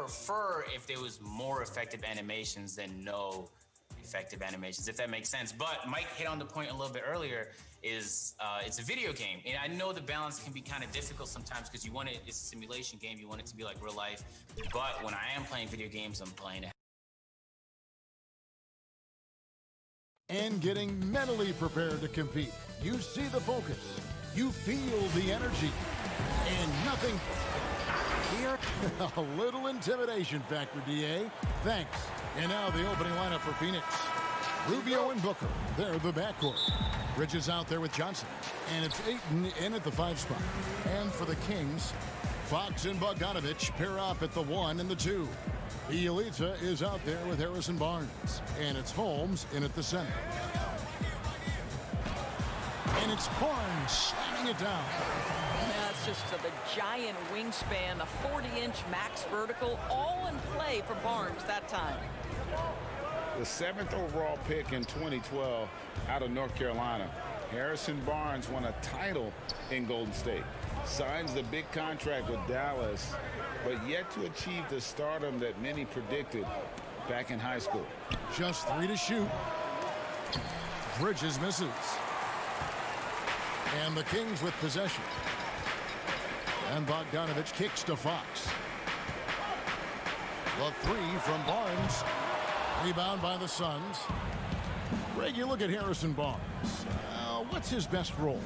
prefer if there was more effective animations than no effective animations, if that makes sense. But Mike hit on the point a little bit earlier, is it's a video game. And I know the balance can be kind of difficult sometimes because you want it, it's a simulation game, you want it to be like real life. But when I am playing video games, I'm playing it. And getting mentally prepared to compete. You see the focus, you feel the energy, and nothing here. A little intimidation factor, DA. Thanks. And now the opening lineup for Phoenix. Rubio and Booker, they're the backcourt. Bridges out there with Johnson. And it's Ayton in at the 5 spot. And for the Kings, Fox and Bogdanovich pair up at the 1 and the 2. Bielitsa is out there with Harrison Barnes. And it's Holmes in at the center. And it's Barnes slamming it down. That's just the giant wingspan, the 40-inch max vertical, all in play for Barnes that time. The 7th overall pick in 2012 out of North Carolina. Harrison Barnes won a title in Golden State. Signs the big contract with Dallas, but yet to achieve the stardom that many predicted back in high school. Just 3 to shoot. Bridges misses. And the Kings with possession. And Bogdanovich kicks to Fox. The 3 from Barnes. Rebound by the Suns. Greg, you look at Harrison Barnes. What's his best role?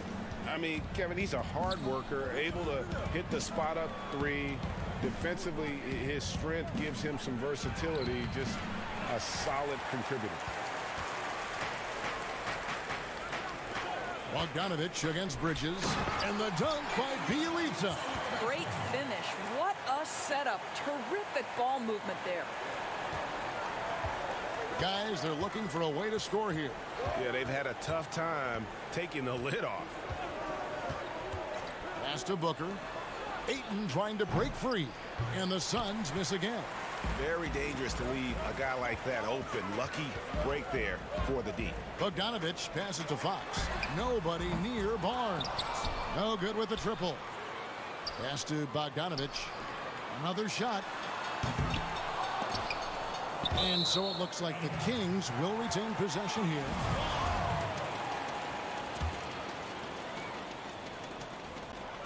I mean, Kevin, he's a hard worker, able to hit the spot-up 3. Defensively, his strength gives him some versatility, just a solid contributor. Bogdanovich against Bridges, and the dunk by Bielitsa. Great finish. What a setup. Terrific ball movement there. Guys, they're looking for a way to score here. Yeah, they've had a tough time taking the lid off. Pass to Booker. Ayton trying to break free, and the Suns miss again. Very dangerous to leave a guy like that open. Lucky break there for the D. Bogdanovich passes to Fox. Nobody near Barnes. No good with the triple. Pass to Bogdanovich. Another shot. And so it looks like the Kings will retain possession here.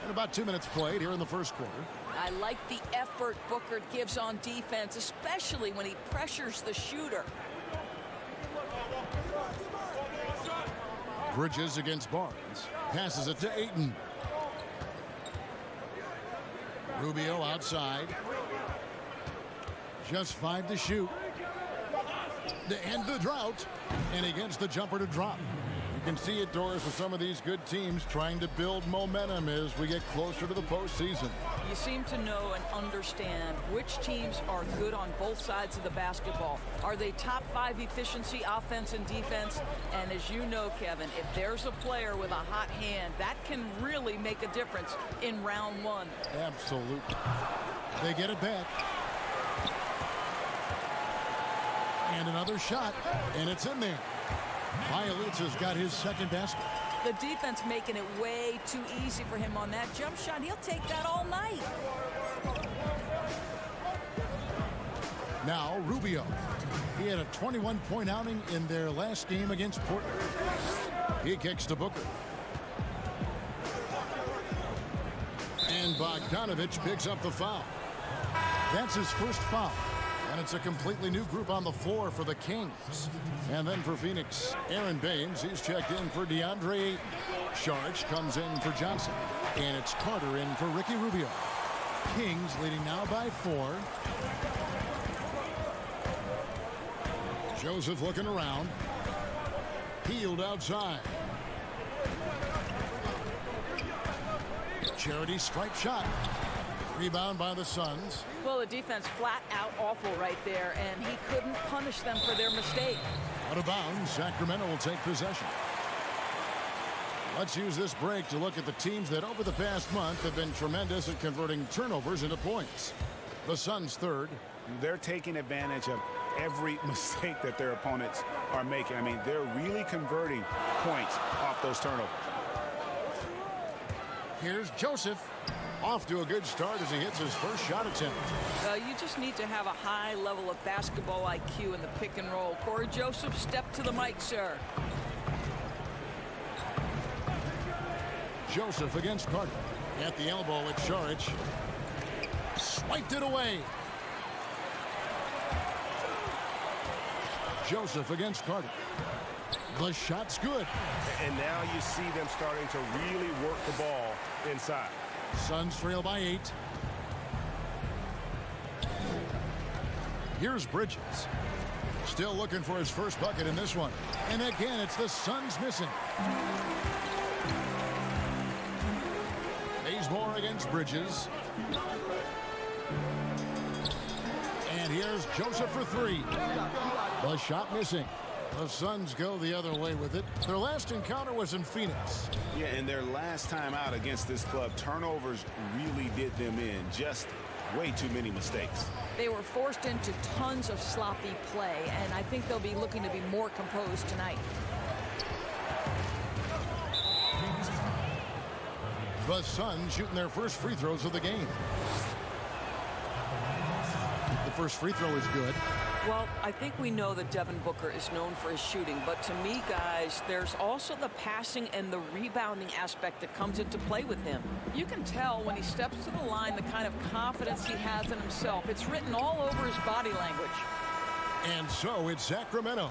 And about 2 minutes played here in the first quarter. I like the effort Booker gives on defense, especially when he pressures the shooter. Bridges against Barnes. Passes it to Ayton. Rubio outside. Just 5 to shoot. To end the drought. And he gets the jumper to drop. You can see it, Doris, with some of these good teams trying to build momentum as we get closer to the postseason. You seem to know and understand which teams are good on both sides of the basketball. Are they top 5 efficiency, offense and defense? And as you know, Kevin, if there's a player with a hot hand, that can really make a difference in round 1. Absolutely. They get it back. And another shot, and it's in there. Bielitsa's got his second basket. The defense making it way too easy for him on that jump shot. He'll take that all night. Now Rubio. He had a 21-point outing in their last game against Portland. He kicks to Booker. And Bogdanovich picks up the foul. That's his first foul. And it's a completely new group on the floor for the Kings. And then for Phoenix, Aaron Baines, he's checked in for DeAndre Ayton. Sharge comes in for Johnson. And it's Carter in for Ricky Rubio. Kings leading now by 4. Joseph looking around. Peeled outside. Charity stripe shot. Rebound by the Suns. Well, the defense flat out awful right there, and he couldn't punish them for their mistake. Out of bounds, Sacramento will take possession. Let's use this break to look at the teams that over the past month have been tremendous at converting turnovers into points. The Suns third. They're taking advantage of every mistake that their opponents are making. I mean, they're really converting points off those turnovers. Here's Joseph. Off to a good start as he hits his first shot attempt. You just need to have a high level of basketball IQ in the pick and roll. Corey Joseph, step to the mic, sir. Joseph against Carter. At the elbow with Saric. Swiped it away. Joseph against Carter. The shot's good. And now you see them starting to really work the ball inside. Suns trail by 8. Here's Bridges. Still looking for his first bucket in this one. And again, it's the Suns missing. Bazemore against Bridges. And here's Joseph for 3. The shot missing. The Suns go the other way with it. Their last encounter was in Phoenix. Yeah, and their last time out against this club, turnovers really did them in. Just way too many mistakes. They were forced into tons of sloppy play, and I think they'll be looking to be more composed tonight. The Suns shooting their first free throws of the game. The first free throw is good. Well, I think we know that Devin Booker is known for his shooting, but to me, guys, there's also the passing and the rebounding aspect that comes into play with him. You can tell when he steps to the line the kind of confidence he has in himself. It's written all over his body language. And so it's Sacramento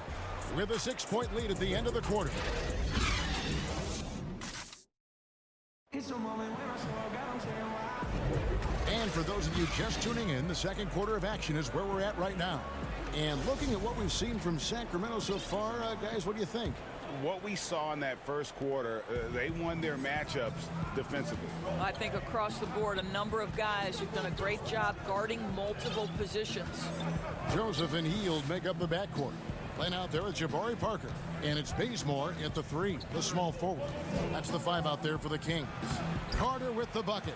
with a 6-point lead at the end of the quarter. And for those of you just tuning in, the second quarter of action is where we're at right now. And looking at what we've seen from Sacramento so far, guys, what do you think? What we saw in that first quarter, they won their matchups defensively. I think across the board, a number of guys who've done a great job guarding multiple positions. Joseph and Hield make up the backcourt. Playing out there with Jabari Parker. And it's Bazemore at the 3, the small forward. That's the 5 out there for the Kings. Carter with the bucket.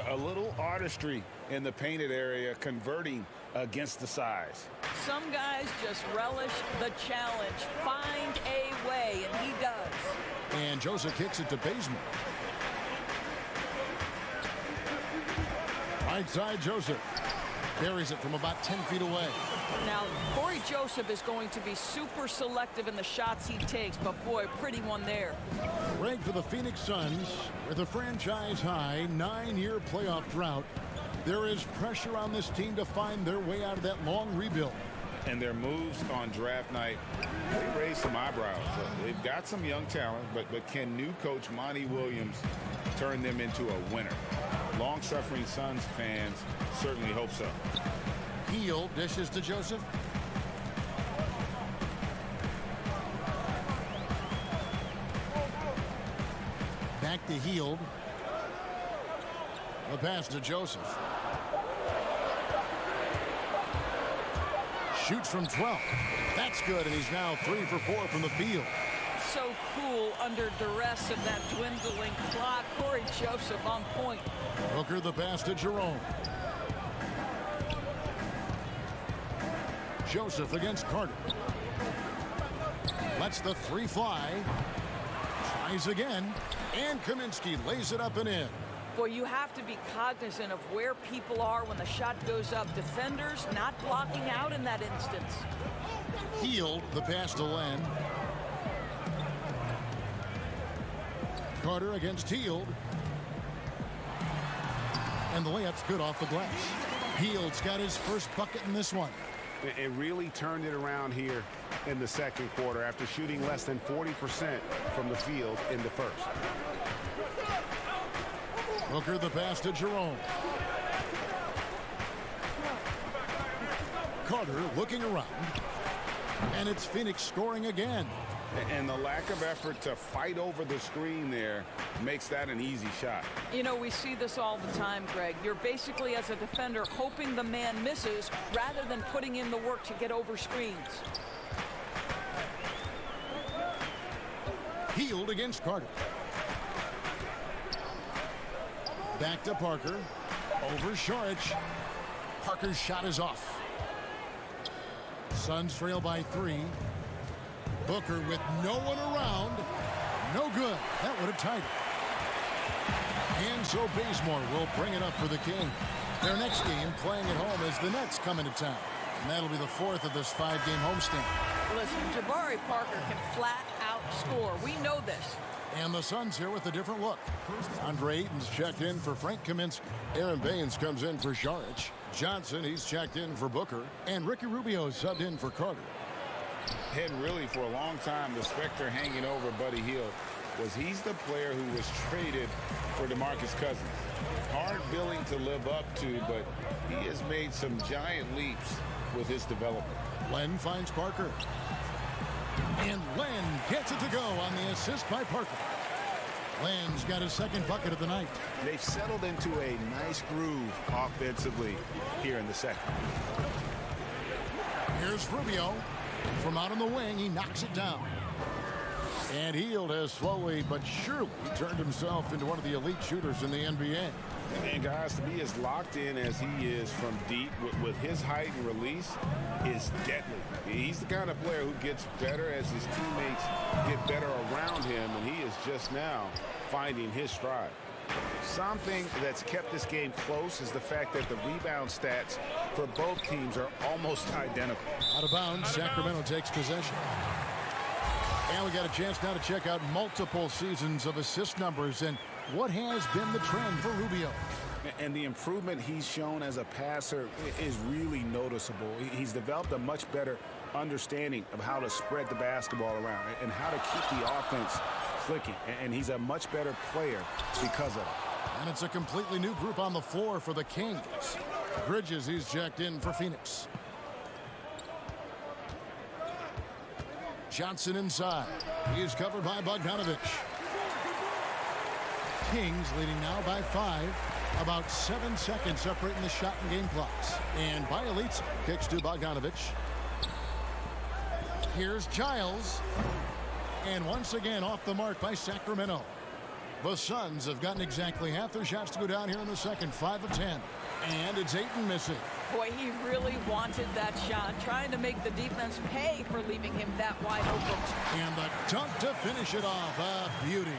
A little artistry in the painted area, converting against the size. Some guys just relish the challenge. Find a way, and he does. And Joseph kicks it to Bazemore. Right side, Joseph. Buries it from about 10 feet away. Now, Corey Joseph is going to be super selective in the shots he takes, but boy, pretty one there. Greg for the Phoenix Suns with a franchise-high 9-year playoff drought. There is pressure on this team to find their way out of that long rebuild. And their moves on draft night, they raise some eyebrows. They've got some young talent, but can new coach Monty Williams turn them into a winner? Long-suffering Suns fans certainly hope so. Hield dishes to Joseph. Back to Hield. The pass to Joseph. Shoots from 12. That's good, and he's now 3 for 4 from the field. So cool under duress of that dwindling clock. Corey Joseph on point. Booker the pass to Jerome. Joseph against Carter. Lets the 3 fly. Tries again. And Kaminsky lays it up and in. Boy, you have to be cognizant of where people are when the shot goes up. Defenders not blocking out in that instance. Hield the pass to Len. Carter against Hield. And the layup's good off the glass. Hield's got his first bucket in this one. It really turned it around here in the second quarter after shooting less than 40% from the field in the first. Booker the pass to Jerome. Carter looking around. And it's Phoenix scoring again. And the lack of effort to fight over the screen there makes that an easy shot. You know, we see this all the time, Greg. You're basically, as a defender, hoping the man misses rather than putting in the work to get over screens. Hield against Carter. Back to Parker. Over Saric. Parker's shot is off. Suns trail by 3. Booker with no one around. No good. That would have tied And so Bazemore will bring it up for the King. Their next game playing at home as the Nets come into town. And that'll be the fourth of this 5-game homestand. Listen, Jabari Parker can flat out score. We know this. And the Suns here with a different look. Andre Ayton's checked in for Frank Kaminsky. Aaron Baines comes in for Saric. Johnson, he's checked in for Booker. And Ricky Rubio subbed in for Carter. And really, for a long time, the specter hanging over Buddy Hield was he's the player who was traded for DeMarcus Cousins. Hard billing to live up to, but he has made some giant leaps with his development. Len finds Parker. And Len gets it to go on the assist by Parker. Len's got his second bucket of the night. They've settled into a nice groove offensively here in the second. Here's Rubio. From out on the wing, he knocks it down. And Hield has slowly but surely turned himself into one of the elite shooters in the NBA. And guys, to be as locked in as he is from deep with his height and release is deadly. He's the kind of player who gets better as his teammates get better around him, and he is just now finding his stride. Something that's kept this game close is the fact that the rebound stats for both teams are almost identical. Out of bounds, Sacramento takes possession. And we got a chance now to check out multiple seasons of assist numbers and what has been the trend for Rubio. And the improvement he's shown as a passer is really noticeable. He's developed a much better understanding of how to spread the basketball around and how to keep the offense clicking. And he's a much better player because of it. And it's a completely new group on the floor for the Kings. Bridges, he's checked in for Phoenix. Johnson inside. He is covered by Bogdanovich. Kings leading now by 5. About 7 seconds separating the shot and game clocks. And Bjelica kicks to Bogdanovich. Here's Giles. And once again off the mark by Sacramento. The Suns have gotten exactly half their shots to go down here in the second. 5 of 10. And it's Ayton missing. Boy, he really wanted that shot, trying to make the defense pay for leaving him that wide open. And the dunk to finish it off. A beauty.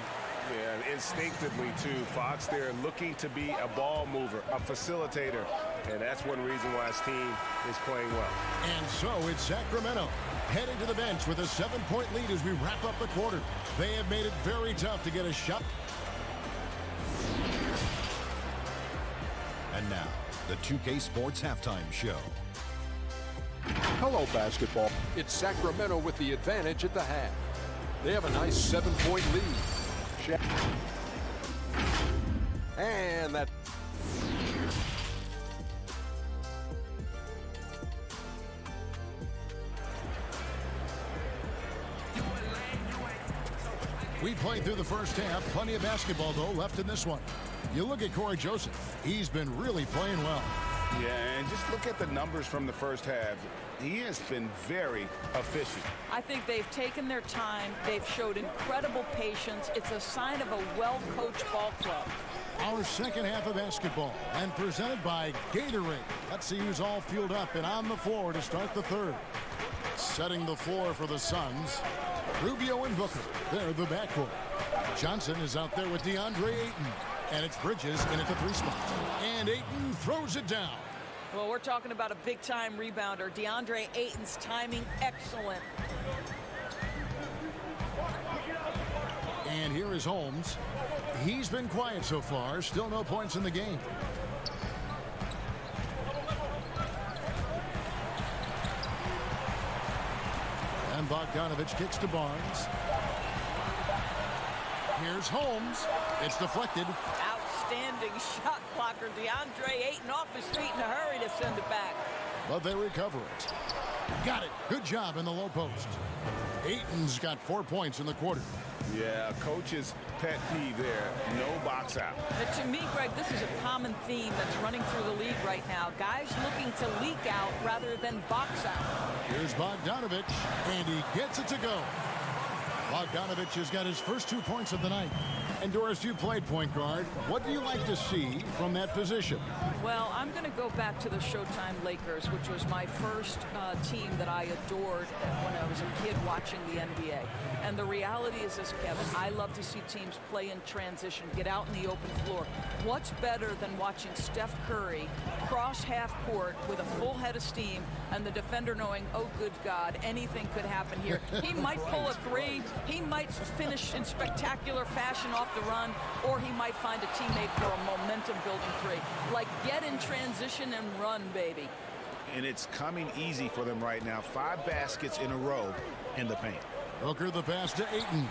Yeah, instinctively, too. Fox there looking to be a ball mover, a facilitator. And that's one reason why his team is playing well. And so it's Sacramento heading to the bench with a 7-point lead as we wrap up the quarter. They have made it very tough to get a shot. And now, the 2K Sports Halftime Show. Hello, basketball. It's Sacramento with the advantage at the half. They have a nice 7-point lead. And that... We played through the first half. Plenty of basketball, though, left in this one. You look at Corey Joseph. He's been really playing well. Yeah, and just look at the numbers from the first half. He has been very efficient. I think they've taken their time. They've showed incredible patience. It's a sign of a well-coached ball club. Our second half of basketball, and presented by Gatorade. Let's see who's all fueled up and on the floor to start the third. Setting the floor for the Suns, Rubio and Booker. They're the backcourt. Johnson is out there with DeAndre Ayton. And it's Bridges in at the 3 spot. And Ayton throws it down. Well, we're talking about a big-time rebounder. DeAndre Ayton's timing, excellent. And here is Holmes. He's been quiet so far. Still no points in the game. And Bogdanovich kicks to Barnes. Here's Holmes. It's deflected. Outstanding shot blocker. DeAndre Ayton off his feet in a hurry to send it back. But they recover it. Got it. Good job in the low post. Ayton's got 4 points in the quarter. Yeah, coach's pet peeve there. No box out. But to me, Greg, this is a common theme that's running through the league right now. Guys looking to leak out rather than box out. Here's Bogdanovich, and he gets it to go. Bogdanovich has got his first 2 points of the night. And Doris, you played point guard. What do you like to see from that position? Well, I'm going to go back to the Showtime Lakers, which was my first team that I adored when I was a kid watching the NBA. And the reality is this, Kevin, I love to see teams play in transition, get out in the open floor. What's better than watching Steph Curry cross half court with a full head of steam and the defender knowing, oh, good God, anything could happen here. He might pull a three, he might finish in spectacular fashion off the run, or he might find a teammate for a momentum-building three. Like, get in transition and run, baby. And it's coming easy for them right now. 5 baskets in a row in the paint. Booker the pass to Ayton.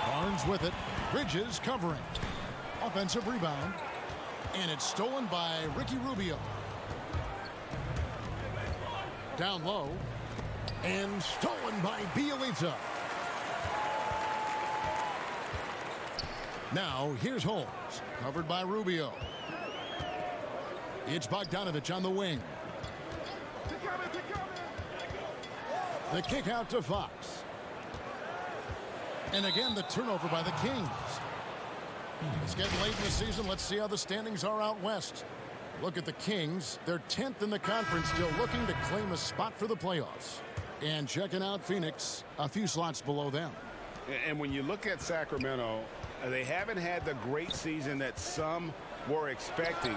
Barnes with it. Bridges covering. Offensive rebound. And it's stolen by Ricky Rubio. Down low. And stolen by Bielitsa. Now here's Holmes. Covered by Rubio. It's Bogdanovich on the wing. The kick out to Fox. And again, the turnover by the Kings. It's getting late in the season. Let's see how the standings are out west. Look at the Kings. They're 10th in the conference, still looking to claim a spot for the playoffs. And checking out Phoenix, a few slots below them. And when you look at Sacramento, they haven't had the great season that some were expecting,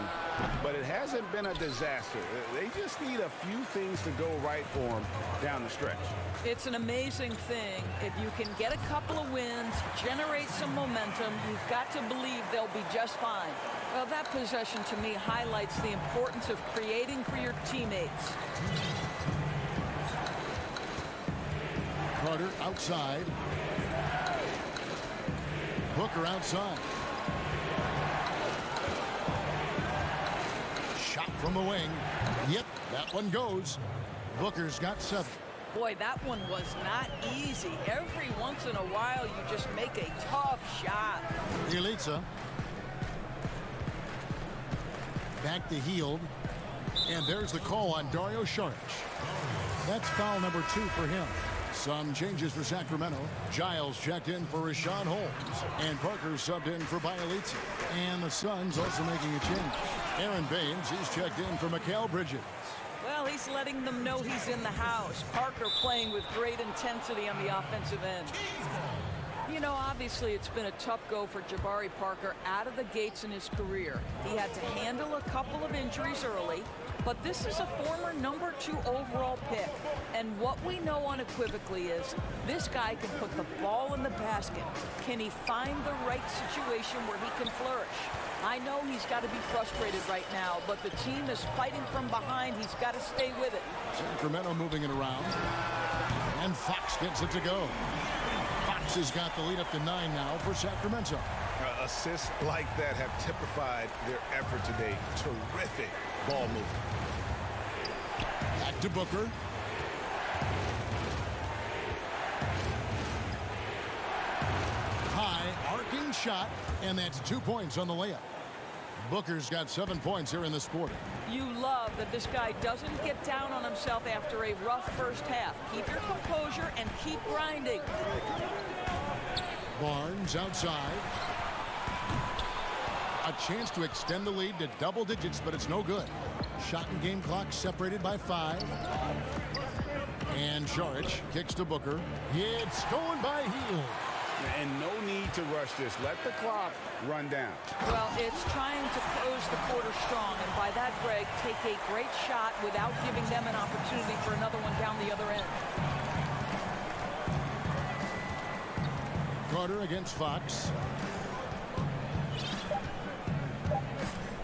but it hasn't been a disaster. They just need a few things to go right for them down the stretch. It's an amazing thing. If you can get a couple of wins, generate some momentum, you've got to believe they'll be just fine. Well, that possession to me highlights the importance of creating for your teammates. Carter outside. Booker outside. Shot from the wing. Yep, that one goes. Booker's got 7. Boy, that one was not easy. Every once in a while, you just make a tough shot. Bielitsa. Back to Hield. And there's the call on Dario Saric. That's foul number 2 for him. Some changes for Sacramento. Giles checked in for Rashawn Holmes. And Parker subbed in for Bielitsa. And the Suns also making a change. Aaron Baines, he's checked in for Mikal Bridges. Well, he's letting them know he's in the house. Parker playing with great intensity on the offensive end. You know, obviously it's been a tough go for Jabari Parker out of the gates in his career. He had to handle a couple of injuries early, but this is a former number 2 overall pick. And what we know unequivocally is this guy can put the ball in the basket. Can he find the right situation where he can flourish? I know he's got to be frustrated right now, but the team is fighting from behind. He's got to stay with it. Sacramento moving it around. And Fox gets it to go. Fox has got the lead up to 9 now for Sacramento. Assists like that have typified their effort today. Terrific ball movement. Back to Booker. High arcing shot, and that's 2 points on the layup. Booker's got 7 points here in this quarter. You love that this guy doesn't get down on himself after a rough first half. Keep your composure and keep grinding. Barnes outside. A chance to extend the lead to double digits, but it's no good. Shot and game clock separated by 5. And Saric kicks to Booker. It's stolen by Hield. And no need to rush this. Let the clock run down. Well, it's trying to close the quarter strong, and by that, Greg, take a great shot without giving them an opportunity for another one down the other end. Carter against Fox.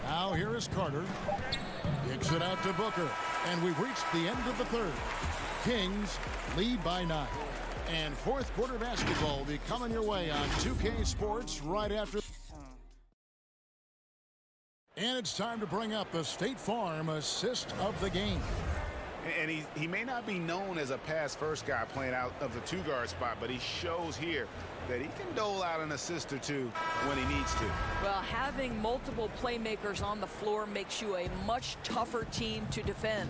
Now here is Carter. Kicks it out to Booker. And we've reached the end of the third. Kings lead by 9. And fourth quarter basketball will be coming your way on 2K Sports right after. And it's time to bring up the State Farm assist of the game. And he may not be known as a pass-first guy playing out of the 2-guard spot, but he shows here that he can dole out an assist or 2 when he needs to. Well, having multiple playmakers on the floor makes you a much tougher team to defend.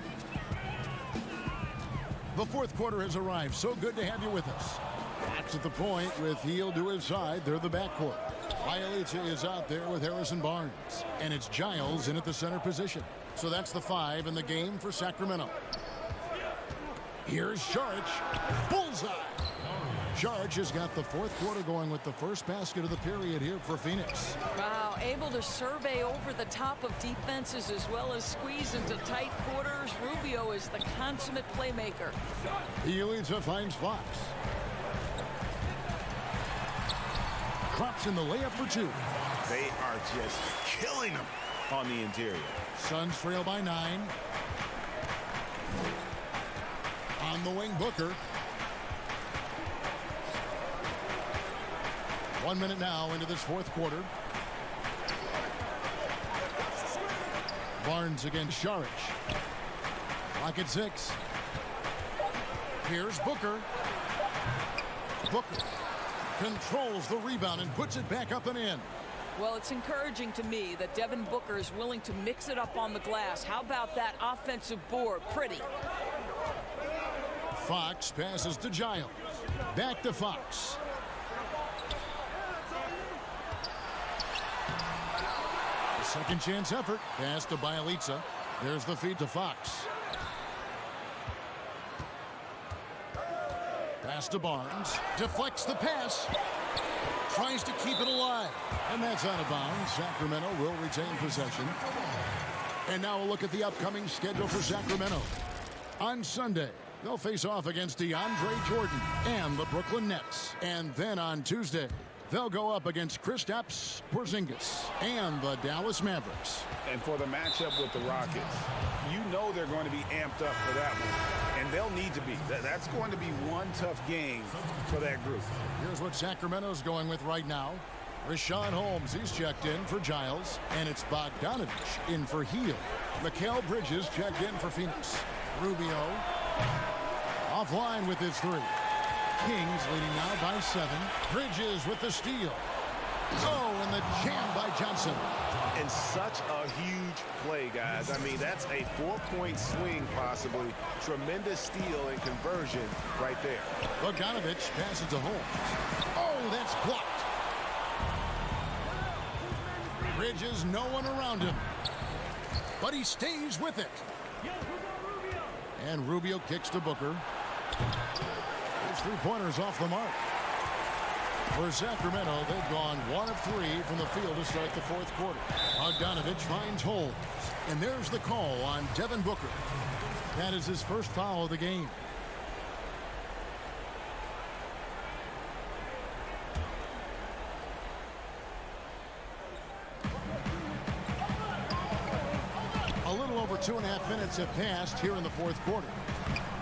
The fourth quarter has arrived. So good to have you with us. Fox at the point with Heel to his side. They're the backcourt. Bialica is out there with Harrison Barnes. And it's Giles in at the center position. So that's the 5 in the game for Sacramento. Here's Saric. Bullseye. Saric has got the fourth quarter going with the first basket of the period here for Phoenix. Wow, able to survey over the top of defenses as well as squeeze into tight quarters. Rubio is the consummate playmaker. Bialica finds Fox. Drops in the layup for 2. They are just killing them on the interior. Suns trail by 9. On the wing, Booker. 1 minute now into this fourth quarter. Barnes against Saric. Clock at 6. Here's Booker. Booker controls the rebound and puts it back up and in. Well, it's encouraging to me that Devin Booker is willing to mix it up on the glass. How about that offensive board? Pretty. Fox passes to Giles. Back to Fox. Second chance effort. Pass to Bialica. There's the feed to Fox. Pass to Barnes. Deflects the pass. Tries to keep it alive. And that's out of bounds. Sacramento will retain possession. And now a look at the upcoming schedule for Sacramento. On Sunday, they'll face off against DeAndre Jordan and the Brooklyn Nets. And then on Tuesday, they'll go up against Kristaps Porzingis and the Dallas Mavericks. And for the matchup with the Rockets, you know they're going to be amped up for that one. And they'll need to be. That's going to be one tough game for that group. Here's what Sacramento's going with right now. Rashawn Holmes, he's checked in for Giles. And it's Bogdanovich in for Heel. Mikal Bridges checked in for Phoenix. Rubio offline with his 3. Kings leading now by 7. Bridges with the steal. Oh, and the jam by Johnson. And such a huge play, guys. I mean, that's a 4-point swing, possibly. Tremendous steal and conversion right there. Bogdanovich passes to Holmes. Oh, that's blocked. Bridges, no one around him. But he stays with it. And Rubio kicks to Booker. His 3-pointers off the mark. For Sacramento, they've gone 1 of 3 from the field to start the fourth quarter. Bogdanovich finds Holmes. And there's the call on Devin Booker. That is his first foul of the game. A little over 2.5 minutes have passed here in the fourth quarter.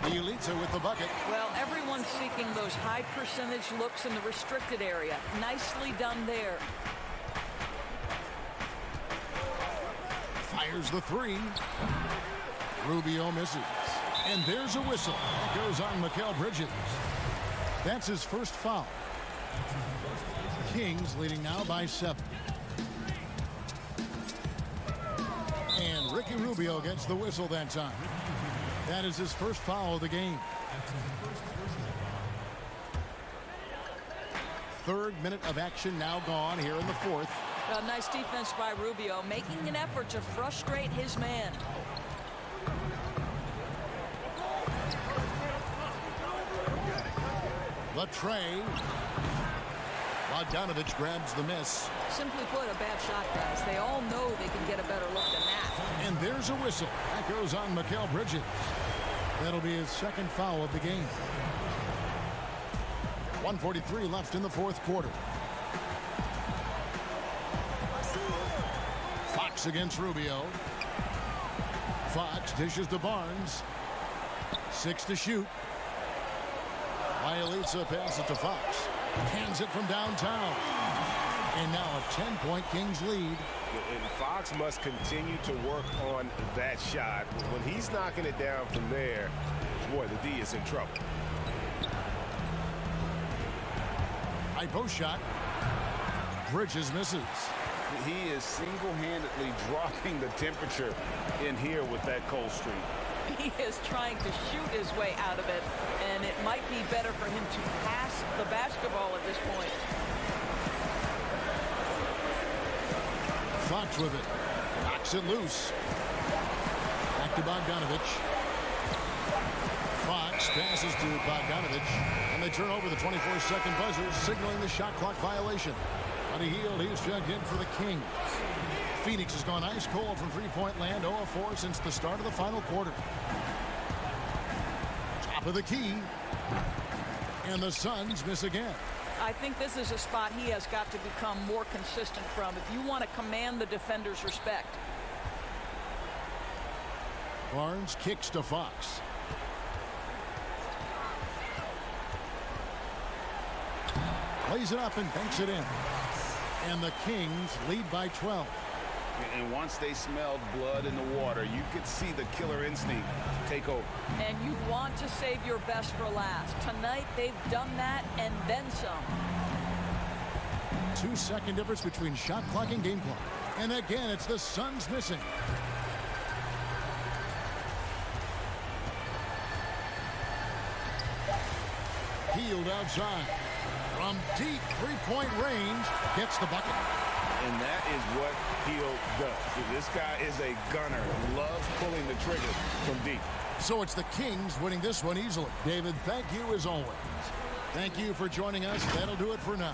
Bialica with the bucket. Well, everyone's seeking those high percentage looks in the restricted area. Nicely done there. Fires the 3. Rubio misses. And there's a whistle. That goes on Mikal Bridges. That's his first foul. Kings leading now by 7. And Ricky Rubio gets the whistle that time. That is his first foul of the game. 3rd minute of action now gone here in the fourth. A nice defense by Rubio, making an effort to frustrate his man. The tray. Bogdanovich grabs the miss. Simply put, a bad shot, guys. They all know they can get a better look than that. And there's a whistle. That goes on Mikal Bridges. That'll be his second foul of the game. 1:43 left in the fourth quarter. Fox against Rubio. Fox dishes to Barnes. 6 to shoot. Bialica passes to Fox. Hands it from downtown. And now a 10-point Kings lead. And Fox must continue to work on that shot. When he's knocking it down from there, boy, the D is in trouble. High post shot. Bridges misses. He is single-handedly dropping the temperature in here with that cold streak. He is trying to shoot his way out of it, and it might be better for him to pass the basketball at this point. Fox with it. Knocks it loose. Back to Bogdanovich. Fox passes to Bogdanovich. And they turn over the 24-second buzzer, signaling the shot clock violation. On a heel, he's checked in for the Kings. Phoenix has gone ice cold from three-point land, 0 of 4 since the start of the final quarter. Top of the key. And the Suns miss again. I think this is a spot he has got to become more consistent from if you want to command the defender's respect. Barnes kicks to Fox. Plays it up and banks it in. And the Kings lead by 12. And once they smelled blood in the water, you could see the killer instinct take over. And you want to save your best for last. Tonight, they've done that and then some. 2-second difference between shot clock and game clock. And again, it's the Suns missing. Healed outside. From deep three-point range, gets the bucket. And that is what Hield does. This guy is a gunner. Loves pulling the trigger from deep. So it's the Kings winning this one easily. David, thank you as always. Thank you for joining us. That'll do it for now.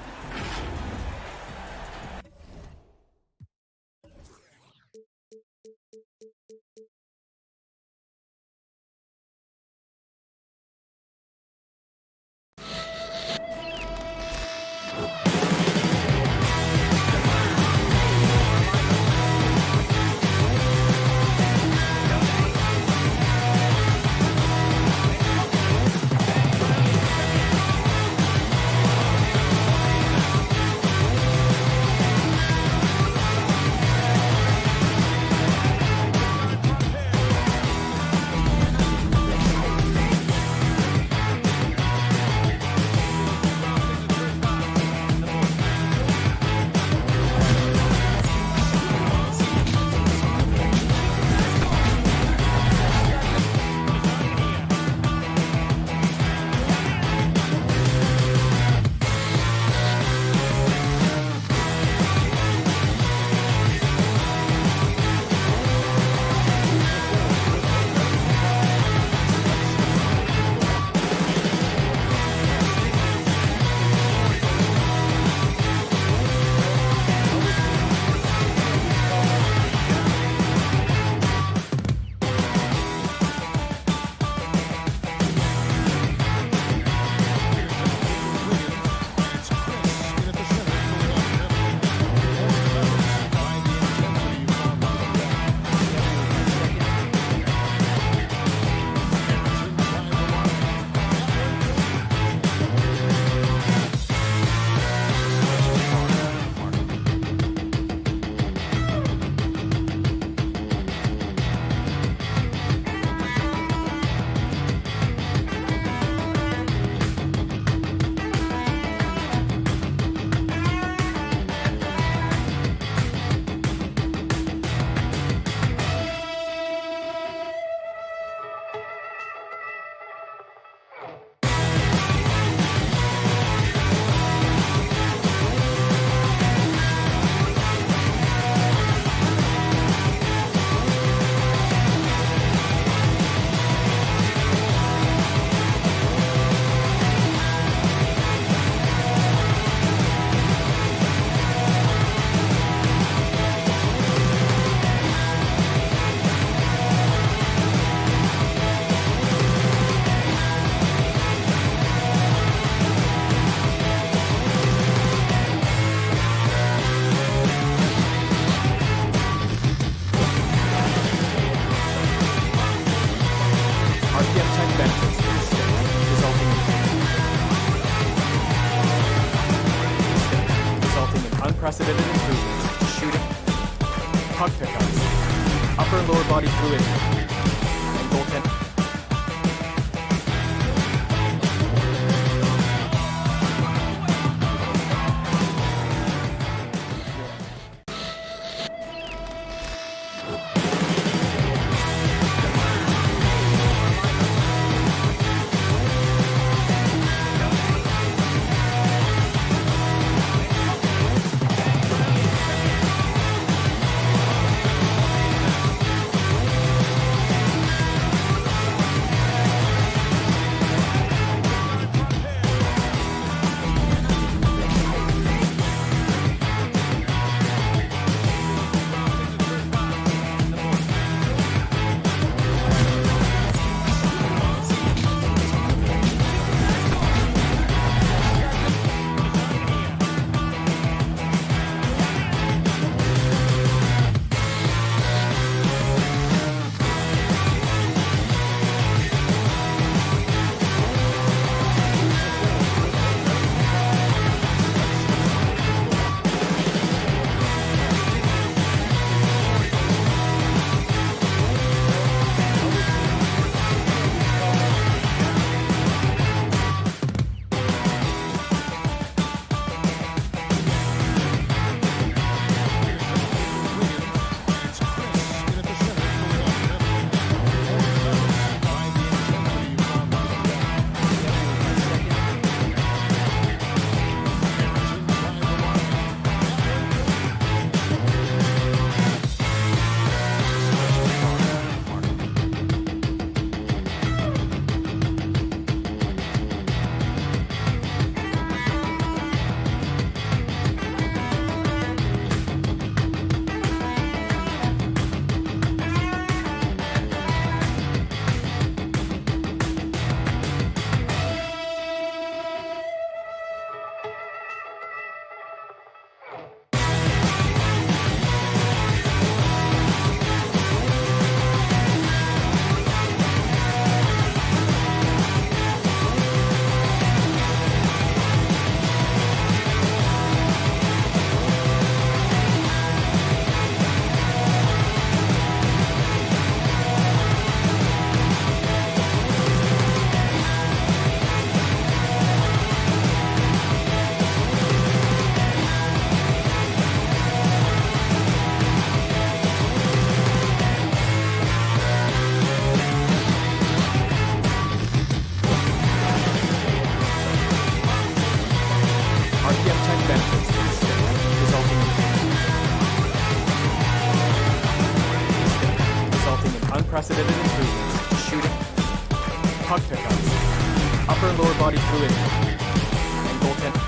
unprecedented improvements to shooting, puck pickups, upper and lower body fluidity, and goaltending. unprecedented improvements to shooting, puck pickups, upper and lower body fluidity, and goaltending.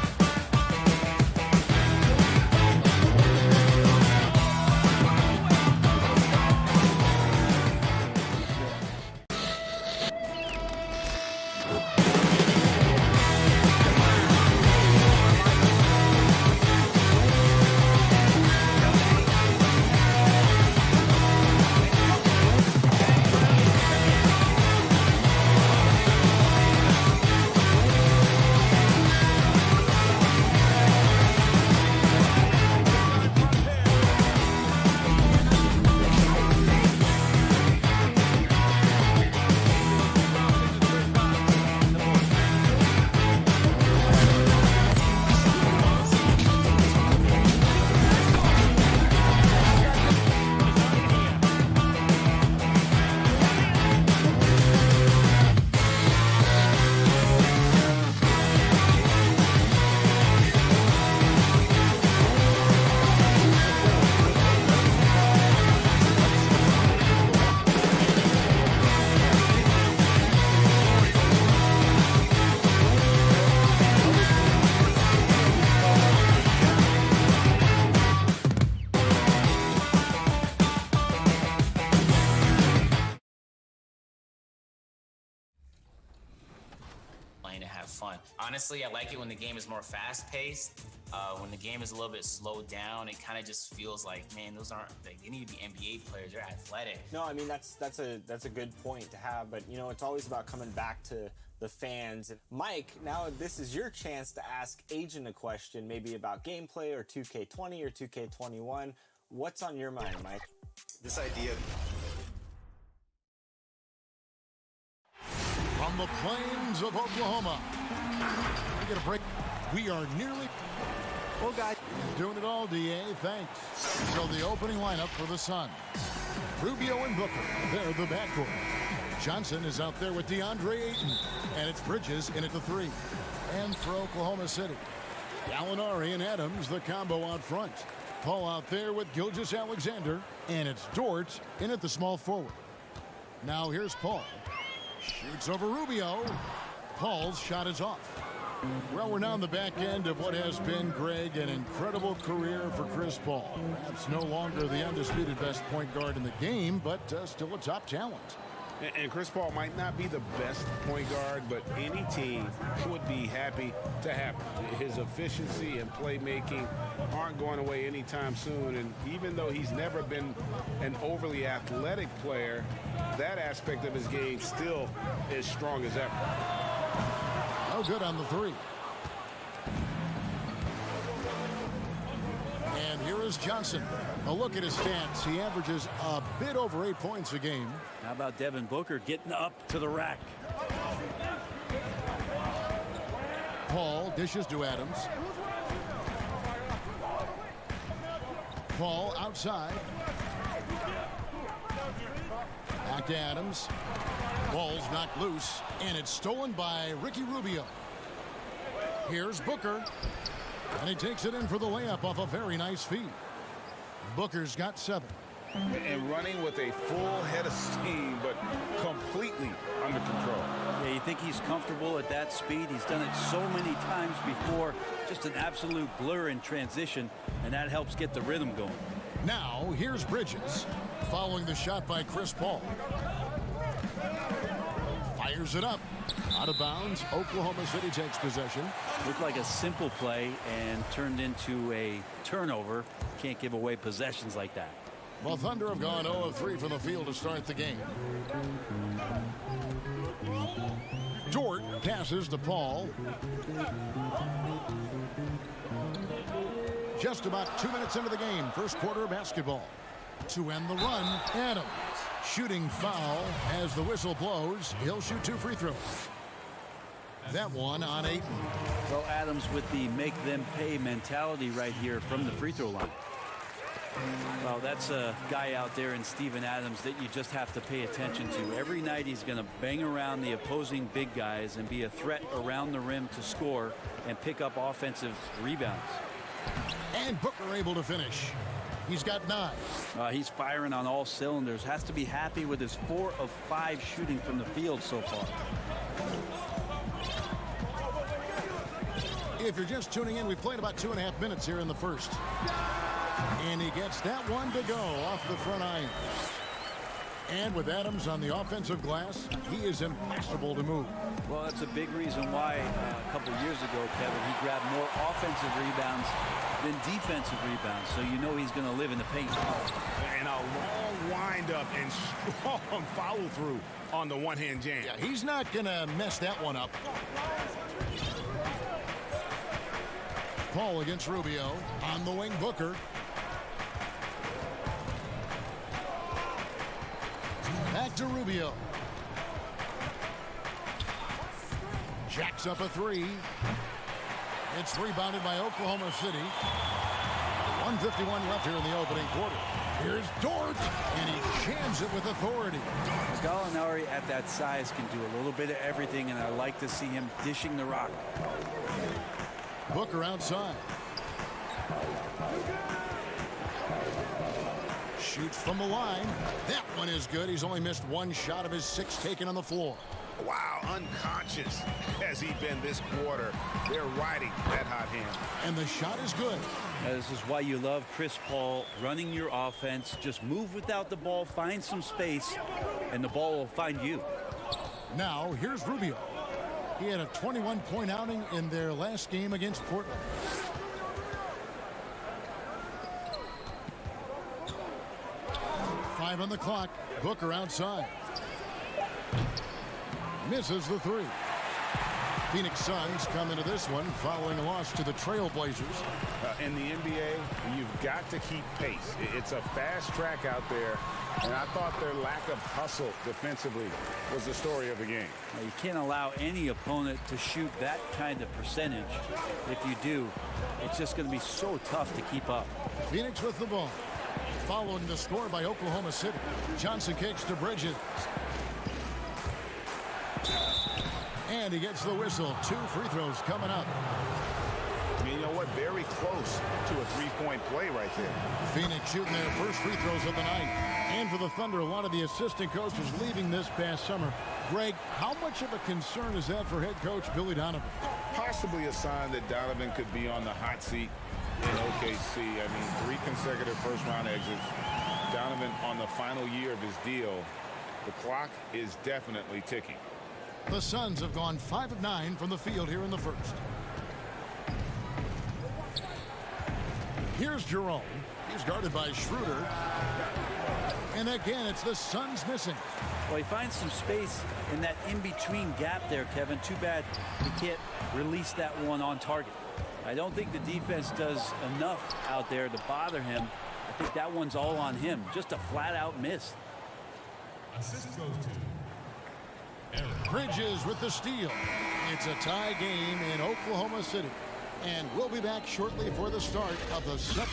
To have fun. Honestly, I like it when the game is more fast-paced. When the game is a little bit slowed down, it kind of just feels like, man, those aren't, like, they need to be NBA players. They're athletic. No, I mean that's a good point to have, but you know, it's always about coming back to the fans. Mike, now this is your chance to ask Agent a question, maybe about gameplay or 2K20 or 2K21. What's on your mind, Mike? This idea. From the plains of Oklahoma, we get a break. We are nearly... Oh, guys. Doing it all, DA. Thanks. So the opening lineup for the Suns. Rubio and Booker. They're the backcourt. Johnson is out there with DeAndre Ayton. And it's Bridges in at the 3. And for Oklahoma City, Gallinari and Adams, the combo out front. Paul out there with Gilgeous-Alexander. And it's Dort in at the small forward. Now here's Paul. Shoots over Rubio. Paul's shot is off. Well, we're now on the back end of what has been, Greg, an incredible career for Chris Paul. Perhaps no longer the undisputed best point guard in the game, but still a top talent. And Chris Paul might not be the best point guard, but any team would be happy to have him. His efficiency and playmaking aren't going away anytime soon. And even though he's never been an overly athletic player, that aspect of his game still is strong as ever. No good on the 3. And here is Johnson. A look at his stats. He averages a bit over 8 points a game. How about Devin Booker getting up to the rack? Paul dishes to Adams. Paul outside. Back to Adams. Ball's knocked loose, and it's stolen by Ricky Rubio. Here's Booker, and he takes it in for the layup off a very nice feed. Booker's got 7. And running with a full head of steam, but completely under control. Yeah, you think he's comfortable at that speed? He's done it so many times before. Just an absolute blur in transition, and that helps get the rhythm going. Now, here's Bridges, following the shot by Chris Paul. Fires it up. Out of bounds. Oklahoma City takes possession. Looked like a simple play and turned into a turnover. Can't give away possessions like that. Well, Thunder have gone 0 of 3 from the field to start the game. Dort passes to Paul. Just about 2 minutes into the game. First quarter of basketball. To end the run, Adams. Shooting foul as the whistle blows. He'll shoot 2 free throws. That one on Ayton. Well, Adams with the make them pay mentality right here from the free throw line. Well, that's a guy out there in Steven Adams that you just have to pay attention to. Every night he's going to bang around the opposing big guys and be a threat around the rim to score and pick up offensive rebounds. And Booker able to finish. He's got 9. He's firing on all cylinders. Has to be happy with his 4 of 5 shooting from the field so far. If you're just tuning in, we played about 2.5 minutes here in the first. And he gets that one to go off the front iron. And with Adams on the offensive glass, he is impossible to move. Well, that's a big reason why a couple years ago, Kevin, he grabbed more offensive rebounds than defensive rebounds. So you know he's going to live in the paint. And a long windup and strong follow through on the one-hand jam. Yeah, he's not going to mess that one up. Paul against Rubio. On the wing, Booker. Back to Rubio. Jacks up a 3. It's rebounded by Oklahoma City. 1:51 left here in the opening quarter. Here's Dort, and he jams it with authority. Gallinari at that size can do a little bit of everything, and I like to see him dishing the rock. Booker outside. Shoots from the line. That one is good. He's only missed 1 shot of his 6 taken on the floor. Wow, unconscious has he been this quarter. They're riding that hot hand. And the shot is good. This is why you love Chris Paul running your offense. Just move without the ball, find some space, and the ball will find you. Now, here's Rubio. He had a 21-point outing in their last game against Portland. Five on the clock. Booker outside. Misses the 3. Phoenix Suns come into this one following a loss to the Trail Blazers. In the NBA, you've got to keep pace. It's a fast track out there, and I thought their lack of hustle defensively was the story of the game. Now, you can't allow any opponent to shoot that kind of percentage. If you do, it's just going to be so tough to keep up. Phoenix with the ball. Following the score by Oklahoma City. Johnson kicks to Bridges. And he gets the whistle. 2 free throws coming up. You know what? Very close to a 3-point play right there. Phoenix shooting their first free throws of the night. And for the Thunder, a lot of the assistant coaches leaving this past summer. Greg, how much of a concern is that for head coach Billy Donovan? Possibly a sign that Donovan could be on the hot seat in OKC. I mean, 3 consecutive first-round exits. Donovan on the final year of his deal. The clock is definitely ticking. The Suns have gone 5 of 9 from the field here in the first. Here's Jerome. He's guarded by Schroeder. And again, it's the Suns missing. Well, he finds some space in that in-between gap there, Kevin. Too bad he can't release that one on target. I don't think the defense does enough out there to bother him. I think that one's all on him. Just a flat-out miss. Assist goes to Bridges with the steal. It's a tie game in Oklahoma City. And we'll be back shortly for the start of the second.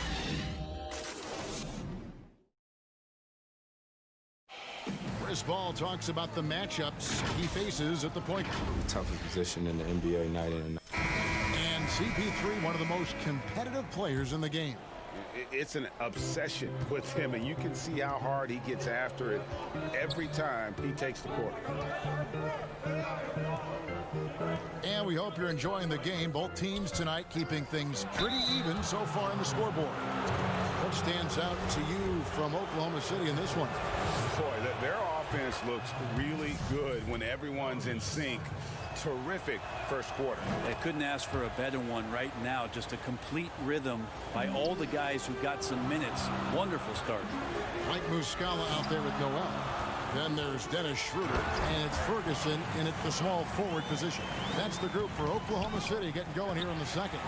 Chris Paul talks about the matchups he faces at the point. Toughest position in the NBA night in and night. And CP3, one of the most competitive players in the game. It's an obsession with him, and you can see how hard he gets after it every time he takes the court. And we hope you're enjoying the game. Both teams tonight keeping things pretty even so far in the scoreboard. What stands out to you from Oklahoma City in this one? Boy, their offense looks really good when everyone's in sync. Terrific first quarter. They couldn't ask for a better one right now. Just a complete rhythm by all the guys who got some minutes. Wonderful start. Mike Muscala out there with Noel. Then there's Dennis Schroeder, and it's Ferguson in at the small forward position. That's the group for Oklahoma City getting going here in the second.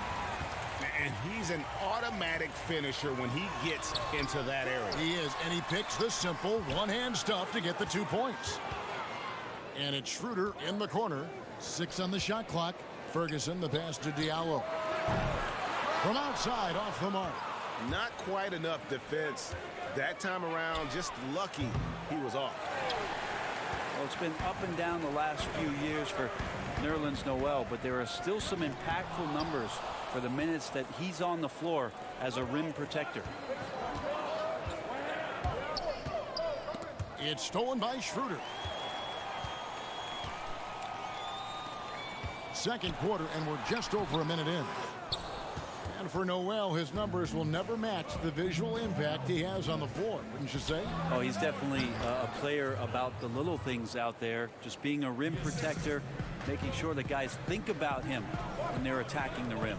And he's an automatic finisher when he gets into that area. He is, and he picks the simple one-hand stuff to get the 2 points. And it's Schroeder in the corner. 6 on the shot clock. Ferguson, the pass to Diallo. From outside, off the mark. Not quite enough defense that time around. Just lucky he was off. Well, it's been up and down the last few years for Nerlens Noel, but there are still some impactful numbers for the minutes that he's on the floor as a rim protector. It's stolen by Schroeder. Second quarter, and we're just over a minute in. And for Noel, his numbers will never match the visual impact he has on the floor, wouldn't you say? Oh, he's definitely a player about the little things out there, just being a rim protector, making sure that guys think about him when they're attacking the rim.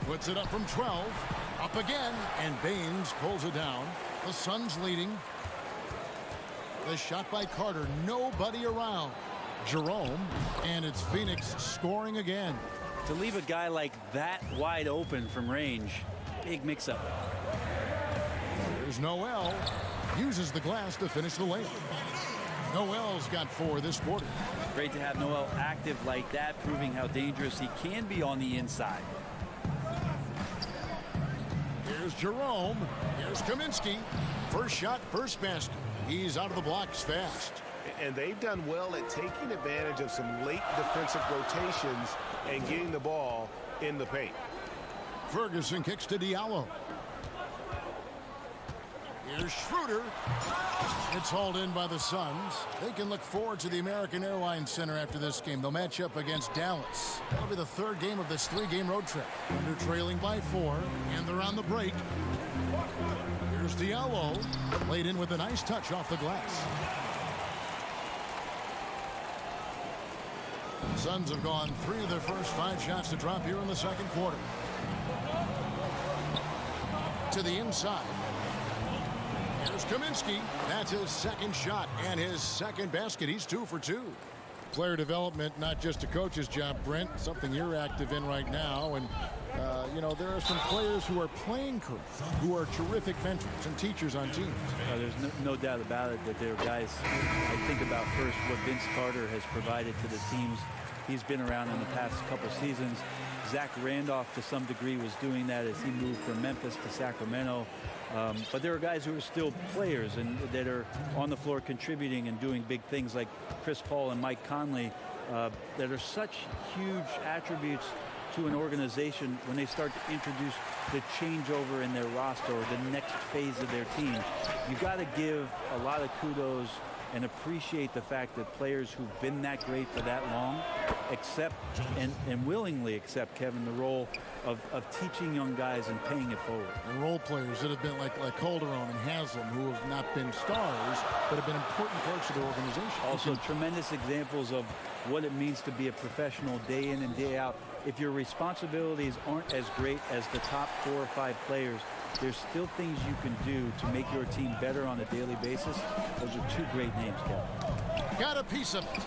Puts it up from 12. Up again, and Baines pulls it down. The Suns leading. The shot by Carter, nobody around. Jerome, and it's Phoenix scoring again. To leave a guy like that wide open from range, big mix-up. Here's Noel. Uses the glass to finish the layup. Noel's got 4 this quarter. Great to have Noel active like that, proving how dangerous he can be on the inside. Here's Jerome. Here's Kaminsky. First shot, first basket. He's out of the blocks fast. And they've done well at taking advantage of some late defensive rotations and getting the ball in the paint. Ferguson kicks to Diallo. Here's Schroeder. It's hauled in by the Suns. They can look forward to the American Airlines Center after this game. They'll match up against Dallas. That'll be the 3rd game of this 3-game road trip. Under trailing by 4, and they're on the break. Here's Diallo. Laid in with a nice touch off the glass. Suns have gone 3 of their first 5 shots to drop here in the second quarter. To the inside. Here's Kaminsky. That's his second shot and his second basket. He's 2 for 2. Player development, not just a coach's job, Brent, something you're active in right now. And, you know, there are some players who are playing careers, who are terrific mentors and teachers on teams. There's no doubt about it that there are guys. I think about first what Vince Carter has provided to the teams he's been around in the past couple seasons. Zach Randolph, to some degree, was doing that as he moved from Memphis to Sacramento. But there are guys who are still players and that are on the floor contributing and doing big things like Chris Paul and Mike Conley that are such huge attributes to an organization when they start to introduce the changeover in their roster or the next phase of their team. You've got to give a lot of kudos and appreciate the fact that players who've been that great for that long accept and willingly accept, Kevin, the role of teaching young guys and paying it forward. And role players that have been like Calderon and Haslam, who have not been stars, but have been important parts of their organization. Also, tremendous examples of what it means to be a professional day in and day out. If your responsibilities aren't as great as the top 4 or 5 players, there's still things you can do to make your team better on a daily basis. Those are 2 great names, Kevin. Got a piece of it.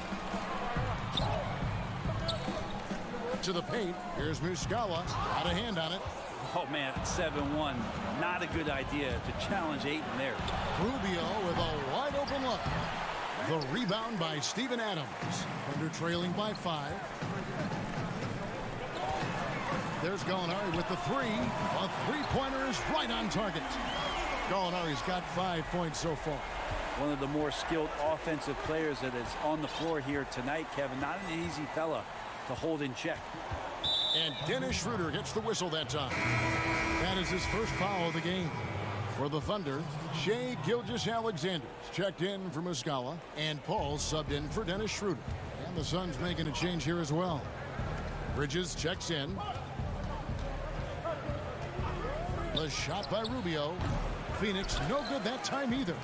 To the paint. Here's Muscala. Out of hand on it. Oh, man, it's 7-1. Not a good idea to challenge Ayton there. Rubio with a wide open look. The rebound by Steven Adams. Under trailing by 5. There's Gallinari with the 3. A 3-pointer is right on target. Gallinari's got 5 points so far. One of the more skilled offensive players that is on the floor here tonight, Kevin. Not an easy fella to hold in check. And Dennis Schroeder gets the whistle that time. That is his first foul of the game. For the Thunder, Shai Gilgeous-Alexander's checked in for Muscala, and Paul subbed in for Dennis Schroeder. And the Suns making a change here as well. Bridges checks in. The shot by Rubio. Phoenix no good that time either.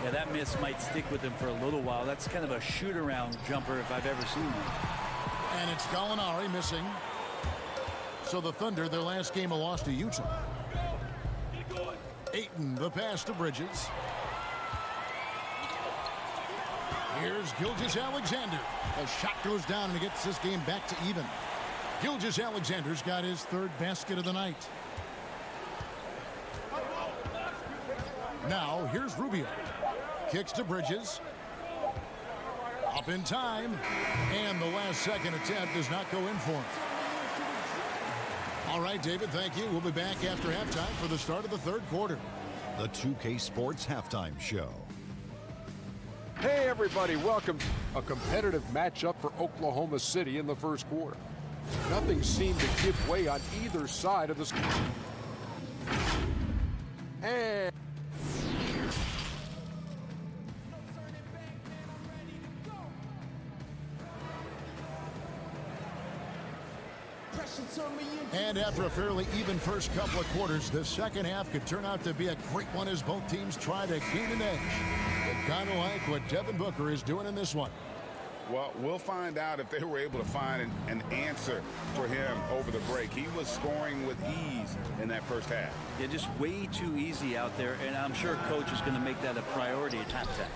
Yeah, that miss might stick with him for a little while. That's kind of a shoot-around jumper if I've ever seen one. And it's Gallinari missing. So the Thunder, their last game, a loss to Utah. Ayton, the pass to Bridges. Here's Gilgeous-Alexander. The shot goes down and he gets this game back to even. Gilgeous-Alexander's got his 3rd basket of the night. Now, here's Rubio. Kicks to Bridges. Up in time. And the last second attempt does not go in for him. All right, David, thank you. We'll be back after halftime for the start of the 3rd quarter. The 2K Sports Halftime Show. Hey, everybody, welcome. A competitive matchup for Oklahoma City in the first quarter. Nothing seemed to give way on either side of the score. And And after a fairly even first couple of quarters, the second half could turn out to be a great one as both teams try to gain an edge. But kind of like what Devin Booker is doing in this one. Well, we'll find out if they were able to find an answer for him over the break. He was scoring with ease in that first half. Yeah, just way too easy out there, and I'm sure coach is going to make that a priority at halftime.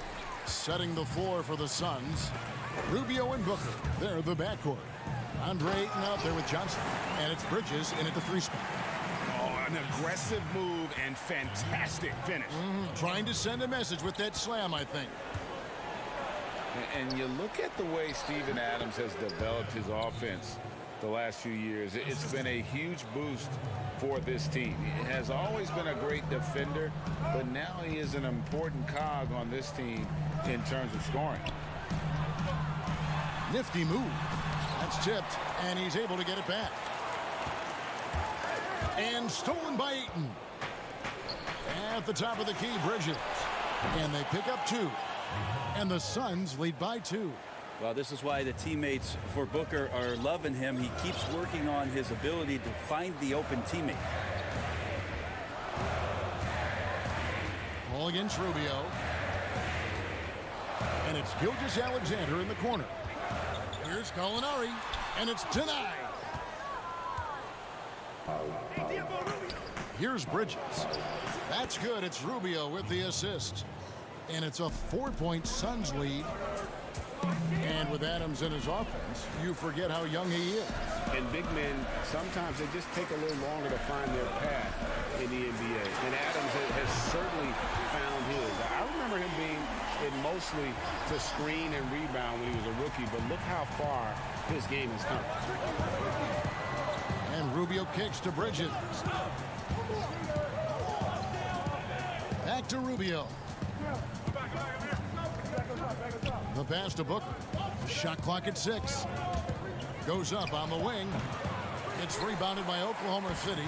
Setting the floor for the Suns, Rubio and Booker. They're the backcourt. Andre Ayton out there with Johnson, and it's Bridges in at the 3 spot. Oh, an aggressive move and fantastic finish. Trying to send a message with that slam, I think. And you look at the way Steven Adams has developed his offense the last few years. It's been a huge boost for this team. He has always been a great defender, but now he is an important cog on this team in terms of scoring. Nifty move. That's tipped, and he's able to get it back. And stolen by Ayton. At the top of the key, Bridges. And they pick up 2. And the Suns lead by 2. Well, this is why the teammates for Booker are loving him. He keeps working on his ability to find the open teammate. Ball against Rubio. And it's Gilgeous-Alexander in the corner. Here's Gallinari, and it's denied. Here's Bridges. That's good. It's Rubio with the assist. And it's a 4-point Suns lead. And with Adams in his offense, you forget how young he is. And big men, sometimes they just take a little longer to find their path in the NBA. And Adams has certainly found his. I remember him being in mostly to screen and rebound when he was a rookie, but look how far his game has come. And Rubio kicks to Bridges. Back to Rubio. The pass to Booker. Shot clock at 6. Goes up on the wing. It's rebounded by Oklahoma City.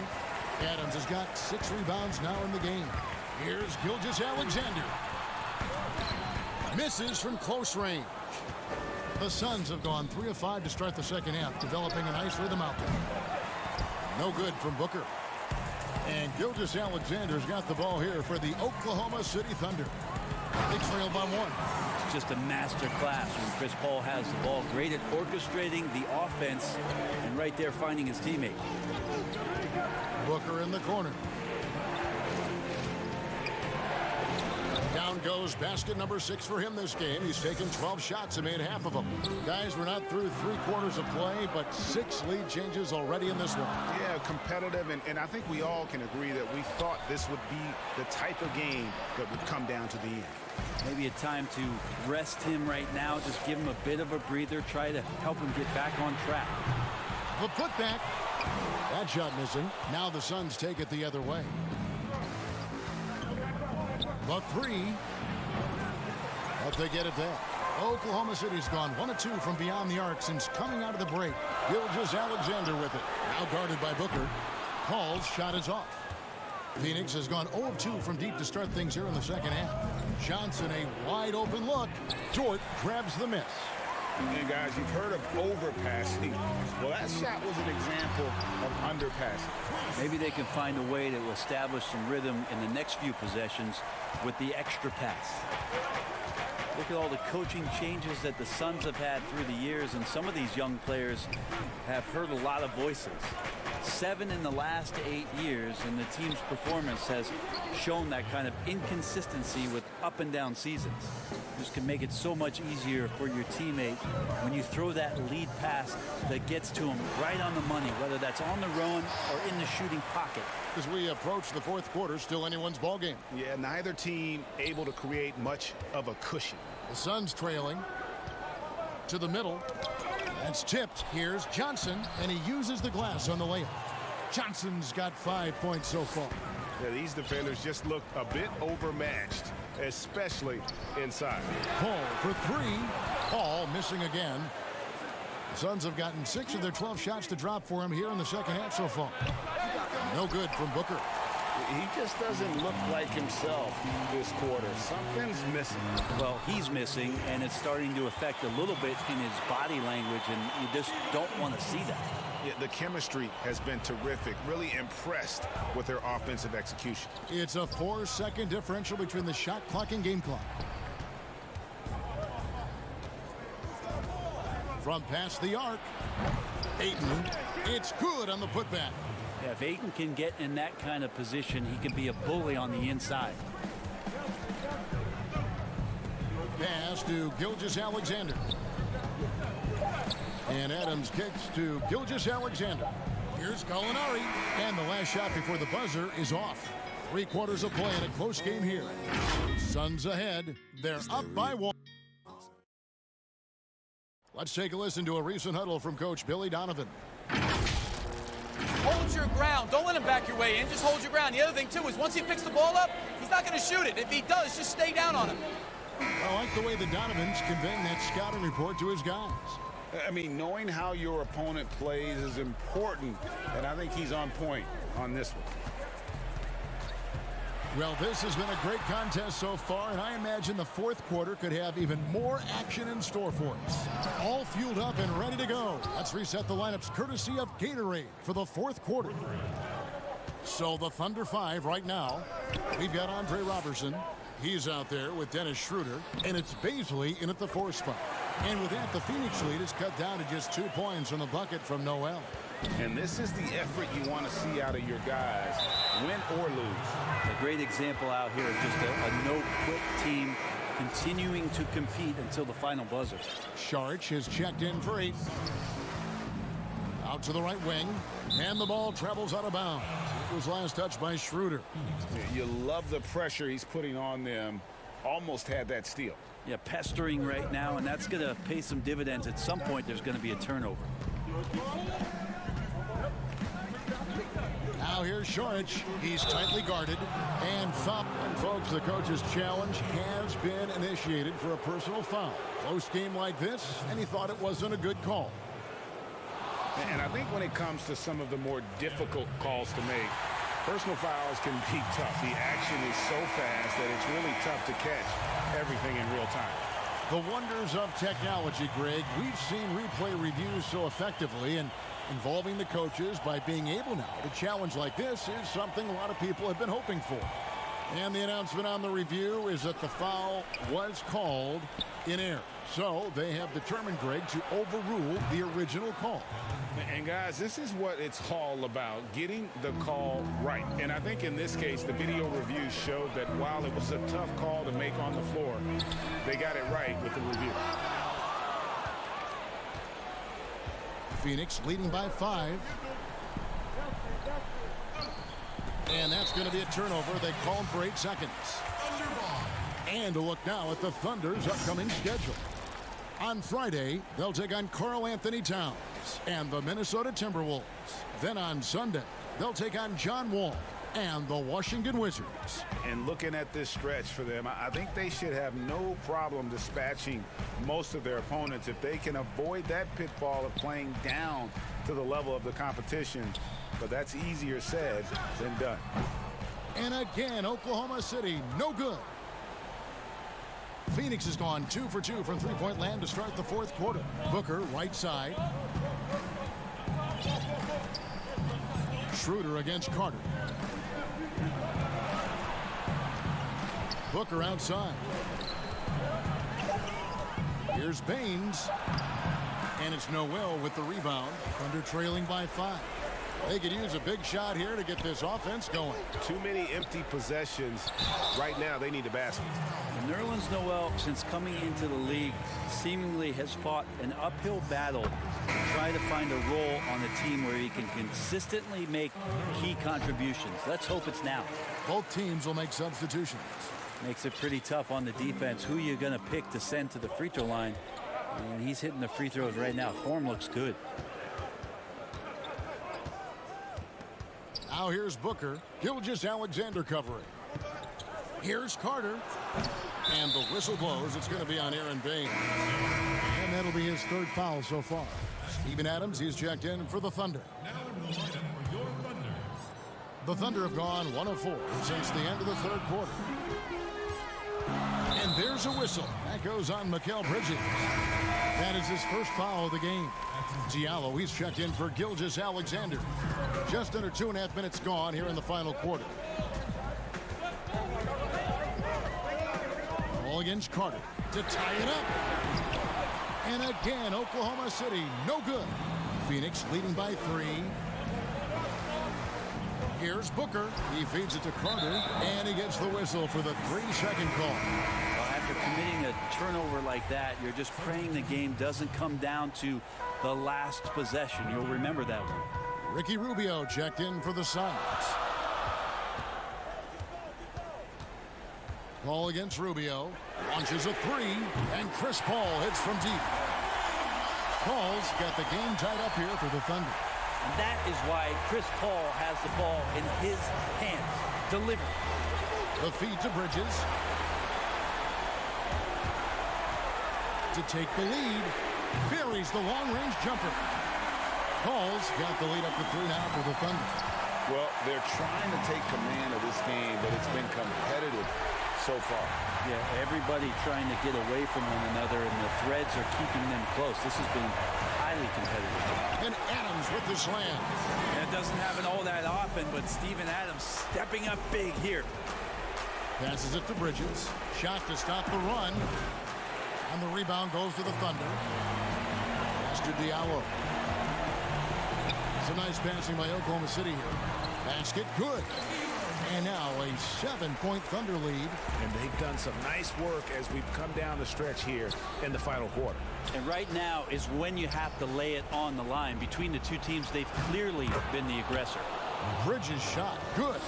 Adams has got 6 rebounds now in the game. Here's Gilgeous-Alexander. Misses from close range. The Suns have gone 3 of 5 to start the second half, developing a nice rhythm out there. No good from Booker. And Gilgeous-Alexander's got the ball here for the Oklahoma City Thunder. They trail by 1. It's just a master class when Chris Paul has the ball. Great at orchestrating the offense and right there finding his teammate. Booker in the corner. Down goes basket number 6 for him this game. He's taken 12 shots and made half of them. Guys, we're not through 3 quarters of play, but 6 lead changes already in this one. Yeah, competitive, and I think we all can agree that we thought this would be the type of game that would come down to the end. Maybe a time to rest him right now. Just give him a bit of a breather. Try to help him get back on track. The putback. That shot missing. Now the Suns take it the other way. The 3. But they get it back. Oklahoma City's gone 1 of 2 from beyond the arc since coming out of the break. Gilgeous-Alexander with it. Now guarded by Booker. Paul's shot is off. Phoenix has gone 0 of 2 from deep to start things here in the second half. Johnson, a wide open look. Dort grabs the miss. And guys, you've heard of overpassing. Well, that shot was an example of underpassing. Maybe they can find a way to establish some rhythm in the next few possessions with the extra pass. Look at all the coaching changes that the Suns have had through the years, and some of these young players have heard a lot of voices. 7 in the last 8 years, and the team's performance has shown that kind of inconsistency with up and down seasons. This can make it so much easier for your teammate when you throw that lead pass that gets to him right on the money, whether that's on the run or in the shooting pocket. As we approach the 4th quarter, still anyone's ball game. Yeah, neither team able to create much of a cushion. The Suns trailing to the middle. That's tipped. Here's Johnson, and he uses the glass on the layup. Johnson's got 5 points so far. Yeah, these defenders just look a bit overmatched, especially inside. Paul for 3. Paul missing again. The Suns have gotten 6 of their 12 shots to drop for him here in the second half so far. No good from Booker. He just doesn't look like himself this quarter. Something's missing. Well, he's missing, and it's starting to affect a little bit in his body language, and you just don't want to see that. Yeah, the chemistry has been terrific. Really impressed with their offensive execution. It's a 4-second differential between the shot clock and game clock. From past the arc, Ayton, it's good on the putback. Yeah, if Ayton can get in that kind of position, he can be a bully on the inside. Pass to Gilgeous-Alexander. And Adams kicks to Gilgeous-Alexander. Here's Gallinari. And the last shot before the buzzer is off. 3 quarters of play in a close game here. Suns ahead. They're up by 1. Let's take a listen to a recent huddle from Coach Billy Donovan. Hold your ground. Don't let him back your way in. Just hold your ground. The other thing, too, is once he picks the ball up, he's not going to shoot it. If he does, just stay down on him. I like the way the Donovan's conveying that scouting report to his guys. I mean, knowing how your opponent plays is important, and I think he's on point on this one. Well, this has been a great contest so far, and I imagine the fourth quarter could have even more action in store for us. All fueled up and ready to go. Let's reset the lineups courtesy of Gatorade for the fourth quarter. So the Thunder 5 right now. We've got Andre Robertson. He's out there with Dennis Schroeder, and it's Baisley in at the 4 spot. And with that, the Phoenix lead is cut down to just 2 points on the bucket from Noel. And this is the effort you want to see out of your guys, win or lose. A great example out here of just a no-quit team continuing to compete until the final buzzer. Saric has checked in for 8. Out to the right wing, and the ball travels out of bounds. It was last touched by Schroeder. You love the pressure he's putting on them. Almost had that steal. Yeah, pestering right now, and that's going to pay some dividends. At some point, there's going to be a turnover. Now here's Saric. He's tightly guarded and foul. And folks, the coach's challenge has been initiated for a personal foul. Close game like this, and he thought it wasn't a good call. And I think when it comes to some of the more difficult calls to make, personal fouls can be tough. The action is so fast that it's really tough to catch everything in real time. The wonders of technology, Greg. We've seen replay reviews so effectively, and involving the coaches by being able now to challenge like this is something a lot of people have been hoping for. And the announcement on the review is that the foul was called in error. So they have determined, Greg, to overrule the original call. And guys, this is what it's all about, getting the call right. And I think in this case, the video review showed that while it was a tough call to make on the floor, they got it right with the review. Phoenix leading by 5. And that's going to be a turnover. They called for 8 seconds. And a look now at the Thunder's upcoming schedule. On Friday, they'll take on Karl-Anthony Towns and the Minnesota Timberwolves. Then on Sunday, they'll take on John Wall and the Washington Wizards. And looking at this stretch for them, I think they should have no problem dispatching most of their opponents if they can avoid that pitfall of playing down to the level of the competition. But that's easier said than done. And again, Oklahoma City, no good. Phoenix has gone 2 for 2 from three-point land to start the fourth quarter. Booker, right side. Schroeder against Carter. Booker outside. Here's Baines. And it's Noel with the rebound. Thunder trailing by 5. They could use a big shot here to get this offense going. Too many empty possessions. Right now, they need a basket. And Nerlens Noel, since coming into the league, seemingly has fought an uphill battle to try to find a role on a team where he can consistently make key contributions. Let's hope it's now. Both teams will make substitutions. Makes it pretty tough on the defense. Who are you going to pick to send to the free throw line? And he's hitting the free throws right now. Form looks good. Now here's Booker. Gilgeous-Alexander covering. Here's Carter. And the whistle blows. It's going to be on Aaron Baines. And that'll be his 3rd foul so far. Steven Adams, he's checked in for the Thunder. Now in the lineup for your Thunder, The Thunder have gone 1 of 4 since the end of the third quarter. And there's a whistle. That goes on Mikal Bridges. That is his first foul of the game. Diallo, he's checked in for Gilgeous-Alexander. Just under 2.5 minutes gone here in the final quarter. Ball against Carter to tie it up. And again, Oklahoma City, no good. Phoenix leading by 3. Here's Booker. He feeds it to Carter, and he gets the whistle for the 3-second call. Well, after committing a turnover like that, you're just praying the game doesn't come down to the last possession. You'll remember that one. Ricky Rubio checked in for the Suns. Ball against Rubio. Launches a 3, and Chris Paul hits from deep. Paul's got the game tied up here for the Thunder. And that is why Chris Paul has the ball in his hands. Delivered. The feed to Bridges. To take the lead. Buries the long-range jumper. Paul's got the lead up to 3 now for the Thunder. Well, they're trying to take command of this game, but it's been competitive so far. Yeah, everybody trying to get away from one another, and the threads are keeping them close. This has been highly competitive. And Adams with the slam. That doesn't happen all that often, but Steven Adams stepping up big here. Passes it to Bridges. Shot to stop the run. And the rebound goes to the Thunder. Pass to Diallo. Some nice passing by Oklahoma City here. Basket good. And now a 7-point Thunder lead. And they've done some nice work as we've come down the stretch here in the final quarter. And right now is when you have to lay it on the line. Between the two teams, they've clearly been the aggressor. Bridges shot good.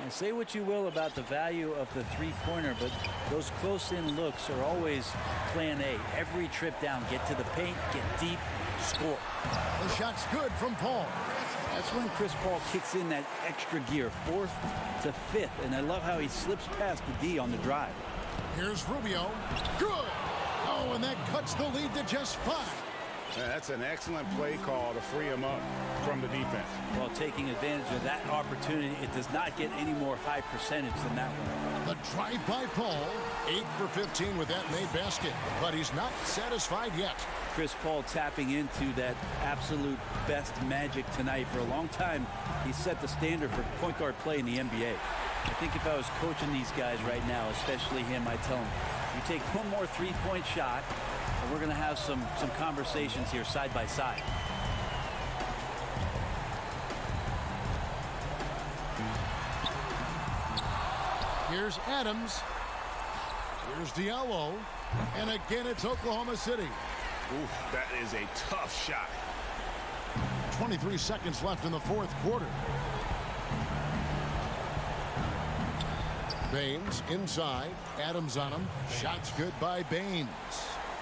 And say what you will about the value of the three-pointer, but those close-in looks are always plan A. Every trip down, get to the paint, get deep, score. The shot's good from Paul. That's when Chris Paul kicks in that extra gear, 4th to 5th, and I love how he slips past the D on the drive. Here's Rubio. Good! Oh, and that cuts the lead to just 5. That's an excellent play call to free him up from the defense. Well, taking advantage of that opportunity, it does not get any more high percentage than that one. The drive by Paul, 8 for 15 with that made basket, but he's not satisfied yet. Chris Paul tapping into that absolute best magic tonight. For a long time, he set the standard for point guard play in the NBA. I think if I was coaching these guys right now, especially him, I'd tell him, you take one more three-point shot, and we're going to have some conversations here side by side. Here's Adams. Here's Diallo. And again, it's Oklahoma City. Ooh, that is a tough shot. 23 seconds left in the 4th quarter. Baines inside. Adams on him. Shots good by Baines.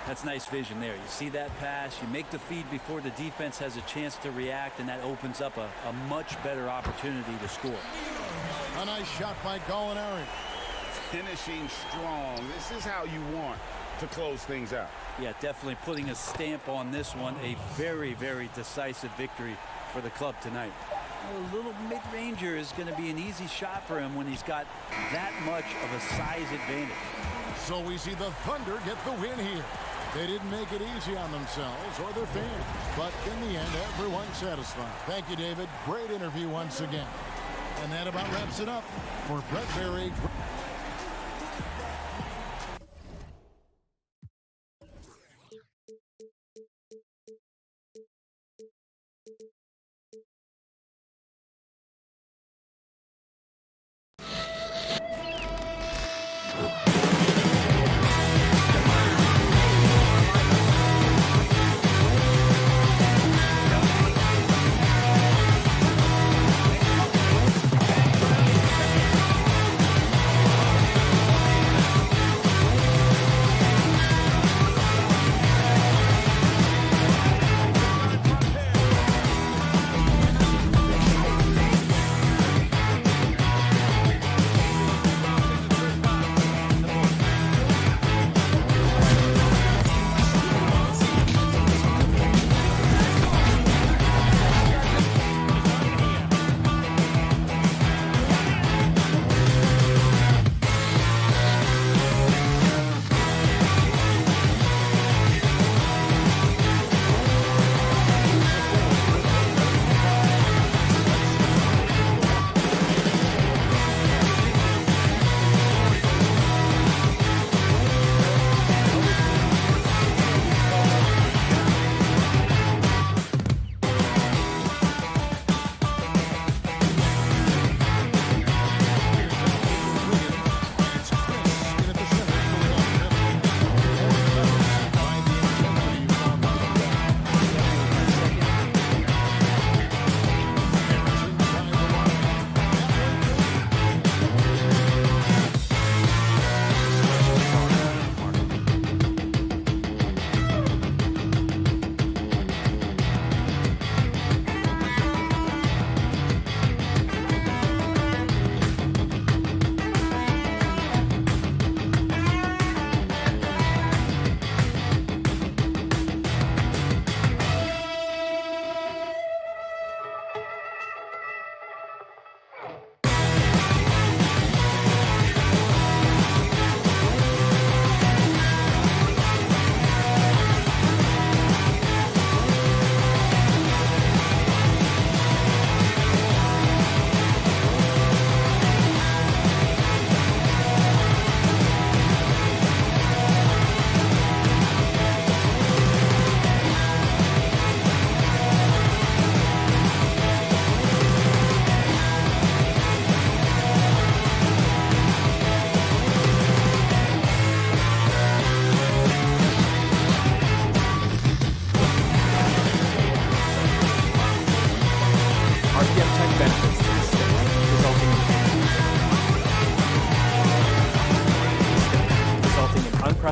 That's nice vision there. You see that pass, you make the feed before the defense has a chance to react, and that opens up a much better opportunity to score. A nice shot by Gallinari. Finishing strong. This is how you want to close things out. Yeah, definitely putting a stamp on this one. A very, very decisive victory for the club tonight. A little mid-ranger is going to be an easy shot for him when he's got that much of a size advantage. So we see the Thunder get the win here. They didn't make it easy on themselves or their fans, but in the end, everyone's satisfied. Thank you, David. Great interview once again. And that about wraps it up for Brett Berry.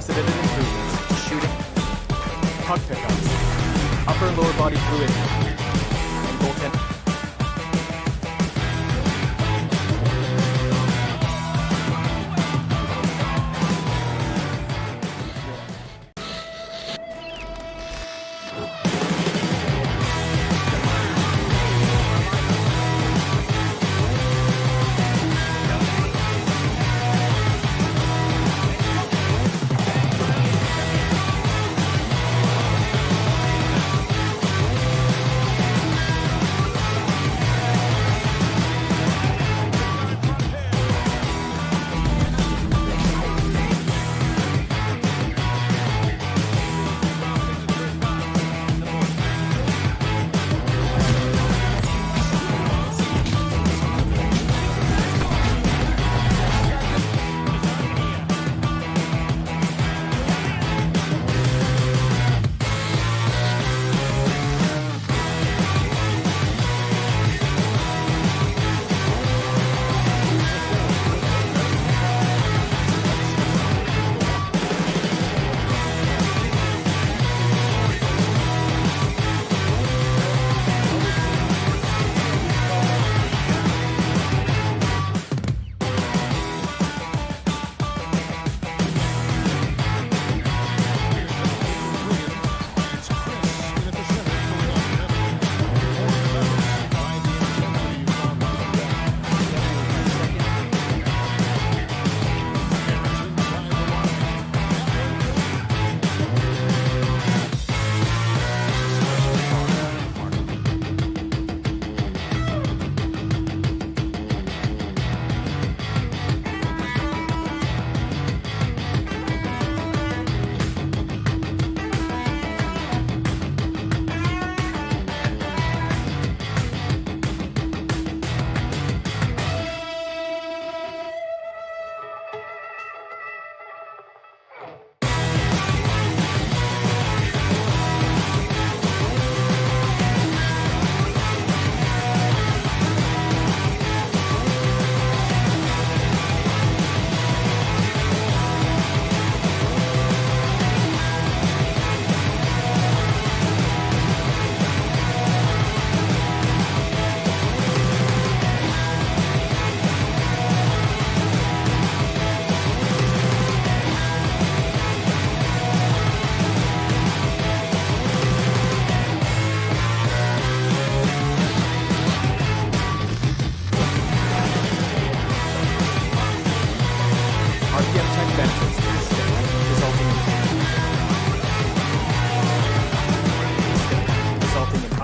unprecedented improvements. Shooting, puck pickups, upper and lower body fluidity, and goaltending.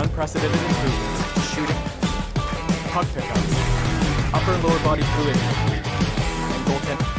Unprecedented improvements. Shooting, puck pickups, upper and lower body fluidity, and goaltending.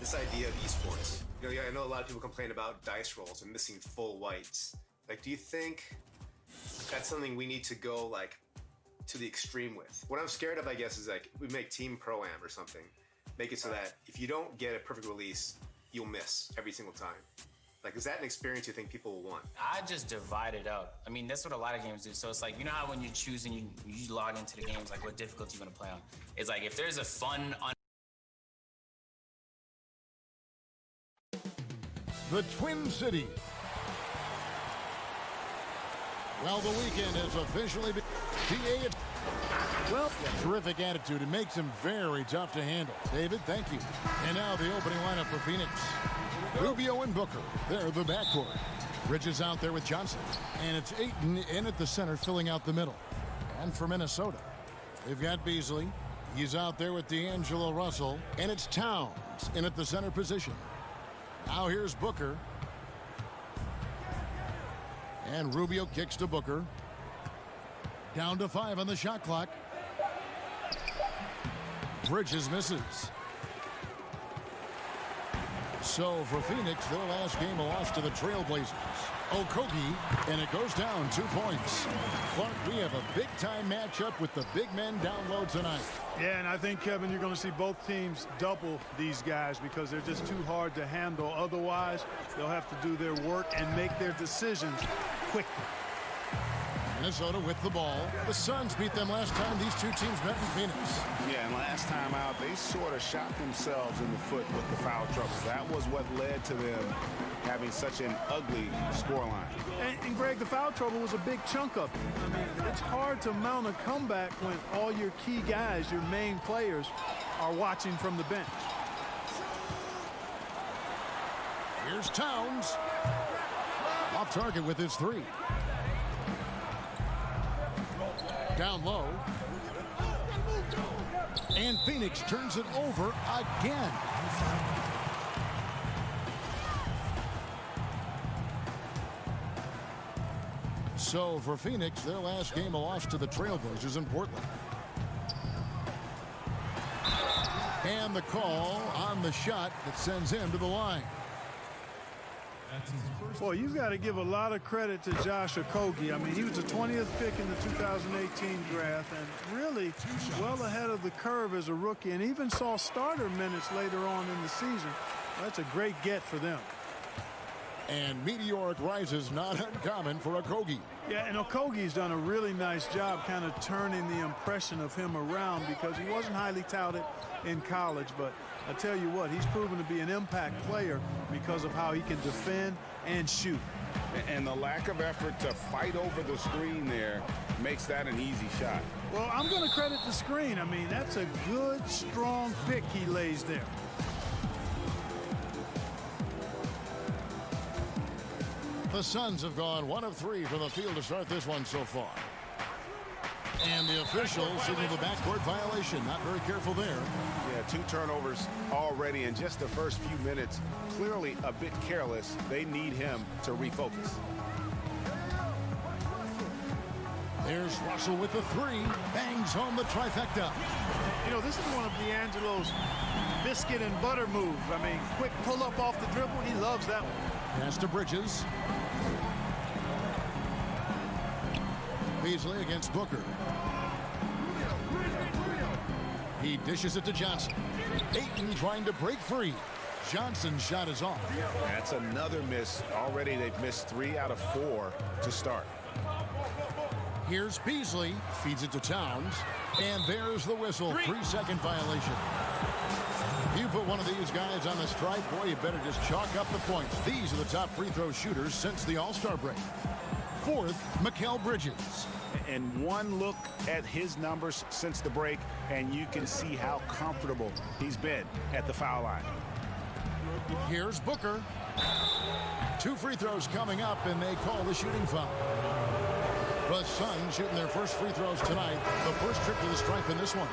this idea of esports. You know, I know a lot of people complain about dice rolls and missing full whites. Like, do you think that's something we need to go like to the extreme with? What I'm scared of, I guess, is like we make Team Pro-Am or something. Make it so that if you don't get a perfect release, you'll miss every single time. Like, is that an experience you think people will want? I just divide it up. I mean, that's what a lot of games do. So it's like, you know how when you're choosing, you log into the games, like what difficulty you want to play on. It's like if there's a fun, the Twin Cities. Well, the weekend has officially been. Well, terrific attitude. It makes him very tough to handle. David, thank you. And now the opening lineup for Phoenix. Rubio and Booker. They're the backcourt. Bridges out there with Johnson. And it's Ayton in at the center, filling out the middle. And for Minnesota, they've got Beasley. He's out there with D'Angelo Russell. And it's Towns in at the center position. Now here's Booker. And Rubio kicks to Booker. Down to 5 on the shot clock. Bridges misses. So for Phoenix, their last game a loss to the Trailblazers. Okogie, and it goes down 2 points. Clark, we have a big-time matchup with the big men down low tonight. Yeah, and I think, Kevin, you're going to see both teams double these guys because they're just too hard to handle. Otherwise, they'll have to do their work and make their decisions quickly. Minnesota with the ball. The Suns beat them last time these two teams met in Phoenix. Yeah, and last time out, they sort of shot themselves in the foot with the foul trouble. That was what led to them having such an ugly scoreline. And Greg, the foul trouble was a big chunk of it. I mean, it's hard to mount a comeback when all your key guys, your main players, are watching from the bench. Here's Towns. Off target with his 3. Down low. And Phoenix turns it over again. So for Phoenix, their last game a loss to the Trailblazers in Portland. And the call on the shot that sends him to the line. Well, you've got to give a lot of credit to Josh Okogie. I mean, he was the 20th pick in the 2018 draft and really well ahead of the curve as a rookie and even saw starter minutes later on in the season. That's a great get for them. And meteoric rises not uncommon for Okogie. Yeah, and Okogie's done a really nice job kind of turning the impression of him around because he wasn't highly touted in college, but I tell you what, he's proven to be an impact player because of how he can defend and shoot. And the lack of effort to fight over the screen there makes that an easy shot. Well, I'm going to credit the screen. I mean, that's a good, strong pick he lays there. The Suns have gone 1 of 3 from the field to start this one so far. And the officials signal the backcourt violation. Not very careful there. Yeah, 2 turnovers already in just the first few minutes. Clearly a bit careless. They need him to refocus. There's Russell with the 3. Bangs home the trifecta. You know, this is one of D'Angelo's biscuit and butter moves. I mean, quick pull up off the dribble. He loves that one. Pass to Bridges. Beasley against Booker. He dishes it to Johnson. Ayton trying to break free. Johnson's shot is off. That's another miss. Already they've missed 3 out of 4 to start. Here's Beasley. Feeds it to Towns. And there's the whistle. 3-second violation. If you put one of these guys on the stripe, boy, you better just chalk up the points. These are the top free throw shooters since the All-Star break. 4th, Mikal Bridges. And one look at his numbers since the break, and you can see how comfortable he's been at the foul line. Here's Booker. 2 free throws coming up, and they call the shooting foul. The Suns shooting their first free throws tonight. The first trip to the stripe in this one.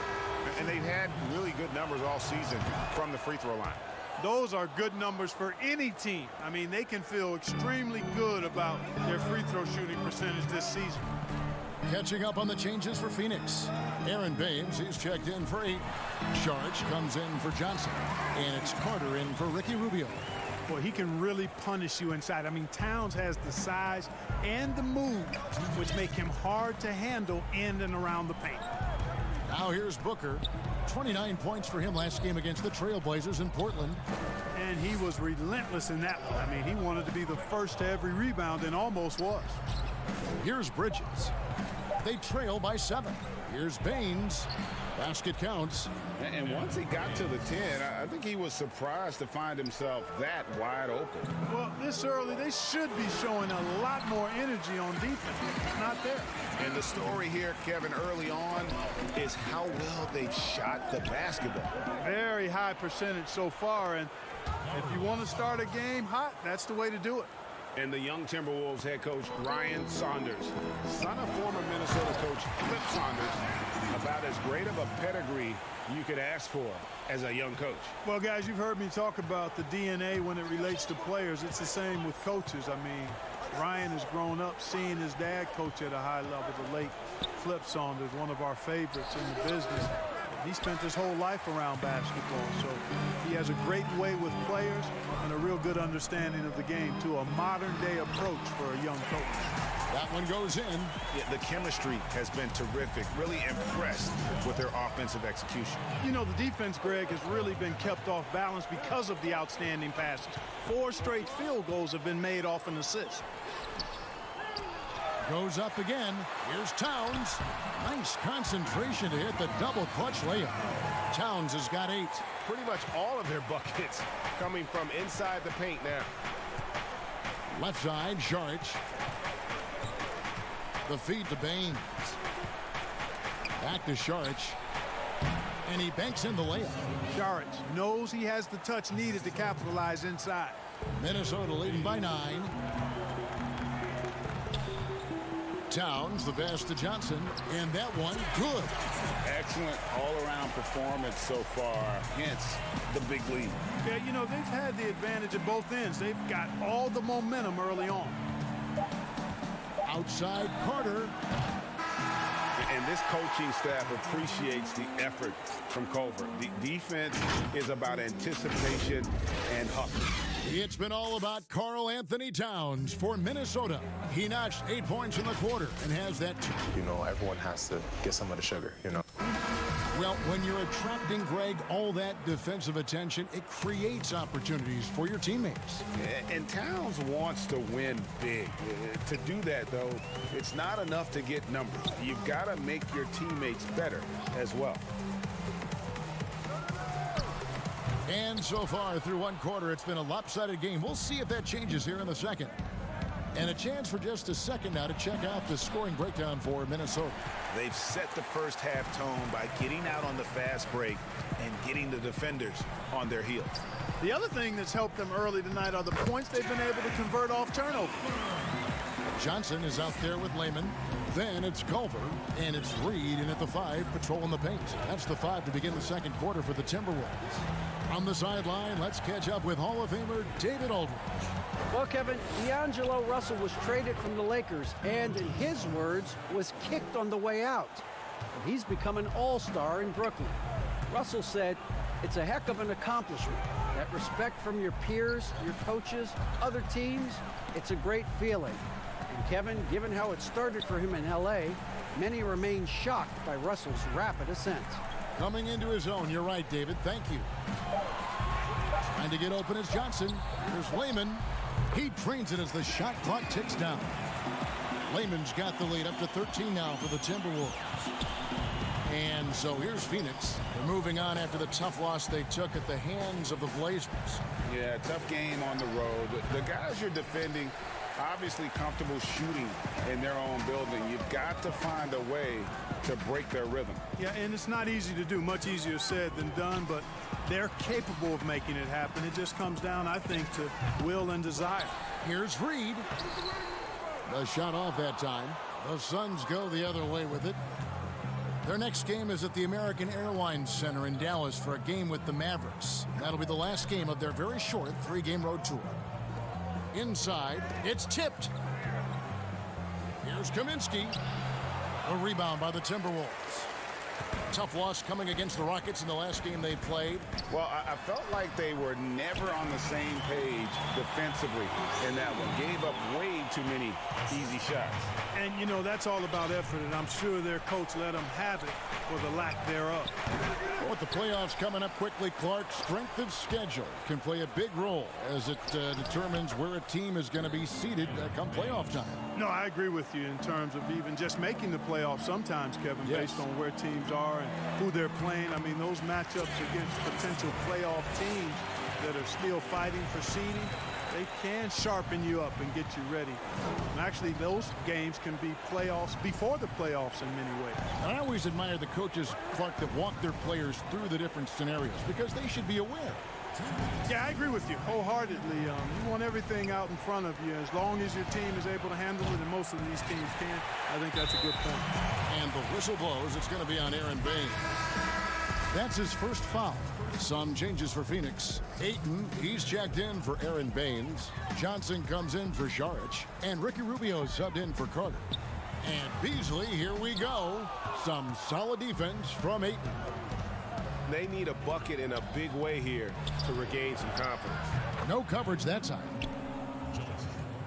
And they've had really good numbers all season from the free throw line. Those are good numbers for any team. I mean, they can feel extremely good about their free throw shooting percentage this season. Catching up on the changes for Phoenix. Aaron Baines, he's checked in for 8. Charge comes in for Johnson. And it's Carter in for Ricky Rubio. Boy, he can really punish you inside. I mean, Towns has the size and the move, which make him hard to handle in and around the paint. Now here's Booker. 29 points for him last game against the Trailblazers in Portland. And he was relentless in that one. I mean, he wanted to be the first to every rebound and almost was. Here's Bridges. They trail by 7. Here's Baines. Basket counts. And once he got to the 10, I think he was surprised to find himself that wide open. Well, this early, they should be showing a lot more energy on defense. It's not there. And the story here, Kevin, early on is how well they've shot the basketball. Very high percentage so far, and if you want to start a game hot, that's the way to do it. And the young Timberwolves head coach, Ryan Saunders, son of former Minnesota coach Flip Saunders, about as great of a pedigree you could ask for as a young coach. Well, guys, you've heard me talk about the DNA when it relates to players. It's the same with coaches. I mean, Ryan has grown up seeing his dad coach at a high level, the late Flip Saunders, one of our favorites in the business. He spent his whole life around basketball, so he has a great way with players and a real good understanding of the game, too. A modern-day approach for a young coach. That one goes in. Yeah, the chemistry has been terrific. Really impressed with their offensive execution. You know, the defense, Greg, has really been kept off balance because of the outstanding passes. 4 straight field goals have been made off an assist. Goes up again. Here's Towns. Nice concentration to hit the double clutch layup. Towns has got 8. Pretty much all of their buckets coming from inside the paint now. Left side, Sharch. The feed to Baines. Back to Sharch. And he banks in the layup. Sharch knows he has the touch needed to capitalize inside. Minnesota leading by 9. Towns, the pass to Johnson, and that one good. Excellent all-around performance so far against the big league. Yeah, you know, they've had the advantage at both ends. They've got all the momentum early on. Outside Carter. And this coaching staff appreciates the effort from Culver. The defense is about anticipation and hustle. It's been all about Karl Anthony Towns for Minnesota. He notched 8 points in the quarter and has that. You know, everyone has to get some of the sugar, you know. Well, when you're attracting, Greg, all that defensive attention, it creates opportunities for your teammates. And Towns wants to win big. To do that, though, it's not enough to get numbers. You've got to make your teammates better as well. And so far through one quarter, it's been a lopsided game. We'll see if that changes here in the second. And a chance for just a second now to check out the scoring breakdown for Minnesota. They've set the first half tone by getting out on the fast break and getting the defenders on their heels. The other thing that's helped them early tonight are the points they've been able to convert off turnover. Johnson is out there with Lehman. Then it's Culver, and it's Reed in at the 5, patrolling the paint. That's the 5 to begin the second quarter for the Timberwolves. On the sideline, let's catch up with Hall of Famer David Aldridge. Well, Kevin, D'Angelo Russell was traded from the Lakers and, in his words, was kicked on the way out. He's become an all-star in Brooklyn. Russell said, "It's a heck of an accomplishment. That respect from your peers, your coaches, other teams, it's a great feeling." And Kevin, given how it started for him in L.A., many remain shocked by Russell's rapid ascent. Coming into his own, you're right, David. Thank you. Trying to get open is Johnson. Here's Lehman. He trains it as the shot clock ticks down. Lehman's got the lead up to 13 now for the Timberwolves. And so here's Phoenix. They're moving on after the tough loss they took at the hands of the Blazers. Yeah, tough game on the road. The guys you're defending, obviously comfortable shooting in their own building. You've got to find a way to break their rhythm. Yeah, and it's not easy to do. Much easier said than done, but they're capable of making it happen. It just comes down, I think, to will and desire. Here's Reed. The shot off that time. The Suns go the other way with it. Their next game is at the American Airlines Center in Dallas for a game with the Mavericks. That'll be the last game of their very short 3-game road tour. Inside, it's tipped. Here's Kaminsky. A rebound by the Timberwolves. Tough loss coming against the Rockets in the last game they played. Well, I felt like they were never on the same page defensively in that one. Gave up way too many easy shots. And, you know, that's all about effort, and I'm sure their coach let them have it for the lack thereof. Well, with the playoffs coming up quickly, Clark, strength of schedule can play a big role as it determines where a team is going to be seated come playoff time. No, I agree with you in terms of even just making the playoffs sometimes, Kevin, yes, based on where teams are and who they're playing. I mean, those matchups against potential playoff teams that are still fighting for seeding, they can sharpen you up and get you ready. And actually, those games can be playoffs before the playoffs in many ways. I always admire the coaches, Clark, that walk their players through the different scenarios because they should be aware. Yeah, I agree with you wholeheartedly. You want everything out in front of you. As long as your team is able to handle it, and most of these teams can, I think that's a good point. And the whistle blows. It's going to be on Aaron Baines. That's his first foul. Some changes for Phoenix. Ayton, he's checked in for Aaron Baines. Johnson comes in for Šarić. And Ricky Rubio subbed in for Carter. And Beasley, here we go. Some solid defense from Ayton. They need a bucket in a big way here to regain some confidence. No coverage that time.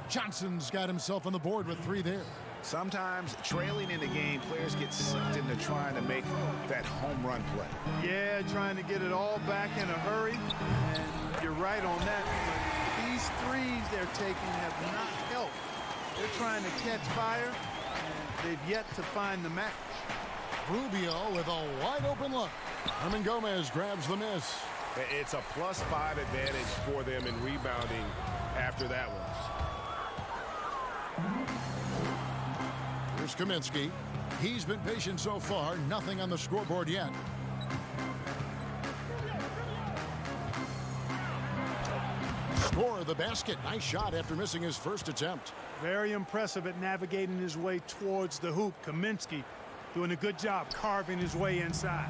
Johnson's got himself on the board with 3 there. Sometimes trailing in the game, players get sucked into trying to make that home run play. Yeah, trying to get it all back in a hurry. And you're right on that. These threes they're taking have not helped. They're trying to catch fire, and they've yet to find the match. Rubio with a wide open look. Hernan Gomez grabs the miss. It's a +5 advantage for them in rebounding after that one. Here's Kaminsky. He's been patient so far. Nothing on the scoreboard yet. Score the basket. Nice shot after missing his first attempt. Very impressive at navigating his way towards the hoop. Kaminsky doing a good job carving his way inside.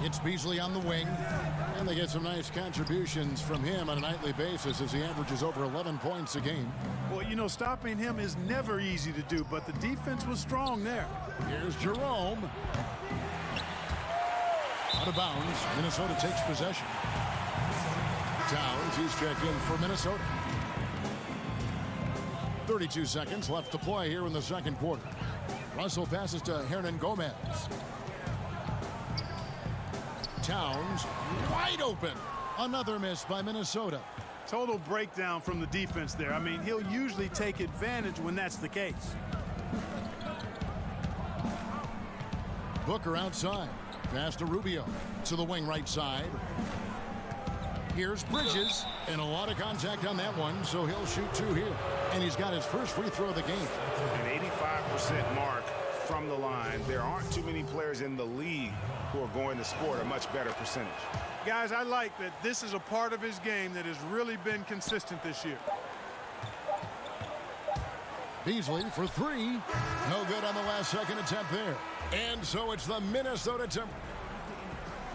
It's Beasley on the wing. And they get some nice contributions from him on a nightly basis as he averages over 11 points a game. Well, you know, stopping him is never easy to do, but the defense was strong there. Here's Jerome. Out of bounds. Minnesota takes possession. Towns, he's checked in for Minnesota. 32 seconds left to play here in the second quarter. Russell passes to Hernan Gomez. Towns wide open. Another miss by Minnesota. Total breakdown from the defense there. I mean, he'll usually take advantage when that's the case. Booker outside. Pass to Rubio. To the wing right side. Here's Bridges. And a lot of contact on that one, so he'll shoot 2 here. And he's got his first free throw of the game. An 85% mark from the line. There aren't too many players in the league who are going to score a much better percentage. Guys, I like that this is a part of his game that has really been consistent this year. Beasley for 3. No good on the last second attempt there. And so it's the Minnesota Timberwolves.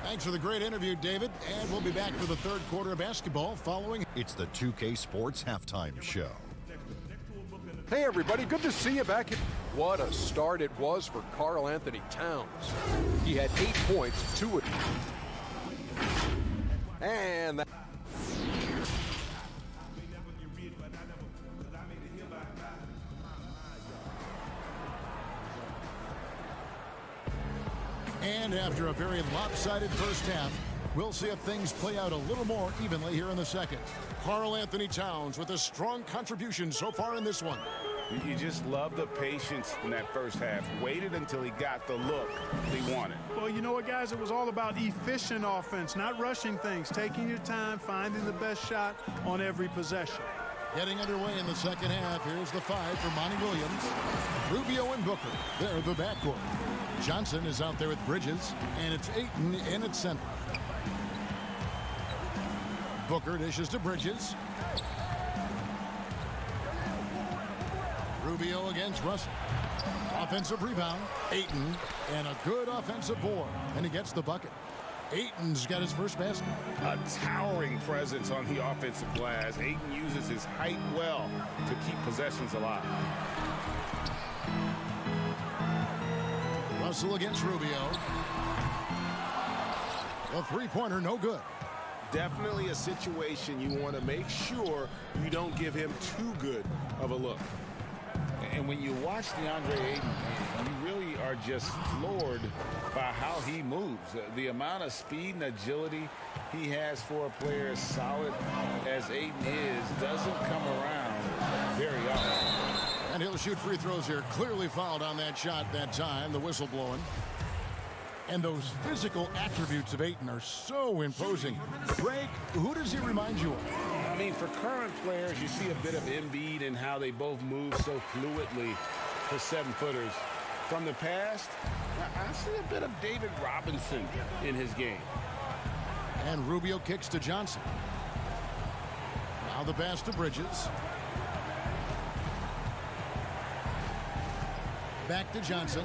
Thanks for the great interview, David. And we'll be back for the third quarter of basketball following. It's the 2K Sports Halftime Show. Hey, everybody. Good to see you back. What a start it was for Karl Anthony Towns. He had 8 points, 2 of them. And that... And after a very lopsided first half, we'll see if things play out a little more evenly here in the second. Karl Anthony Towns with a strong contribution so far in this one. You just love the patience in that first half. Waited until he got the look he wanted. Well, you know what, guys? It was all about efficient offense, not rushing things, taking your time, finding the best shot on every possession. Getting underway in the second half. Here's the 5 for Monty Williams. Rubio and Booker. They're the backcourt. Johnson is out there with Bridges, and it's Ayton in at center. Booker dishes to Bridges. Rubio against Russell. Offensive rebound. Ayton, and a good offensive board, and he gets the bucket. Ayton's got his first basket. A towering presence on the offensive glass. Ayton uses his height well to keep possessions alive. Russell against Rubio. A three-pointer, no good. Definitely a situation you want to make sure you don't give him too good of a look. And when you watch DeAndre Ayton, you really are just floored by how he moves. The amount of speed and agility he has for a player as solid as Ayton is doesn't come around very often. And he'll shoot free throws here. Clearly fouled on that shot that time. The whistle blowing. And those physical attributes of Ayton are so imposing. Greg, who does he remind you of? I mean, for current players, you see a bit of Embiid and how they both move so fluidly for 7-footers. From the past, I see a bit of David Robinson in his game. And Rubio kicks to Johnson. Now the pass to Bridges. Back to Johnson.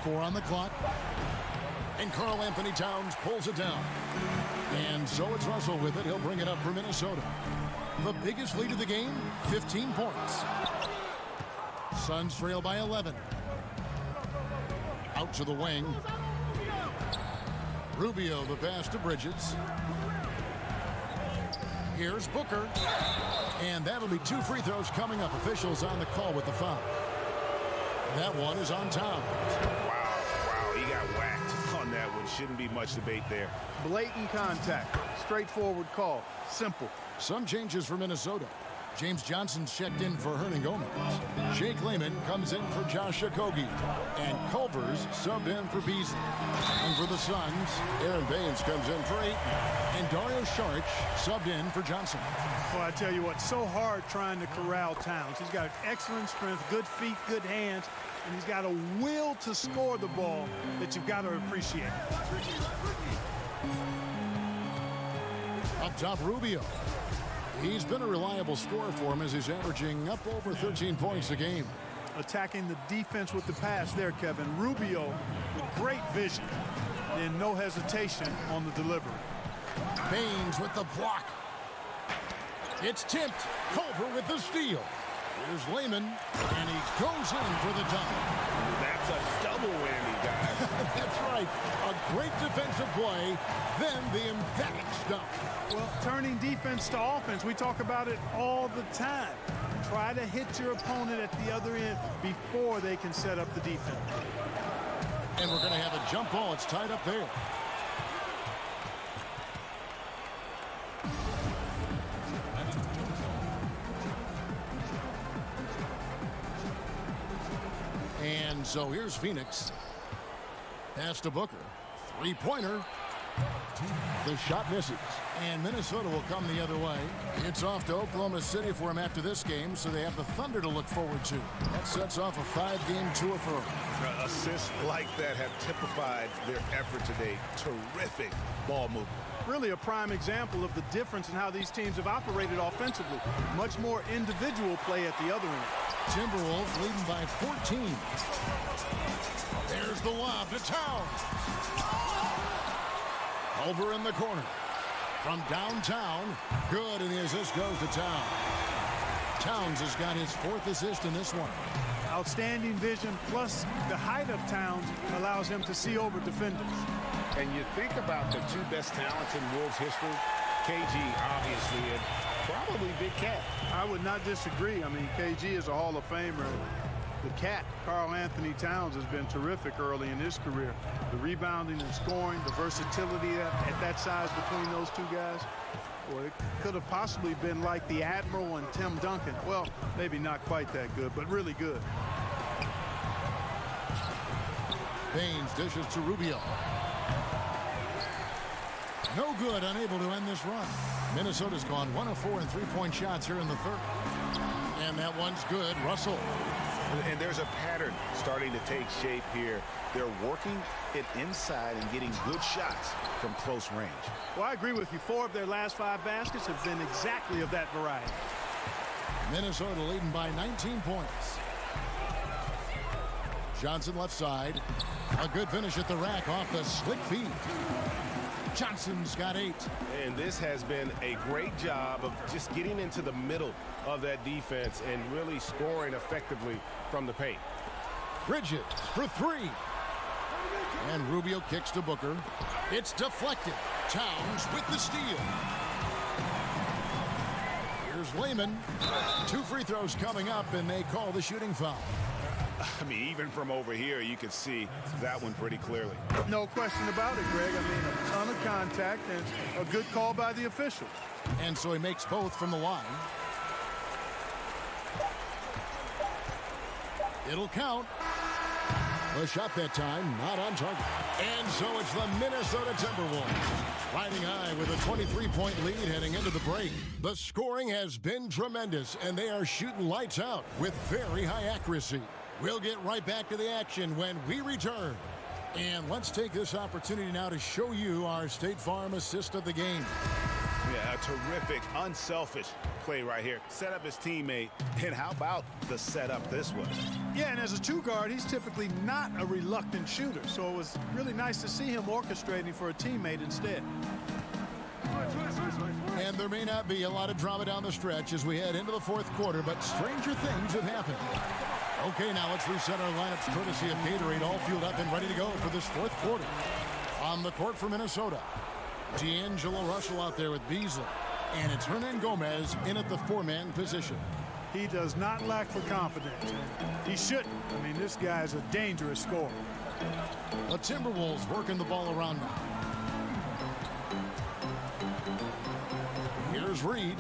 Four on the clock. And Karl Anthony Towns pulls it down. And so it's Russell with it. He'll bring it up for Minnesota. The biggest lead of the game, 15 points. Suns trail by 11. Out to the wing. Rubio, the pass to Bridges. Here's Booker. And that'll be 2 free throws coming up. Officials on the call with the foul. That one is on Towns. Wow, he got whacked on that one. Shouldn't be much debate there. Blatant contact. Straightforward call. Simple. Some changes for Minnesota. James Johnson's checked in for Hernan Gomez. Jake Layman comes in for Josh Okogie. And Culver's subbed in for Beasley. And for the Suns, Aaron Baines comes in for Ayton. And Dario Saric subbed in for Johnson. Well, I tell you what, so hard trying to corral Towns. He's got excellent strength, good feet, good hands, and he's got a will to score the ball that you've got to appreciate. Up top, Rubio. He's been a reliable scorer for him as he's averaging up over 13 points a game. Attacking the defense with the pass there, Kevin. Rubio with great vision and no hesitation on the delivery. Baines with the block. It's tipped. Culver with the steal. Here's Layman, and he goes in for the dunk. That's a double whammy, guys. That's right. A great defensive play, then the emphatic stuff. Well, turning defense to offense, we talk about it all the time. Try to hit your opponent at the other end before they can set up the defense. And we're going to have a jump ball. It's tied up there. And so here's Phoenix. Pass to Booker. Three-pointer. The shot misses. And Minnesota will come the other way. It's off to Oklahoma City for him after this game, so they have the Thunder to look forward to. That sets off a 5-game tour for them. Assists like that have typified their effort today. Terrific ball movement. Really a prime example of the difference in how these teams have operated offensively. Much more individual play at the other end. Timberwolves leading by 14. There's the lob to Towns. Over in the corner. From downtown. Good, and the assist goes to Towns. Towns has got his 4th assist in this one. Outstanding vision, plus the height of Towns allows him to see over defenders. And you think about the 2 best talents in Wolves history, KG, obviously, and probably Big Cat. I would not disagree. I mean, KG is a Hall of Famer. The Cat, Karl Anthony Towns, has been terrific early in his career. The rebounding and scoring, the versatility at that size between those 2 guys. Well, it could have possibly been like the Admiral and Tim Duncan. Well, maybe not quite that good, but really good. Baines dishes to Rubio. No good, unable to end this run. Minnesota's gone 1 of 4 in 3-point shots here in the 3rd. And that one's good. Russell. And there's a pattern starting to take shape here. They're working it inside and getting good shots from close range. Well, I agree with you. 4 of their last 5 baskets have been exactly of that variety. Minnesota leading by 19 points. Johnson left side. A good finish at the rack off the slick feed. Johnson's got 8. And this has been a great job of just getting into the middle of that defense and really scoring effectively from the paint. Bridges for 3. And Rubio kicks to Booker. It's deflected. Towns with the steal. Here's Lehman. 2 free throws coming up, and they call the shooting foul. I mean, even from over here, you could see that one pretty clearly. No question about it, Greg. I mean, a ton of contact and a good call by the officials. And so he makes both from the line. It'll count. The shot that time, not on target. And so it's the Minnesota Timberwolves riding high with a 23-point lead heading into the break. The scoring has been tremendous, and they are shooting lights out with very high accuracy. We'll get right back to the action when we return. And let's take this opportunity now to show you our State Farm assist of the game. Yeah, a terrific, unselfish play right here. Set up his teammate, and how about the setup this was? Yeah, and as a 2-guard, he's typically not a reluctant shooter, so it was really nice to see him orchestrating for a teammate instead. And there may not be a lot of drama down the stretch as we head into the 4th quarter, but stranger things have happened. Okay, now let's reset our lineups courtesy of Gatorade, all fueled up and ready to go for this 4th quarter. On the court for Minnesota, D'Angelo Russell out there with Beasley. And it's Hernan Gomez in at the 4-man position. He does not lack for confidence. He shouldn't. I mean, this guy is a dangerous scorer. The Timberwolves working the ball around now. Here's Reed.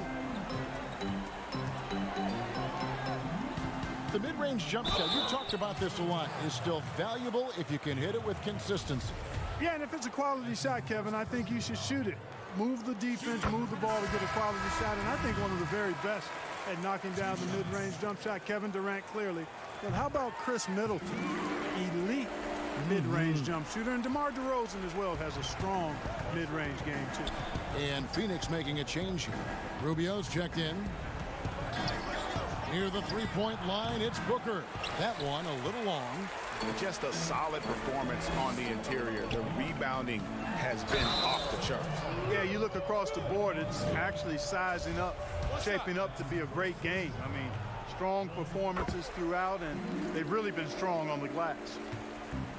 The mid-range jump shot, you talked about this a lot, is still valuable if you can hit it with consistency. Yeah, and if it's a quality shot, Kevin, I think you should shoot it. Move the defense, move the ball to get a quality shot, and I think one of the very best at knocking down the mid-range jump shot, Kevin Durant clearly. And how about Chris Middleton? Elite mid-range jump shooter, and DeMar DeRozan as well has a strong mid-range game too. And Phoenix making a change here. Rubio's checked in. Near the 3-point line, it's Booker. That one a little long. Just a solid performance on the interior. The rebounding has been off the charts. Yeah, you look across the board, it's actually sizing up, shaping up to be a great game. I mean, strong performances throughout, and they've really been strong on the glass.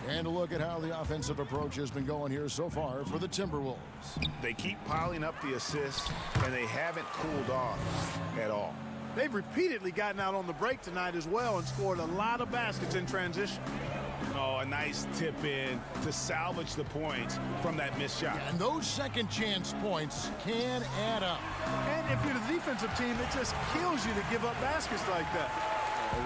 And a look at how the offensive approach has been going here so far for the Timberwolves. They keep piling up the assists, and they haven't cooled off at all. They've repeatedly gotten out on the break tonight as well and scored a lot of baskets in transition. Oh, a nice tip in to salvage the points from that missed shot. And those second chance points can add up. And if you're the defensive team, it just kills you to give up baskets like that.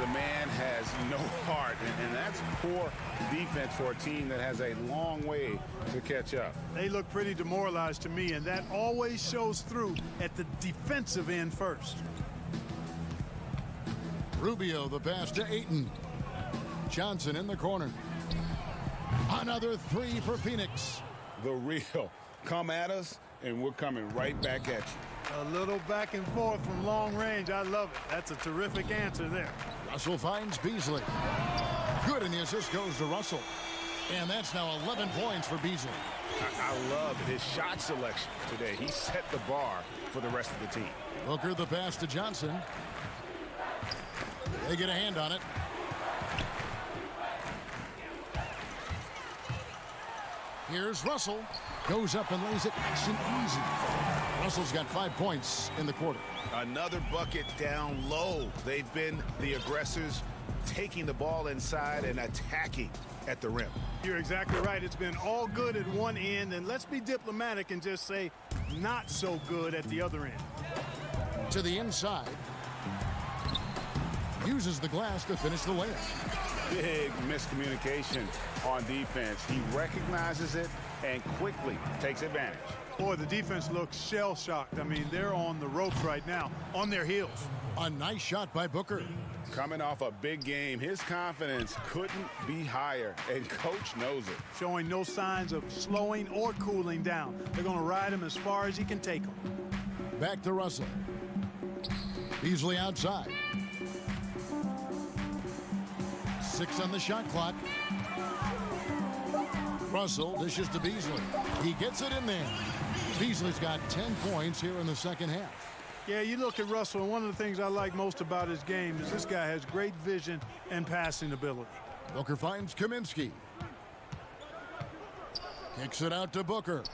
The man has no heart, and that's poor defense for a team that has a long way to catch up. They look pretty demoralized to me, and that always shows through at the defensive end first. Rubio, the pass to Ayton. Johnson in the corner. Another 3 for Phoenix. The real. Come at us, and we're coming right back at you. A little back and forth from long range. I love it. That's a terrific answer there. Russell finds Beasley. Good, and the assist goes to Russell. And that's now 11 points for Beasley. I love his shot selection today. He set the bar for the rest of the team. Booker, the pass to Johnson. They get a hand on it. Here's Russell. Goes up and lays it nice and easy. Russell's got 5 points in the quarter. Another bucket down low. They've been the aggressors, taking the ball inside and attacking at the rim. You're exactly right. It's been all good at one end, and let's be diplomatic and just say not so good at the other end. To the inside. Uses the glass to finish the layup. Big miscommunication on defense. He recognizes it and quickly takes advantage. Boy, the defense looks shell-shocked. I mean, they're on the ropes right now, on their heels. A nice shot by Booker. Coming off a big game, his confidence couldn't be higher, and coach knows it. Showing no signs of slowing or cooling down. They're going to ride him as far as he can take him. Back to Russell. Beasley outside. 6 on the shot clock. Russell dishes to Beasley. He gets it in there. Beasley's got 10 points here in the second half. Yeah, you look at Russell, and one of the things I like most about his game is this guy has great vision and passing ability. Booker finds Kaminsky. Kicks it out to Booker.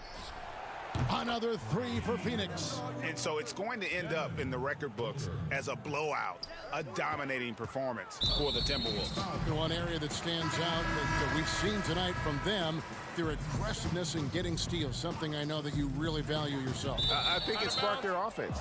Another 3 for Phoenix. And so it's going to end up in the record books as a blowout, a dominating performance for the Timberwolves. One area that stands out that we've seen tonight from them, their aggressiveness in getting steals, something I know that you really value yourself. I think it sparked their offense.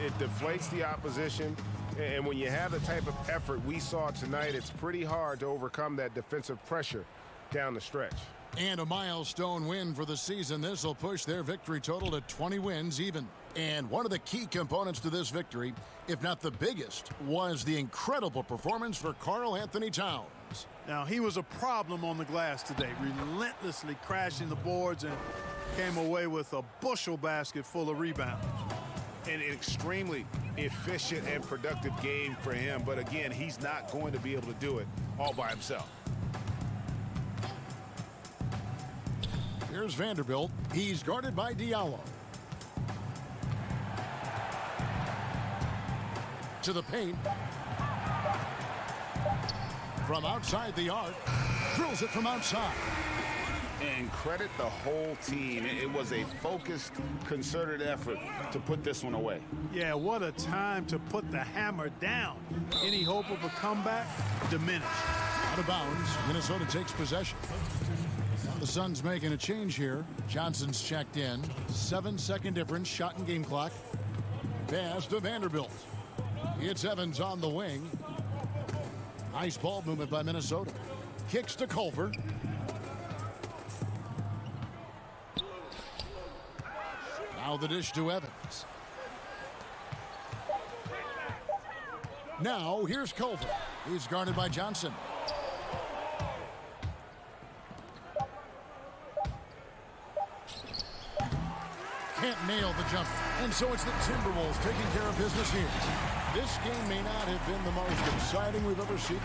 It deflates the opposition, and when you have the type of effort we saw tonight, it's pretty hard to overcome that defensive pressure down the stretch. And a milestone win for the season. This will push their victory total to 20 wins even. And one of the key components to this victory, if not the biggest, was the incredible performance for Karl Anthony Towns. Now, he was a problem on the glass today, relentlessly crashing the boards and came away with a bushel basket full of rebounds. An extremely efficient and productive game for him. But again, he's not going to be able to do it all by himself. Here's Vanderbilt. He's guarded by Diallo. To the paint. From outside the arc. Drills it from outside. And credit the whole team. It was a focused, concerted effort to put this one away. Yeah, what a time to put the hammer down. Any hope of a comeback? Diminished. Out of bounds. Minnesota takes possession. The Suns making a change here. Johnson's checked in. 7-second difference. Shot and game clock. Pass to Vanderbilt. It's Evans on the wing. Nice ball movement by Minnesota. Kicks to Culver. Now the dish to Evans. Now here's Culver. He's guarded by Johnson. Can't nail the jumper. And so it's the Timberwolves taking care of business here. This game may not have been the most exciting we've ever seen.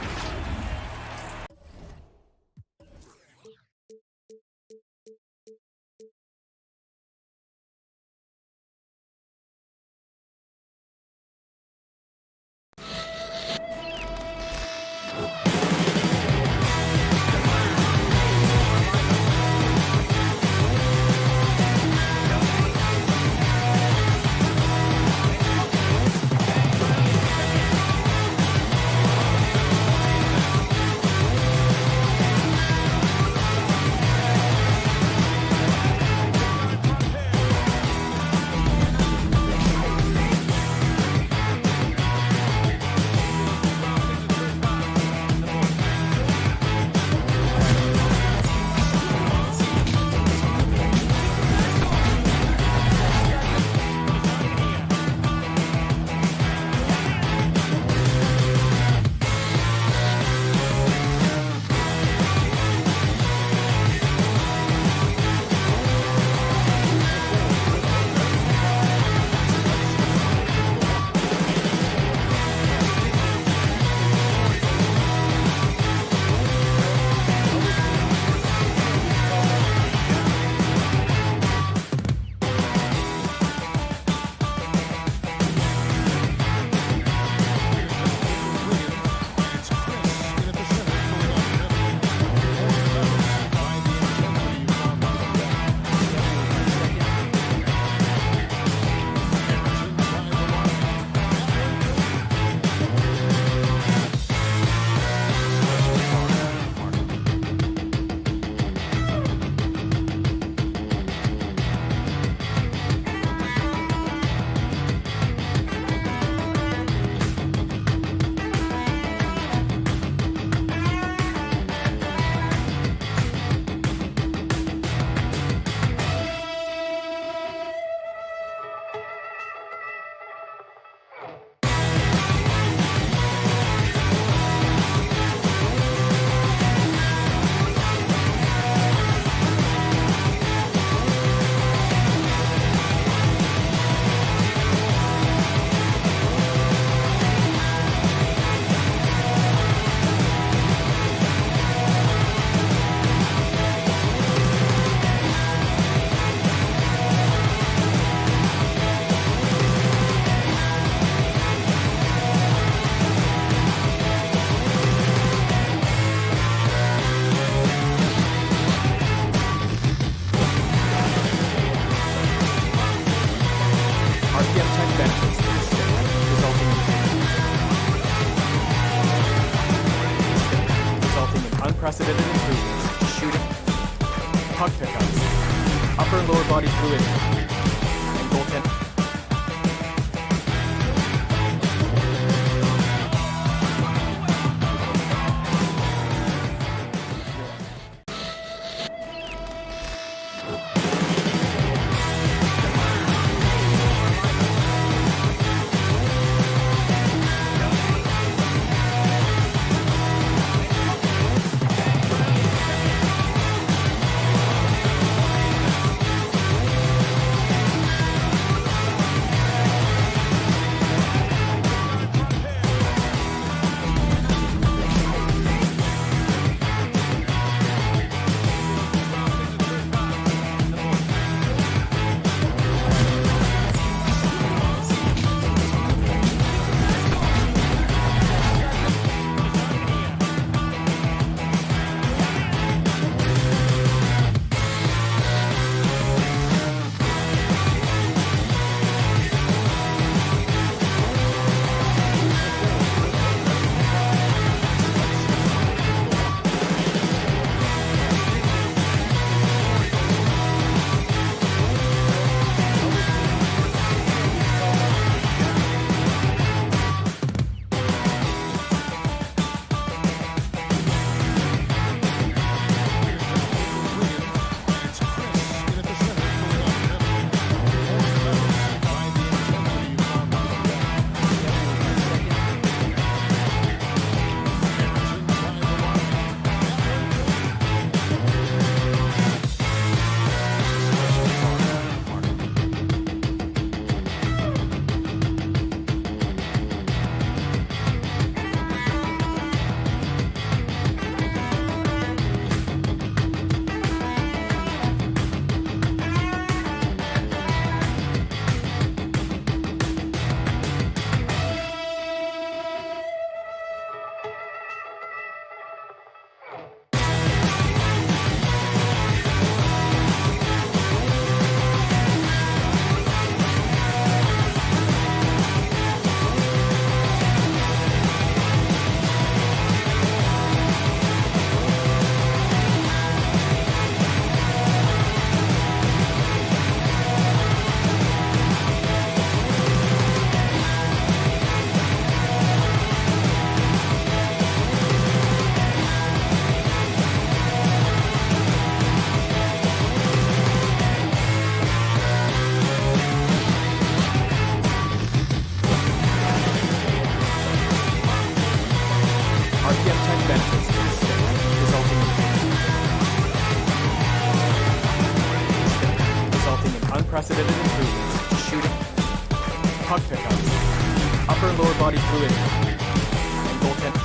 unprecedented improvements. Shooting, puck pickups, upper and lower body fluidity, and goaltending. Unprecedented improvements. Shooting, puck pickups, upper and lower body fluidity, and goaltending.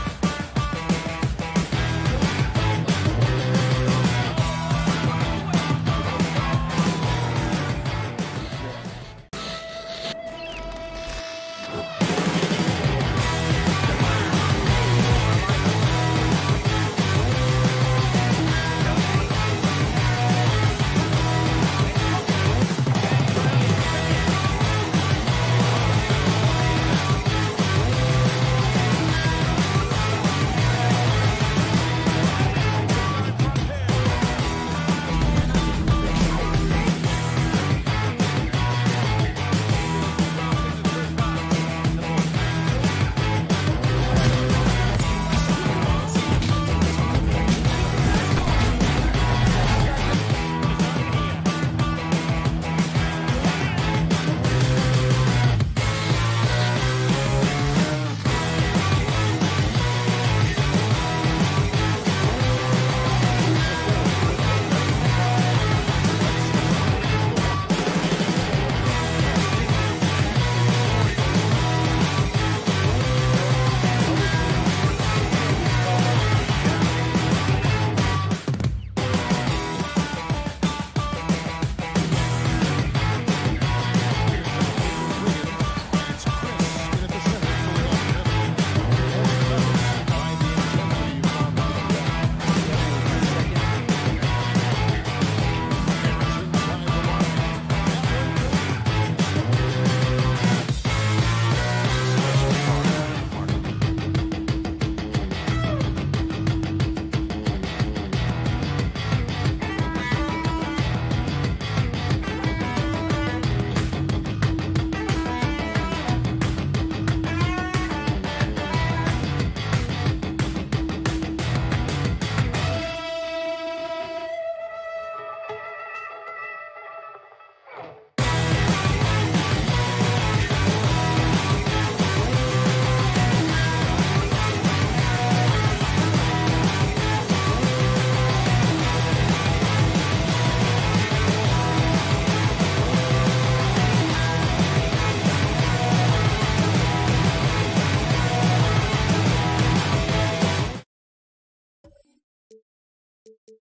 A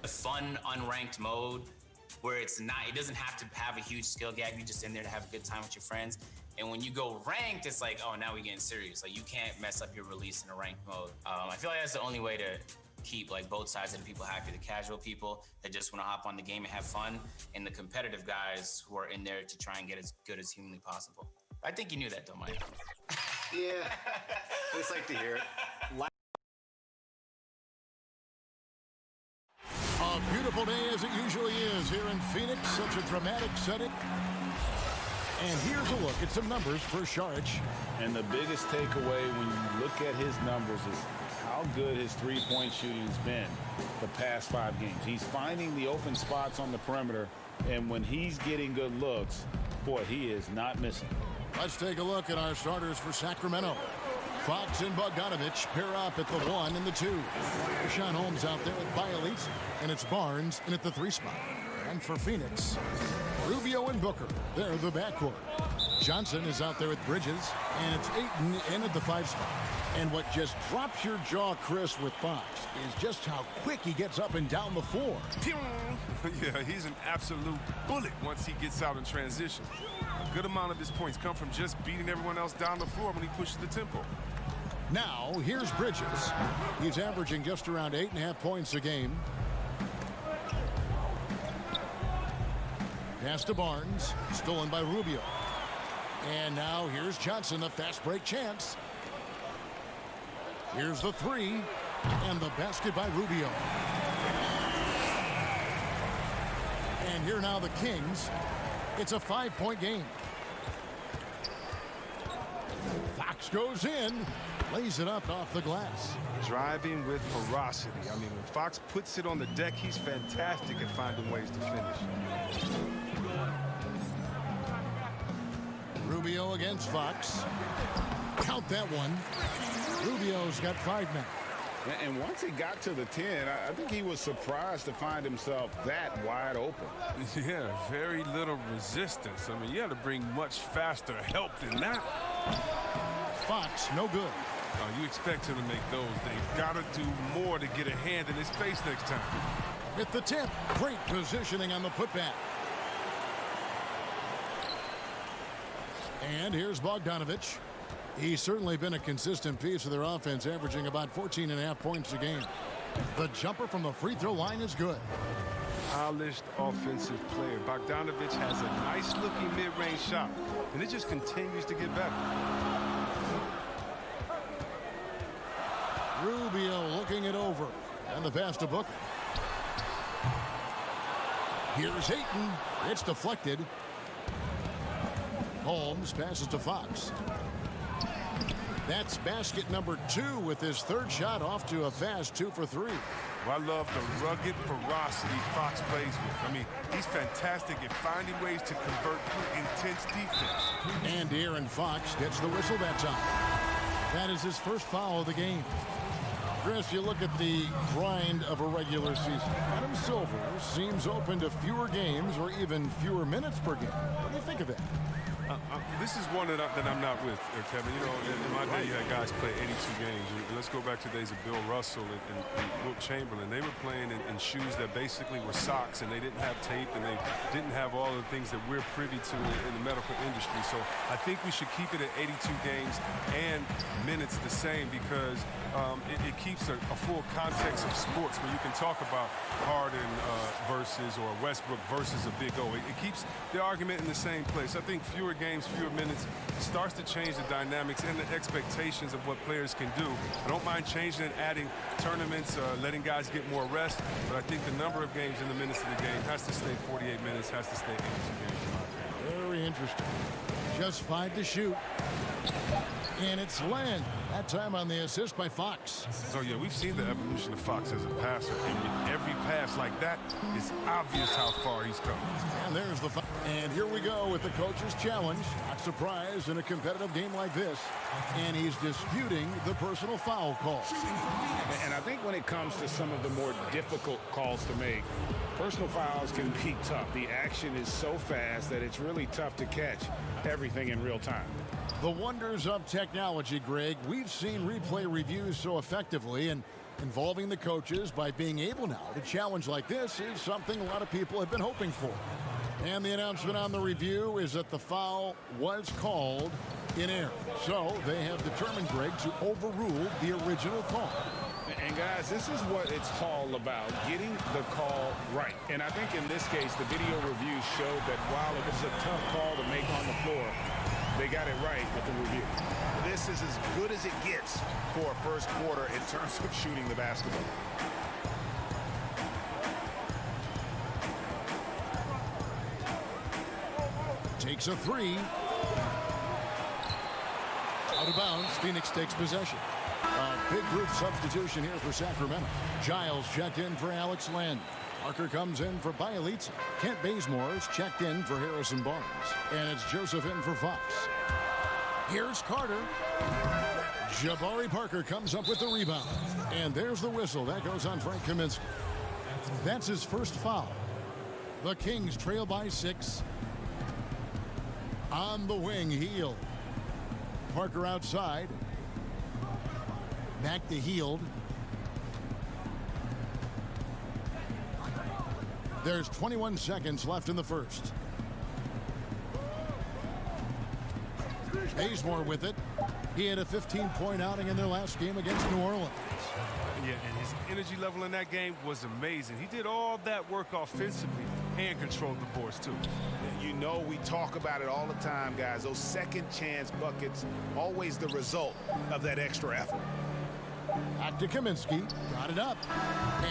fun, unranked mode where it doesn't have to have a huge skill gap. You're just in there to have a good time with your friends. And when you go ranked, it's like, oh, now we're getting serious. Like, you can't mess up your release in a ranked mode. I feel like that's the only way to keep like both sides of the people happy. The casual people that just want to hop on the game and have fun, and the competitive guys who are in there to try and get as good as humanly possible. I think you knew that though, Mike. Yeah, I just like to hear it. A beautiful day as it usually is here in Phoenix. Such a dramatic setting. And here's a look at some numbers for Saric. And the biggest takeaway when you look at his numbers is how good his three-point shooting has been the past 5 games. He's finding the open spots on the perimeter, and when he's getting good looks, boy, he is not missing. Let's take a look at our starters for Sacramento. Fox and Bogdanovich pair up at the 1 and the 2. Rashawn Holmes out there at Bialite, and it's Barnes in at the 3 spot. And for Phoenix, Rubio and Booker, they're the backcourt. Johnson is out there with Bridges, and it's Ayton in at the 5 spot. And what just drops your jaw, Chris, with Fox is just how quick he gets up and down the floor. Yeah, he's an absolute bullet once he gets out in transition. A good amount of his points come from just beating everyone else down the floor when he pushes the tempo. Now, here's Bridges. He's averaging just around 8.5 points a game. Pass to Barnes, stolen by Rubio. And now here's Johnson, a fast break chance. Here's the 3, and the basket by Rubio. And here now the Kings. It's a 5-point game. Fox goes in, lays it up off the glass. Driving with ferocity. I mean, when Fox puts it on the deck, he's fantastic at finding ways to finish. Rubio against Fox. Count that one. Rubio's got 5 now. And once he got to the 10, I think he was surprised to find himself that wide open. Yeah, very little resistance. I mean, you had to bring much faster help than that. Fox, no good. You expect him to make those. They've got to do more to get a hand in his face next time. At the tip, great positioning on the putback. And here's Bogdanovich. He's certainly been a consistent piece of their offense, averaging about 14.5 points a game. The jumper from the free throw line is good. Polished offensive player. Bogdanovich has a nice-looking mid-range shot, and it just continues to get better. Rubio looking it over, and the pass to Booker. Here's Ayton. It's deflected. Holmes passes to Fox. That's basket number 2 with his 3rd shot off to a fast 2 for 3. Well, I love the rugged ferocity Fox plays with. I mean, he's fantastic at finding ways to convert through intense defense. And Aaron Fox gets the whistle that time. That is his first foul of the game. Chris, you look at the grind of a regular season. Adam Silver seems open to fewer games or even fewer minutes per game. What do you think of that? This is one that I'm not with, Kevin. You know, in my day, you had guys play 82 games. Let's go back to the days of Bill Russell and Wilt Chamberlain. They were playing in shoes that basically were socks, and they didn't have tape, and they didn't have all the things that we're privy to in the medical industry. So I think we should keep it at 82 games and minutes the same, because it keeps a full context of sports where you can talk about Harden versus or Westbrook versus a Big O. It keeps the argument in the same place. I think fewer games, fewer minutes starts to change the dynamics and the expectations of what players can do. I don't mind changing and adding tournaments, letting guys get more rest, but I think the number of games and the minutes of the game has to stay 48 minutes, has to stay 82 games. Very interesting. Just 5 to shoot. And it's Len. That time on the assist by Fox. So, yeah, we've seen the evolution of Fox as a passer. And with every pass like that, it's obvious how far he's come. And there's the foul. And here we go with the coach's challenge. Not surprised in a competitive game like this. And he's disputing the personal foul call. And I think when it comes to some of the more difficult calls to make, personal fouls can be tough. The action is so fast that it's really tough to catch everything in real time. The wonders of technology, Greg. We've seen replay reviews so effectively, and involving the coaches by being able now to challenge like this is something a lot of people have been hoping for. And the announcement on the review is that the foul was called in error. So they have determined, Greg, to overrule the original call. And guys, this is what it's all about, getting the call right. And I think in this case, the video review showed that while it was a tough call to make on the floor, they got it right with the review. This is as good as it gets for a first quarter in terms of shooting the basketball. Takes a three. Out of bounds, Phoenix takes possession. A big group substitution here for Sacramento. Giles checked in for Alex Len. Parker comes in for Bielitsa. Kent Bazemore's checked in for Harrison Barnes. And it's Joseph in for Fox. Here's Carter. Jabari Parker comes up with the rebound. And there's the whistle. That goes on Frank Kaminsky. That's his first foul. The Kings trail by 6. On the wing, Hield. Parker outside. Back to Hield. There's 21 seconds left in the first. Bazemore with it. He had a 15-point outing in their last game against New Orleans. Yeah, and his energy level in that game was amazing. He did all that work offensively and controlled the boards, too. You know, we talk about it all the time, guys. Those second chance buckets, always the result of that extra effort. Back to Kaminsky. Got it up.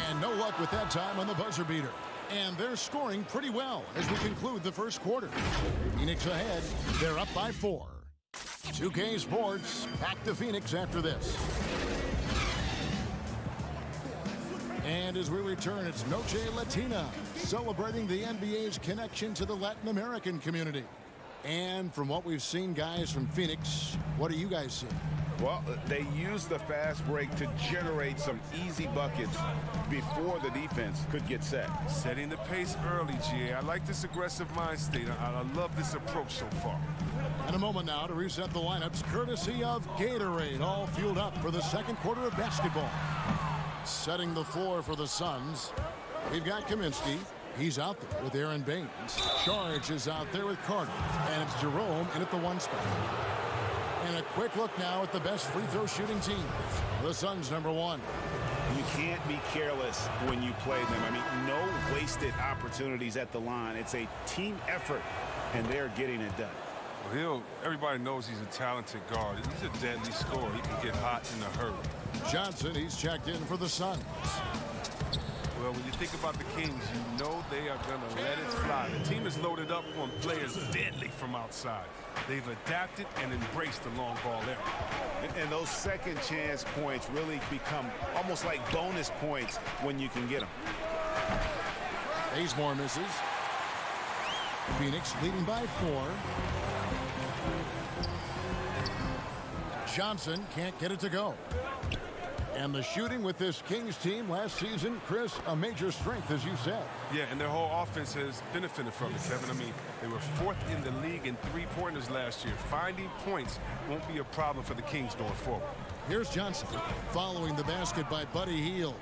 And no luck with that time on the buzzer beater. And they're scoring pretty well as we conclude the first quarter. Phoenix ahead. They're up by 4. 2K Sports back to Phoenix after this. And as we return, it's Noche Latina, celebrating the NBA's connection to the Latin American community. And from what we've seen, guys, from Phoenix, what do you guys see? Well, they use the fast break to generate some easy buckets before the defense could get set. Setting the pace early, GA. I like this aggressive mind state. I love this approach so far. And a moment now to reset the lineups, courtesy of Gatorade, all fueled up for the second quarter of basketball. Setting the floor for the Suns, we've got Kaminsky. He's out there with Aaron Baines. Charge is out there with Carter. And it's Jerome in at the 1 spot. And a quick look now at the best free throw shooting team. The Suns, number 1. You can't be careless when you play them. I mean, no wasted opportunities at the line. It's a team effort, and they're getting it done. Well, everybody knows he's a talented guard. He's a deadly scorer. He can get hot in a hurry. Johnson, he's checked in for the Suns. Well, when you think about the Kings, you know they are going to let it fly. The team is loaded up on players deadly from outside. They've adapted and embraced the long ball era. And those second chance points really become almost like bonus points when you can get them. Bazemore misses. Phoenix leading by 4. Johnson can't get it to go. And the shooting with this Kings team last season, Chris, a major strength, as you said. Yeah, and their whole offense has benefited from it, Kevin. I mean, they were 4th in the league in three-pointers last year. Finding points won't be a problem for the Kings going forward. Here's Johnson following the basket by Buddy Hield.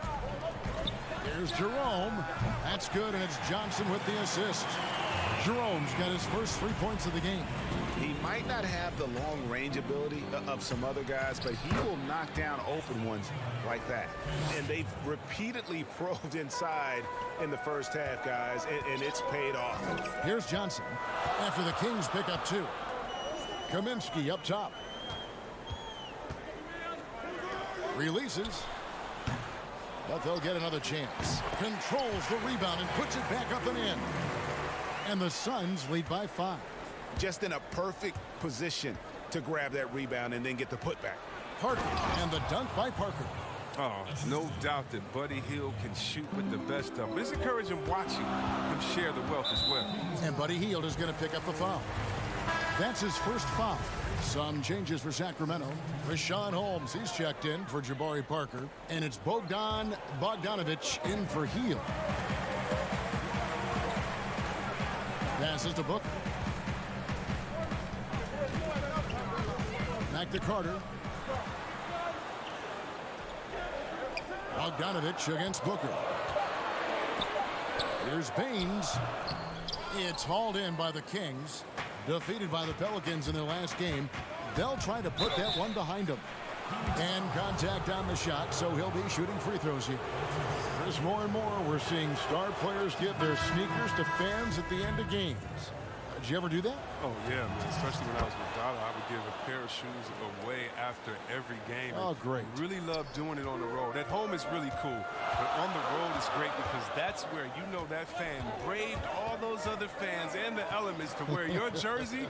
Here's Jerome. That's good, and it's Johnson with the assist. Jerome's got his first 3 points of the game. He might not have the long-range ability of some other guys, but he will knock down open ones like that. And they've repeatedly probed inside in the first half, guys, and it's paid off. Here's Johnson after the Kings pick up 2. Kaminsky up top. Releases. But they'll get another chance. Controls the rebound and puts it back up and in. And the Suns lead by 5. Just in a perfect position to grab that rebound and then get the putback. Parker, and the dunk by Parker. Oh, no doubt that Buddy Hield can shoot with the best of them. It's encouraging watching him share the wealth as well. And Buddy Hield is going to pick up the foul. That's his first foul. Some changes for Sacramento. Rashawn Holmes, he's checked in for Jabari Parker. And it's Bogdan Bogdanovic in for Hield. Passes to Booker. Back to Carter. Bogdanovic against Booker. Here's Baines. It's hauled in by the Kings. Defeated by the Pelicans in their last game. They'll try to put that one behind them. And contact on the shot, so he'll be shooting free throws here. There's more and more we're seeing star players give their sneakers to fans at the end of games. Did you ever do that? Oh, yeah, man. Especially when I was with Dada, I would give a pair of shoes away after every game. Oh, great. Really love doing it on the road. At home is really cool, but on the road is great because that's where you know that fan braved all those other fans and the elements to wear your jersey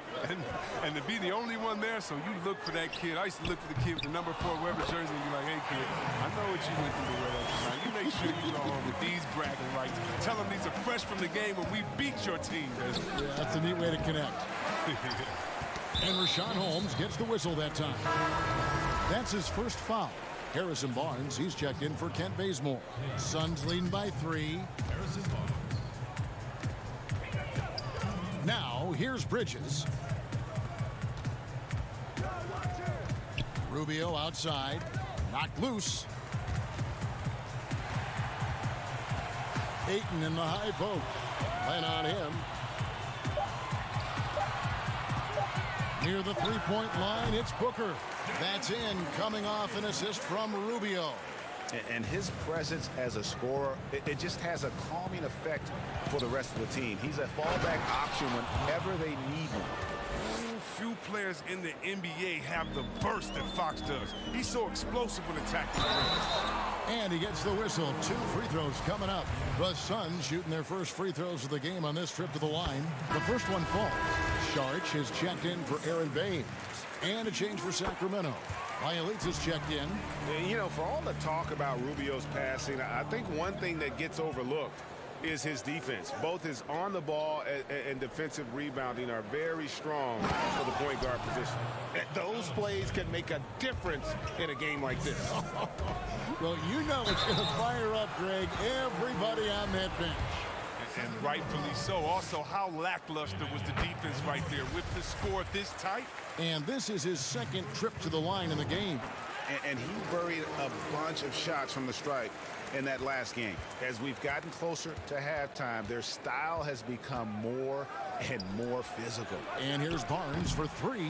and to be the only one there. So you look for that kid. I used to look for the kid with the number 4 Weber jersey and be like, hey, kid, I know what you went through to wear that tonight. You make sure you go home with these bragging rights. Tell them these are fresh from the game when we beat your team. Yeah, that's a neat way to connect. And Rashawn Holmes gets the whistle that time. That's his first foul. Harrison Barnes, he's checked in for Kent Bazemore. Suns leading by 3. Now, here's Bridges. Rubio outside. Knocked loose. Ayton in the high post. Laying on him. Near the three-point line, it's Booker. That's in, coming off an assist from Rubio. And his presence as a scorer, it just has a calming effect for the rest of the team. He's a fallback option whenever they need one. Few players in the NBA have the burst that Fox does. He's so explosive when attacking. And he gets the whistle. 2 free throws coming up. The Suns shooting their first free throws of the game on this trip to the line. The first one falls. Sharch has checked in for Aaron Baines. And a change for Sacramento. Violets is checked in. And, you know, for all the talk about Rubio's passing, I think one thing that gets overlooked is his defense. Both his on the ball and defensive rebounding are very strong for the point guard position. Those plays can make a difference in a game like this. Well, you know it's going to fire up, Greg, everybody on that bench. And rightfully so. Also, how lackluster was the defense right there with the score this tight? And this is his second trip to the line in the game. And he buried a bunch of shots from the stripe in that last game. As we've gotten closer to halftime, their style has become more and more physical. And here's Barnes for 3.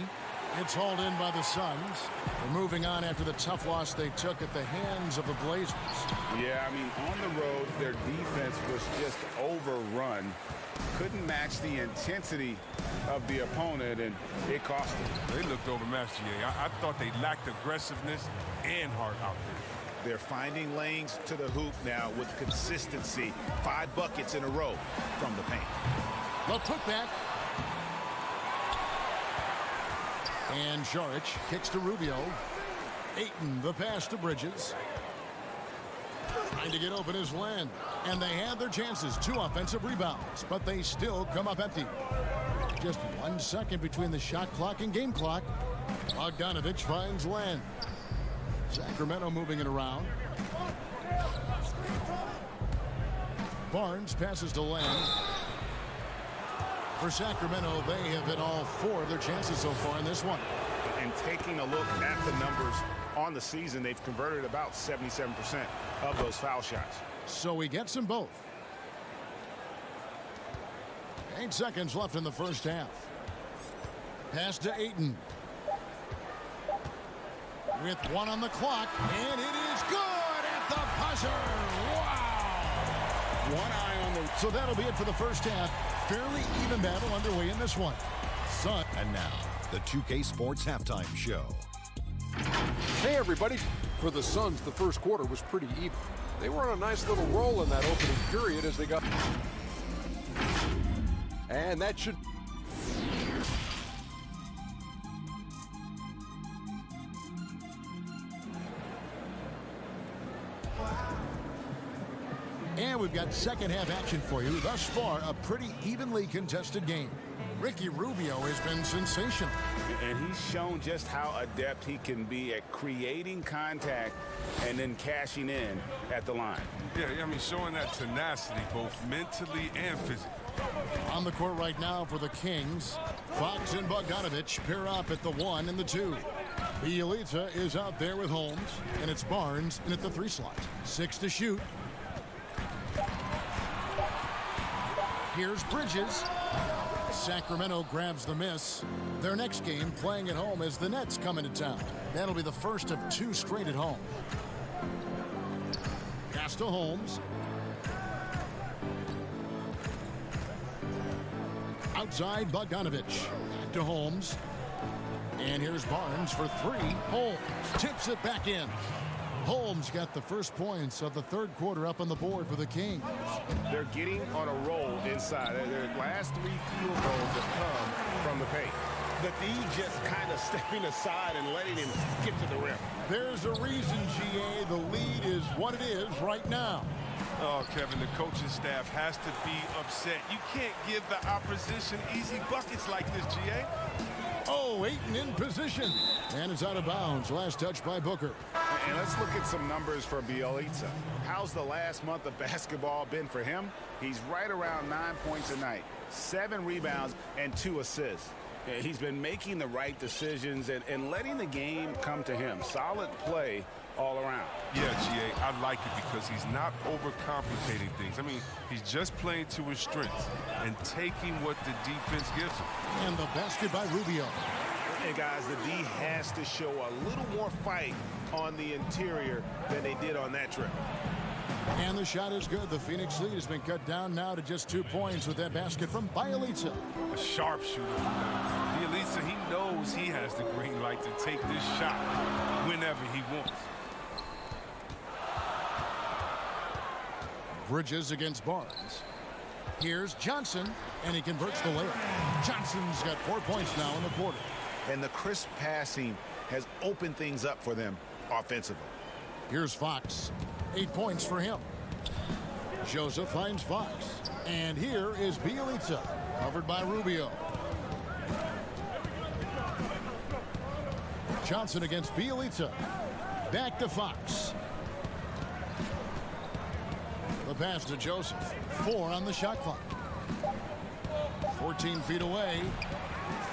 It's hauled in by the Suns. They're moving on after the tough loss they took at the hands of the Blazers. Yeah, I mean, on the road, their defense was just overrun. Couldn't match the intensity of the opponent, and it cost them. They looked overmatched, GA. I thought they lacked aggressiveness and heart out there. They're finding lanes to the hoop now with consistency. 5 buckets in a row from the paint. Well, putback. And Saric kicks to Rubio. Ayton, the pass to Bridges. Trying to get open is Len. And they had their chances. 2 offensive rebounds, but they still come up empty. Just 1 second between the shot clock and game clock. Bogdanovic finds Len. Sacramento moving it around. Barnes passes to Len. For Sacramento, they have hit all 4 of their chances so far in this one. And taking a look at the numbers on the season, they've converted about 77% of those foul shots. So he gets them both. 8 seconds left in the first half. Pass to Ayton. With 1 on the clock, and it is good at the buzzer. Wow! 1 eye on the... So that'll be it for the first half. Fairly even battle underway in this one. And now, the 2K Sports Halftime Show. Hey, everybody. For the Suns, the first quarter was pretty even. They were on a nice little roll in that opening period as they got... And that should... we've got second half action for you. Thus far, a pretty evenly contested game. Ricky Rubio has been sensational. And he's shown just how adept he can be at creating contact and then cashing in at the line. Yeah, I mean, showing that tenacity both mentally and physically. On the court right now for the Kings, Fox and Bogdanovich pair up at the 1 and the 2. Bielitsa is out there with Holmes, and it's Barnes in at the 3 slot. 6 to shoot. Here's Bridges. Sacramento grabs the miss. Their next game playing at home as the Nets come into town. That'll be the first of 2 straight at home. Pass to Holmes. Outside Bogdanovich. Back to Holmes. And here's Barnes for 3. Holmes tips it back in. Holmes got the first points of the third quarter up on the board for the Kings. They're getting on a roll inside. Their last 3 field goals have come from the paint. But he just kind of stepping aside and letting him get to the rim. There's a reason, GA, the lead is what it is right now. Oh, Kevin, the coaching staff has to be upset. You can't give the opposition easy buckets like this, GA. Oh, Ayton in position. And it's out of bounds. Last touch by Booker. And let's look at some numbers for Bielitsa. How's the last month of basketball been for him? He's right around 9 points a night, 7 rebounds, and 2 assists. He's been making the right decisions and letting the game come to him. Solid play all around. Yeah, GA, I like it because he's not overcomplicating things. I mean, he's just playing to his strengths and taking what the defense gives him. And the basket by Rubio. Hey, guys, the D has to show a little more fight on the interior than they did on that trip. And the shot is good. The Phoenix lead has been cut down now to just 2 points with that basket from Bielitsa. A sharpshooter from them. Bielitsa, he knows he has the green light to take this shot whenever he wants. Bridges against Barnes. Here's Johnson, and he converts the layup. Johnson's got 4 points now in the quarter. And the crisp passing has opened things up for them offensively. Here's Fox. 8 points for him. Joseph finds Fox. And here is Bielitsa, covered by Rubio. Johnson against Bielitsa. Back to Fox. The pass to Joseph. 4 on the shot clock. 14 feet away.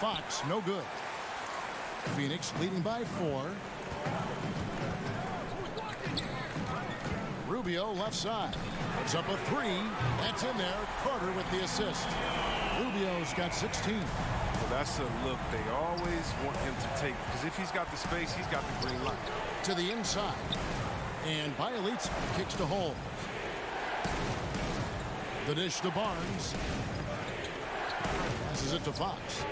Fox, no good. Phoenix leading by 4. Rubio left side. It's up a 3. That's in there. Carter with the assist. Rubio's got 16. Well, that's a look they always want him to take, because if he's got the space, he's got the green light. To the inside. And Bielitsa kicks to Holmes. The dish to Barnes. Passes it to Fox.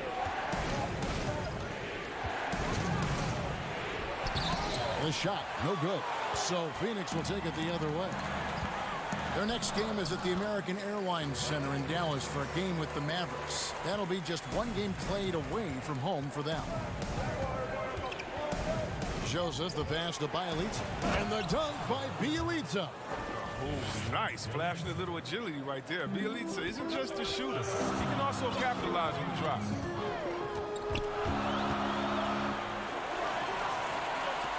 The shot, no good. So Phoenix will take it the other way. Their next game is at the American Airlines Center in Dallas for a game with the Mavericks. That'll be just 1 game played away from home for them. Joseph, the pass to Bielitsa. And the dunk by Bielitsa. Oh, nice. Flashing a little agility right there. Bielitsa isn't just a shooter. He can also capitalize on the drive.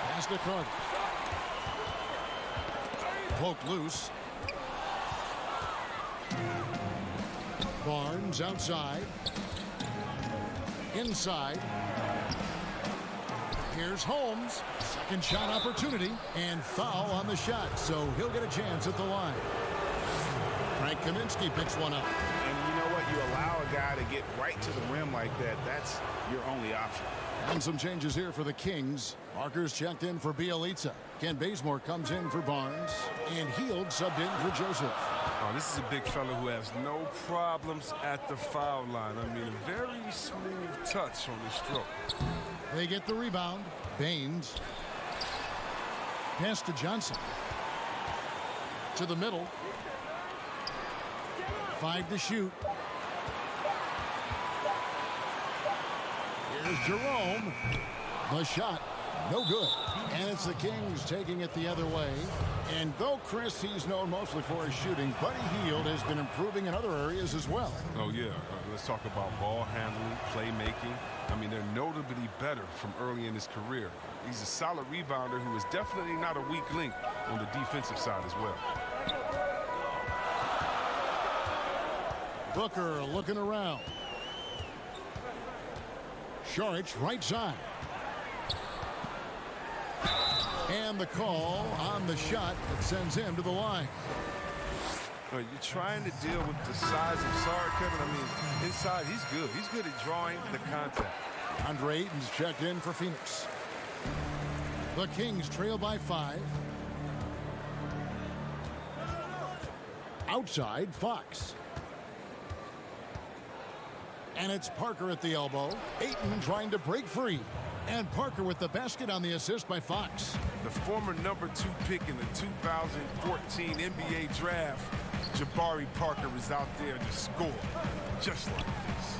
Pass to Carter. Poked loose. Barnes outside. Inside. Here's Holmes. Second shot opportunity. And foul on the shot. So he'll get a chance at the line. Frank Kaminsky picks one up. And you know what? You allow a guy to get right to the rim like that. That's your only option. And some changes here for the Kings. Parker's checked in for Bielitsa. Ken Bazemore comes in for Barnes. And Hield subbed in for Joseph. Oh, this is a big fella who has no problems at the foul line. I mean, very smooth touch on the stroke. They get the rebound. Baines. Pass to Johnson. To the middle. 5 to shoot. Here's Jerome. The shot No good. And it's the Kings taking it the other way. And though Chris, he's known mostly for his shooting, Buddy Hield has been improving in other areas as well. Oh, yeah. Let's talk about ball handling, playmaking. I mean, they're notably better from early in his career. He's a solid rebounder who is definitely not a weak link on the defensive side as well. Booker looking around. Saric right side. And the call on the shot that sends him to the line. You're trying to deal with the size of Saric, Kevin. I mean, inside, he's good. He's good at drawing the contact. Andre Ayton's checked in for Phoenix. The Kings trail by 5. Outside, Fox. And it's Parker at the elbow. Ayton trying to break free. And Parker with the basket on the assist by Fox. The former #2 pick in the 2014 NBA draft, Jabari Parker, is out there to score just like this.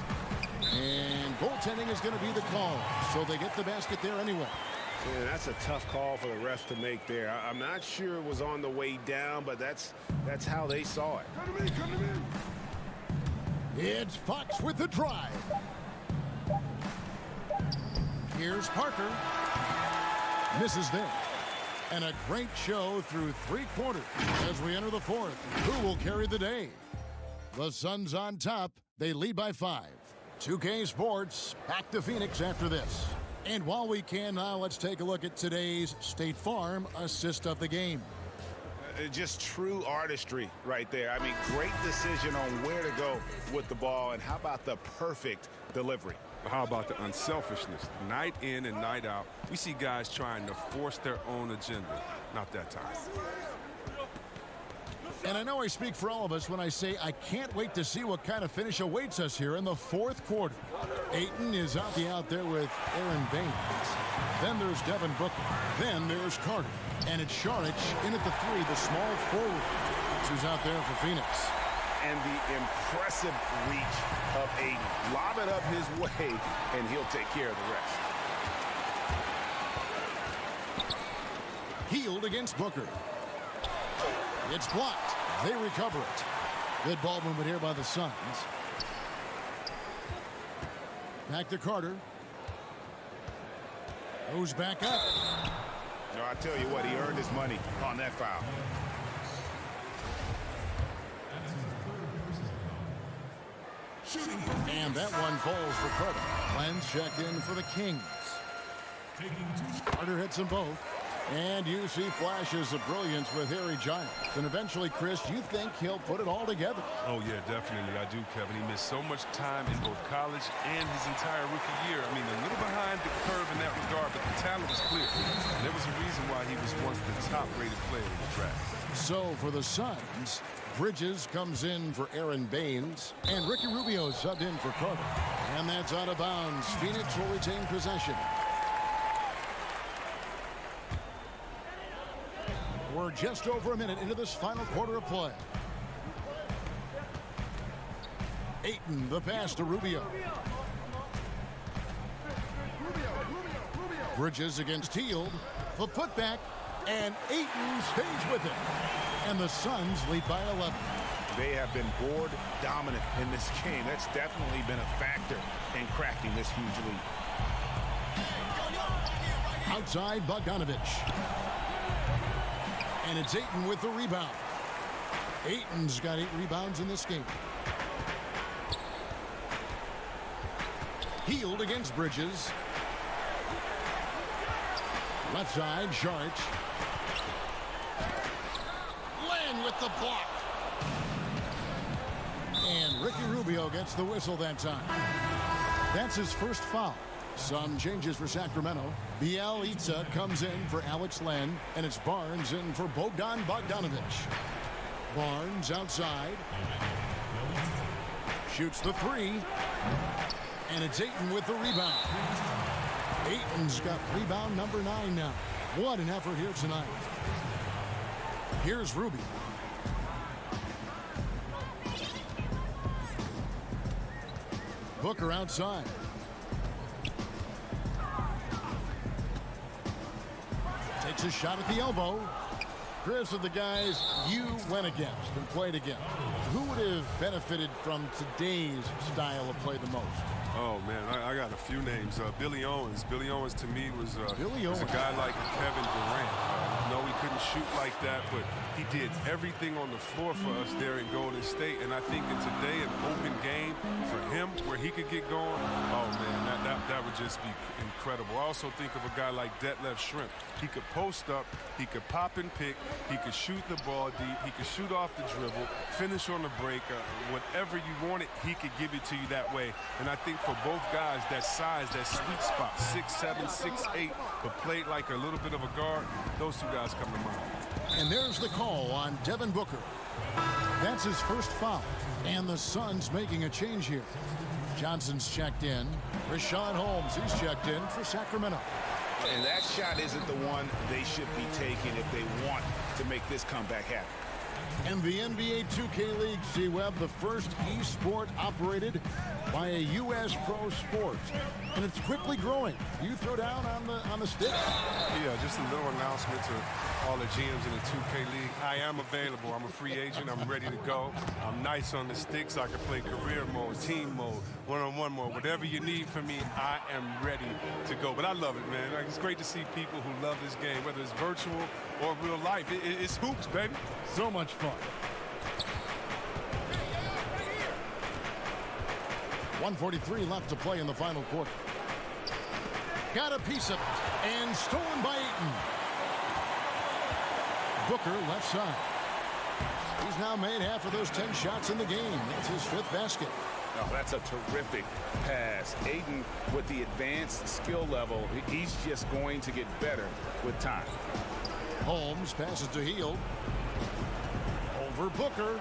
And goaltending is going to be the call. So they get the basket there anyway. Yeah, that's a tough call for the refs to make there. I'm not sure it was on the way down, but that's how they saw it. Come to me, come to me. It's Fox with the drive. Here's Parker. Misses there. And a great show through 3 quarters as we enter the 4th. Who will carry the day? The Suns on top. They lead by 5. 2K Sports back to Phoenix after this. And while we can now, let's take a look at today's State Farm assist of the game. Just true artistry right there. I mean, great decision on where to go with the ball, and how about the perfect delivery? How about the unselfishness? Night in and night out, we see guys trying to force their own agenda. Not that time. And I know I speak for all of us when I say I can't wait to see what kind of finish awaits us here in the 4th quarter. Ayton is out there with Aaron Baines. Then there's Devin Booker. Then there's Carter. And it's Saric in at the 3, the small forward. Who's out there for Phoenix. And the impressive reach of Ayton. Lob it up his way, and he'll take care of the rest. Hield against Booker. It's blocked. They recover it. Good ball movement here by the Suns. Back to Carter. Goes back up. No, I tell you what, he earned his money on that foul. And that one falls for Carter. Lenz checked in for the Kings. Carter hits them both. And you see flashes of brilliance with Harry Giles. And eventually, Chris, you think he'll put it all together. Oh, yeah, definitely. I do, Kevin. He missed so much time in both college and his entire rookie year. I mean, a little behind the curve in that regard, but the talent was clear. And there was a reason why he was once the top-rated player in the draft. So, for the Suns, Bridges comes in for Aaron Baines. And Ricky Rubio subbed in for Carter. And that's out of bounds. Phoenix will retain possession. We're just over a minute into this final quarter of play. Ayton, the pass to Rubio. Bridges against Hield. The putback, and Ayton stays with it. And the Suns lead by 11. They have been board dominant in this game. That's definitely been a factor in cracking this huge lead. Outside, Bogdanovich. And it's Ayton with the rebound. Ayton's got 8 rebounds in this game. Hield against Bridges. Left side, Saric. Len with the block. And Ricky Rubio gets the whistle that time. That's his first foul. Some changes for Sacramento. Bielitsa comes in for Alex Len, and it's Barnes in for Bogdan Bogdanovich. Barnes outside. Shoots the 3. And it's Ayton with the rebound. Ayton's got rebound number 9 now. What an effort here tonight. Here's Rubio. Booker outside. a shot at the elbow. Chris, of the guys you went against and played against, who would have benefited from today's style of play the most? Oh, man, I got a few names. Billy Owens. Billy Owens, to me, was a guy like Kevin Durant. No, he couldn't shoot like that, but he did everything on the floor for us there in Golden State. And I think in today, an open game for him where he could get going, oh, man, that would just be incredible. I also think of a guy like Detlef Schrempf. He could post up, he could pop and pick, he could shoot the ball deep, he could shoot off the dribble, finish on the break. Whatever you wanted, he could give it to you that way. And I think for both guys, that size, that sweet spot, 6'7", 6'8", but played like a little bit of a guard, those two guys come to mind. And there's the call on Devin Booker. That's his first foul. And the Suns making a change here. Johnson's checked in. Richaun Holmes, he's checked in for Sacramento. And that shot isn't the one they should be taking if they want to make this comeback happen. And the NBA 2K League, C-Web, the first e-sport operated by a U.S. pro sport. And it's quickly growing. You throw down on the stick. Yeah, just a little announcement to all the GMs in the 2K League. I am available. I'm a free agent. I'm ready to go. I'm nice on the sticks. I can play career mode, team mode, one-on-one mode. Whatever you need from me, I am ready to go. But I love it, man. It's great to see people who love this game, whether it's virtual or real life. It's hoops, baby. So much fun. 1:43 left to play in the final quarter. Got a piece of it and stolen by Ayton. Booker left side. He's now made half of those 10 shots in the game. That's his 5th basket. Oh, that's a terrific pass. Ayton, with the advanced skill level, he's just going to get better with time. Holmes passes to Hield. Over Booker.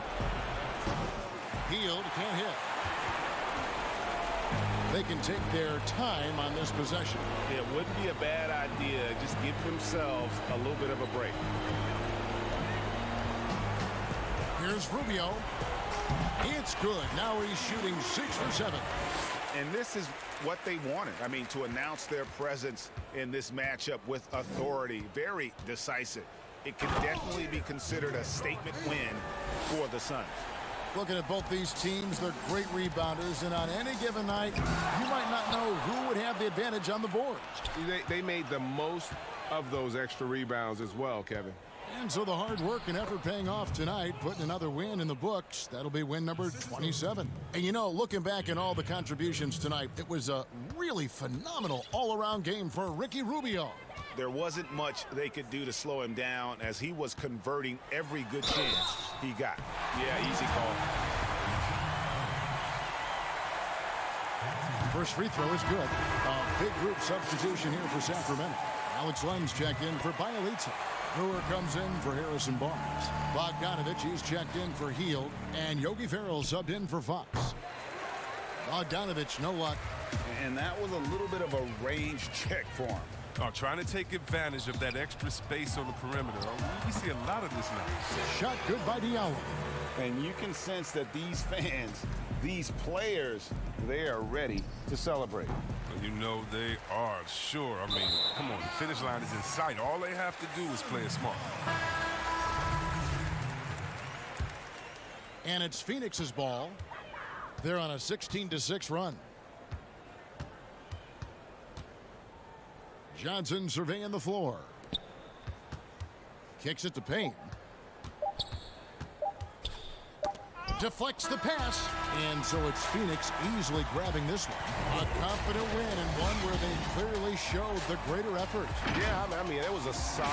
Hield can't hit. They can take their time on this possession. It wouldn't be a bad idea. Just give themselves a little bit of a break. Here's Rubio. It's good. Now he's shooting 6 for 7. And this is what they wanted. I mean, to announce their presence in this matchup with authority. Very decisive. It can definitely be considered a statement win for the Suns. Looking at both these teams, they're great rebounders, and on any given night, you might not know who would have the advantage on the board. They made the most of those extra rebounds as well, Kevin. And so the hard work and effort paying off tonight, putting another win in the books. That'll be win number 27. And you know, looking back at all the contributions tonight, it was a really phenomenal all-around game for Ricky Rubio. There wasn't much they could do to slow him down as he was converting every good chance he got. Yeah, easy call. First free throw is good. A big group substitution here for Sacramento. Alex Len's checked in for Bielitsa. Brewer comes in for Harrison Barnes. Bogdanovich, he's checked in for Hield. And Yogi Ferrell subbed in for Fox. Bogdanovich, no luck. And that was a little bit of a range check for him. Trying to take advantage of that extra space on the perimeter. We see a lot of this now. Shot good by Diallo. And you can sense that these fans, these players, they are ready to celebrate. You know they are, sure. I mean, come on, the finish line is in sight. All they have to do is play it smart. And it's Phoenix's ball. They're on a 16-6 run. Johnson surveying the floor. Kicks it to Payne. Deflects the pass. And so it's Phoenix easily grabbing this one. A confident win and one where they clearly showed the greater effort. Yeah, I mean, it was a solid.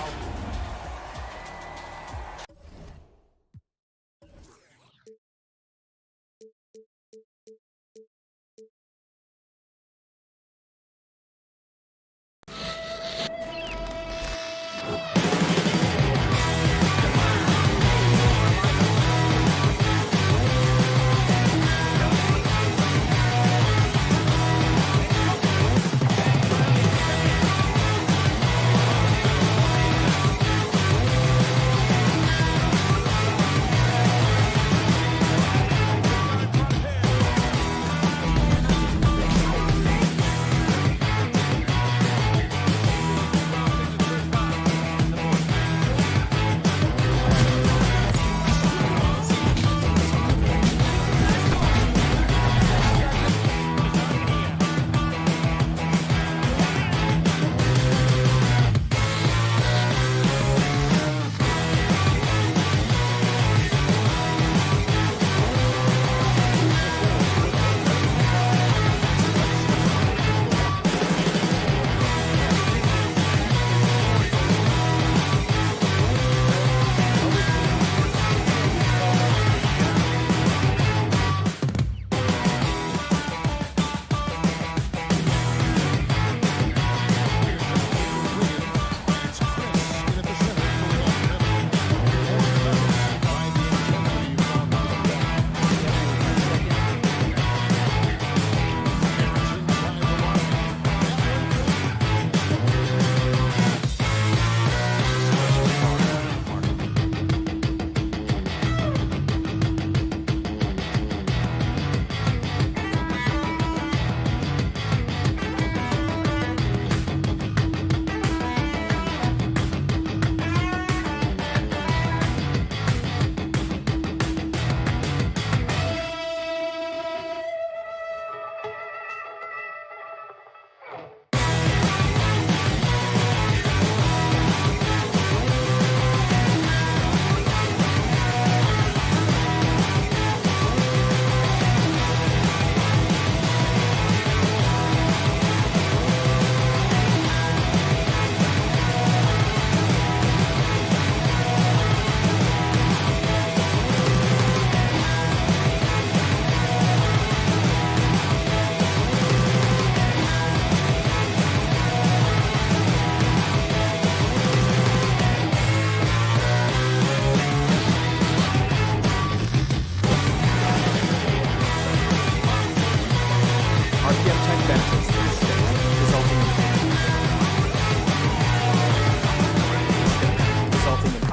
benefits to the stick, resulting in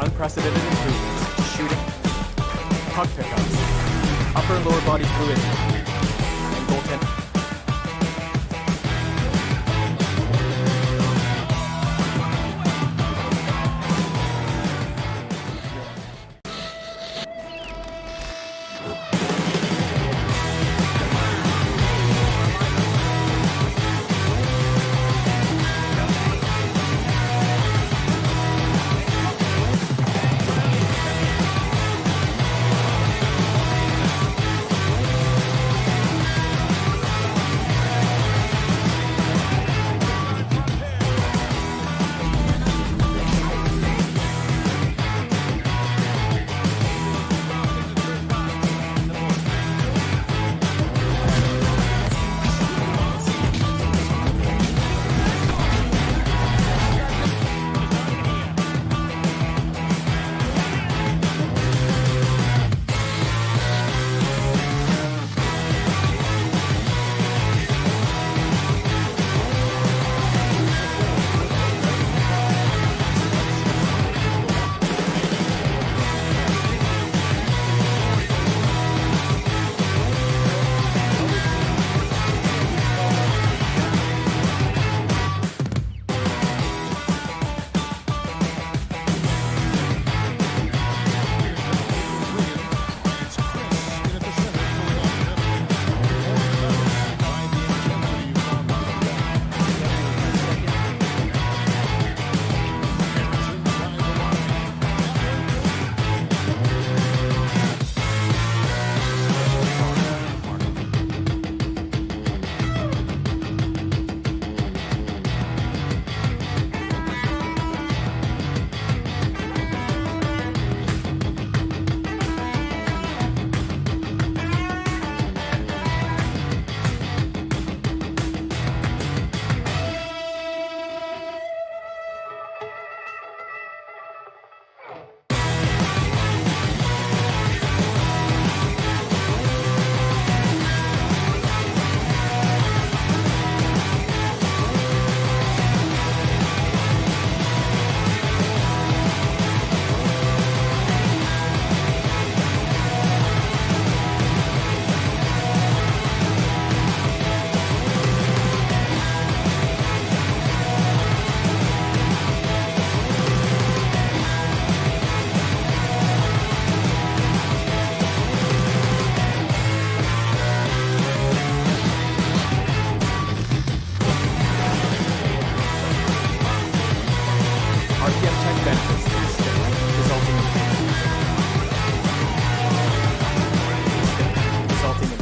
unprecedented improvements in shooting, puck pickups, upper and lower body fluidity, and goaltending.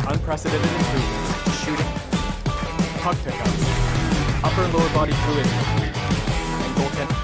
Unprecedented improvements in shooting, puck pickups, upper and lower body fluidity, and goaltending.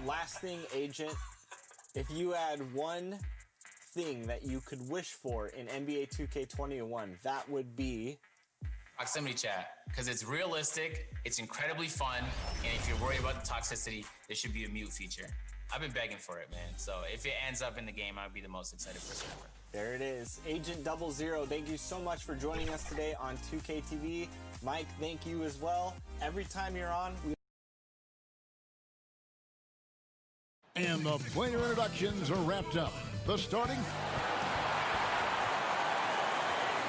Last thing, Agent, if you had one thing that you could wish for in NBA 2K21, that would be proximity chat, because it's realistic, it's incredibly fun, and if you're worried about the toxicity, there should be a mute feature. I've been begging for it, man. So if it ends up in the game, I'd be the most excited person ever. There it is. Agent 00, thank you so much for joining us today on 2K TV. Mike, thank you as well. Every time you're on, And the player introductions are wrapped up. The starting...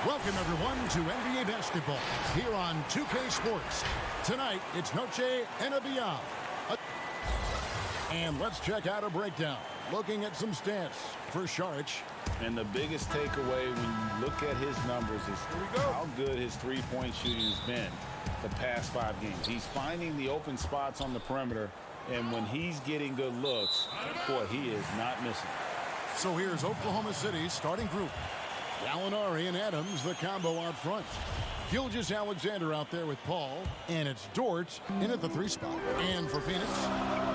Welcome, everyone, to NBA basketball here on 2K Sports. Tonight, it's Noche and a Beyond. And let's check out a breakdown. Looking at some stats for Saric. And the biggest takeaway when you look at his numbers is how good his three-point shooting has been the past 5 games. He's finding the open spots on the perimeter, and when he's getting good looks, boy, he is not missing. So here's Oklahoma City's starting group. Gallinari and Adams, the combo out front. Gilgeous-Alexander out there with Paul, and it's Dort in at the 3 spot. And for Phoenix,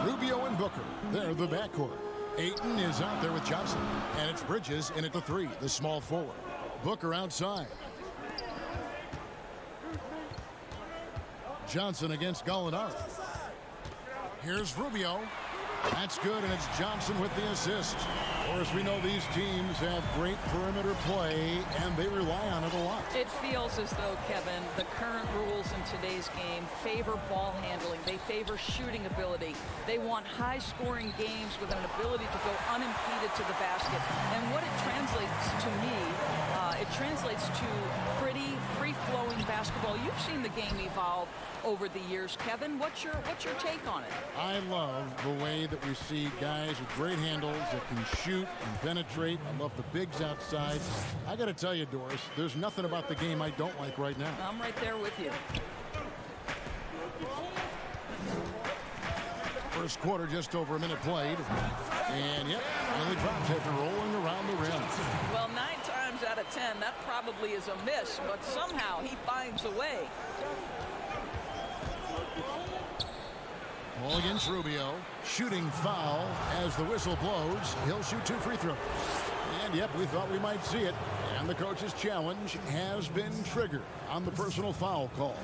Rubio and Booker, they're the backcourt. Ayton is out there with Johnson, and it's Bridges in at the 3, the small forward. Booker outside. Johnson against Gallinari. Here's Rubio. That's good, and it's Johnson with the assist. Of course, we know these teams have great perimeter play, and they rely on it a lot. It feels as though, Kevin, the current rules in today's game favor ball handling. They favor shooting ability. They want high-scoring games with an ability to go unimpeded to the basket. And what it translates to me, it translates to pretty free-flowing basketball. You've seen the game evolve over the years, Kevin. What's your take on it? I love the way that we see guys with great handles that can shoot and penetrate. I love the bigs outside. I got to tell you, Doris, there's nothing about the game I don't like right now. I'm right there with you. First quarter, just over a minute played. And, yep, finally drops after rolling around the rim. Well, 9 times out of 10, that probably is a miss, but somehow he finds a way. Ball against Rubio. Shooting foul as the whistle blows. He'll shoot 2 free throws. And, yep, we thought we might see it. And the coach's challenge has been triggered on the personal foul call.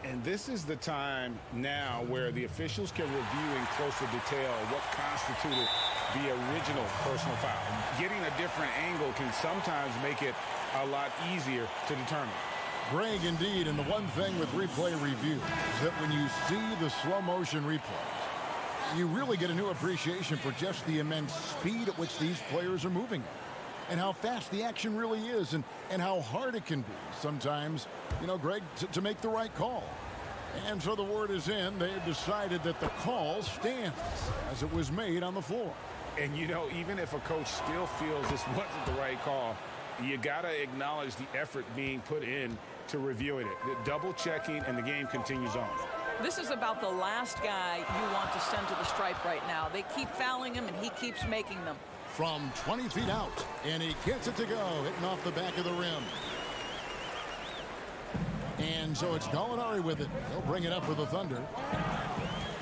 And this is the time now where the officials can review in closer detail what constituted the original personal foul. Getting a different angle can sometimes make it a lot easier to determine. Greg, indeed, and the one thing with replay review is that when you see the slow motion replays, you really get a new appreciation for just the immense speed at which these players are moving and how fast the action really is and how hard it can be sometimes, you know, Greg, to make the right call. And so the word is in. They have decided that the call stands as it was made on the floor. And, you know, even if a coach still feels this wasn't the right call, you got to acknowledge the effort being put in to reviewing it. The double checking, and the game continues on. This is about the last guy you want to send to the stripe right now. They keep fouling him, and he keeps making them. From 20 feet out, and he gets it to go, hitting off the back of the rim. And so it's Gallinari with it. He'll bring it up for the Thunder.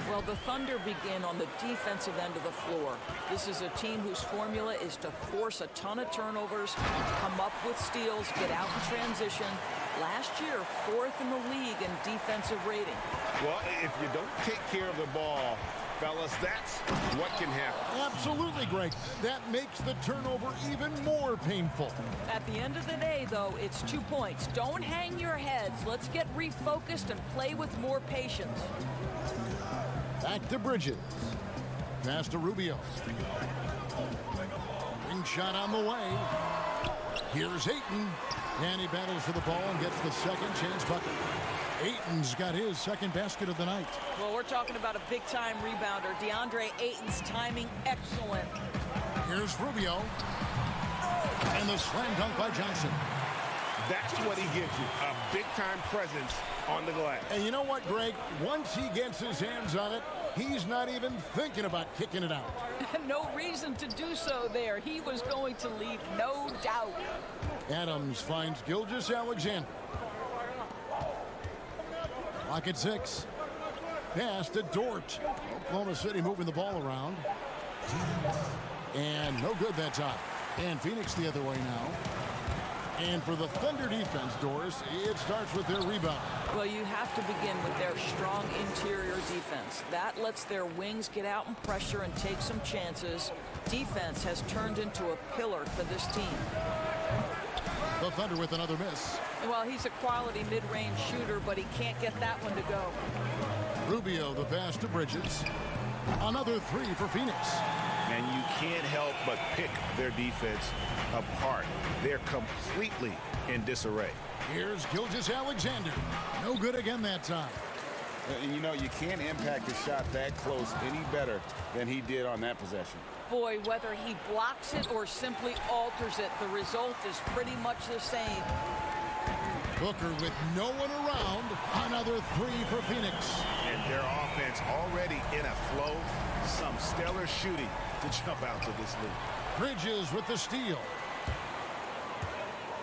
Well, the Thunder begin on the defensive end of the floor. This is a team whose formula is to force a ton of turnovers, come up with steals, get out in transition. Last year, 4th in the league in defensive rating. Well, if you don't take care of the ball, fellas, that's what can happen. Absolutely, Greg. That makes the turnover even more painful. At the end of the day, though, it's 2 points. Don't hang your heads. Let's get refocused and play with more patience. Back to Bridges. Pass to Rubio. Ring shot on the way. Here's Ayton. And he battles for the ball and gets the second chance bucket. Ayton's got his second basket of the night. Well, we're talking about a big-time rebounder. DeAndre Ayton's timing excellent. Here's Rubio. And the slam dunk by Johnson. That's what he gives you, a big-time presence on the glass. And you know what, Greg? Once he gets his hands on it, he's not even thinking about kicking it out. No reason to do so there. He was going to leave, no doubt. Adams finds Gilgeous-Alexander. Clock at 6. Pass to Dort. Oklahoma City moving the ball around. And no good that time. And Phoenix the other way now. And for the Thunder defense, Doris, it starts with their rebound. Well, you have to begin with their strong interior defense. That lets their wings get out and pressure and take some chances. Defense has turned into a pillar for this team. The Thunder with another miss. Well, he's a quality mid-range shooter, but he can't get that one to go. Rubio, the pass to Bridges. Another 3 for Phoenix. and you can't help but pick their defense apart. They're completely in disarray. Here's Gilgeous-Alexander. No good again that time. And you know, you can't impact a shot that close any better than he did on that possession. Boy, whether he blocks it or simply alters it, the result is pretty much the same. Booker with no one around. Another three for Phoenix. And their offense already in a flow. Some stellar shooting to jump out to this lead. Bridges with the steal.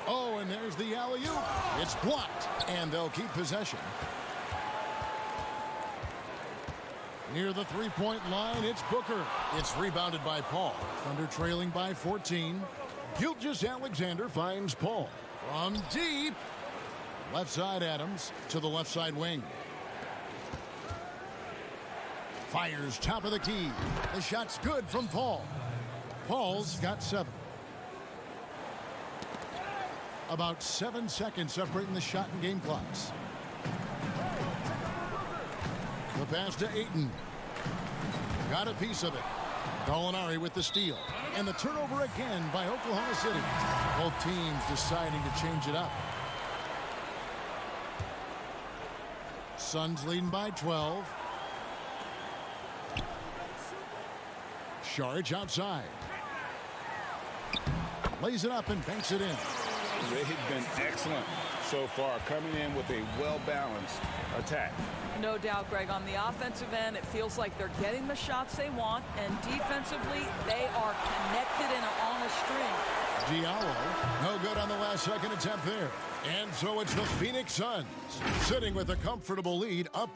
Oh, and there's the alley-oop. It's blocked, and they'll keep possession. Near the three-point line, it's Booker. It's rebounded by Paul. Thunder trailing by 14. Gilgeous-Alexander finds Paul. From deep. Left side Adams to the left side wing. Fires top of the key. The shot's good from Paul. Paul's got 7. About 7 seconds separating the shot and game clocks. The pass to Ayton. Got a piece of it. Gallinari with the steal. And the turnover again by Oklahoma City. Both teams deciding to change it up. Suns leading by 12. Saric outside. Lays it up and banks it in. They've been excellent so far, coming in with a well-balanced attack. No doubt, Greg. On the offensive end, it feels like they're getting the shots they want, and defensively, they are connected and are on a string. Diallo, no good on the last second attempt there. And so it's the Phoenix Suns, sitting with a comfortable lead up.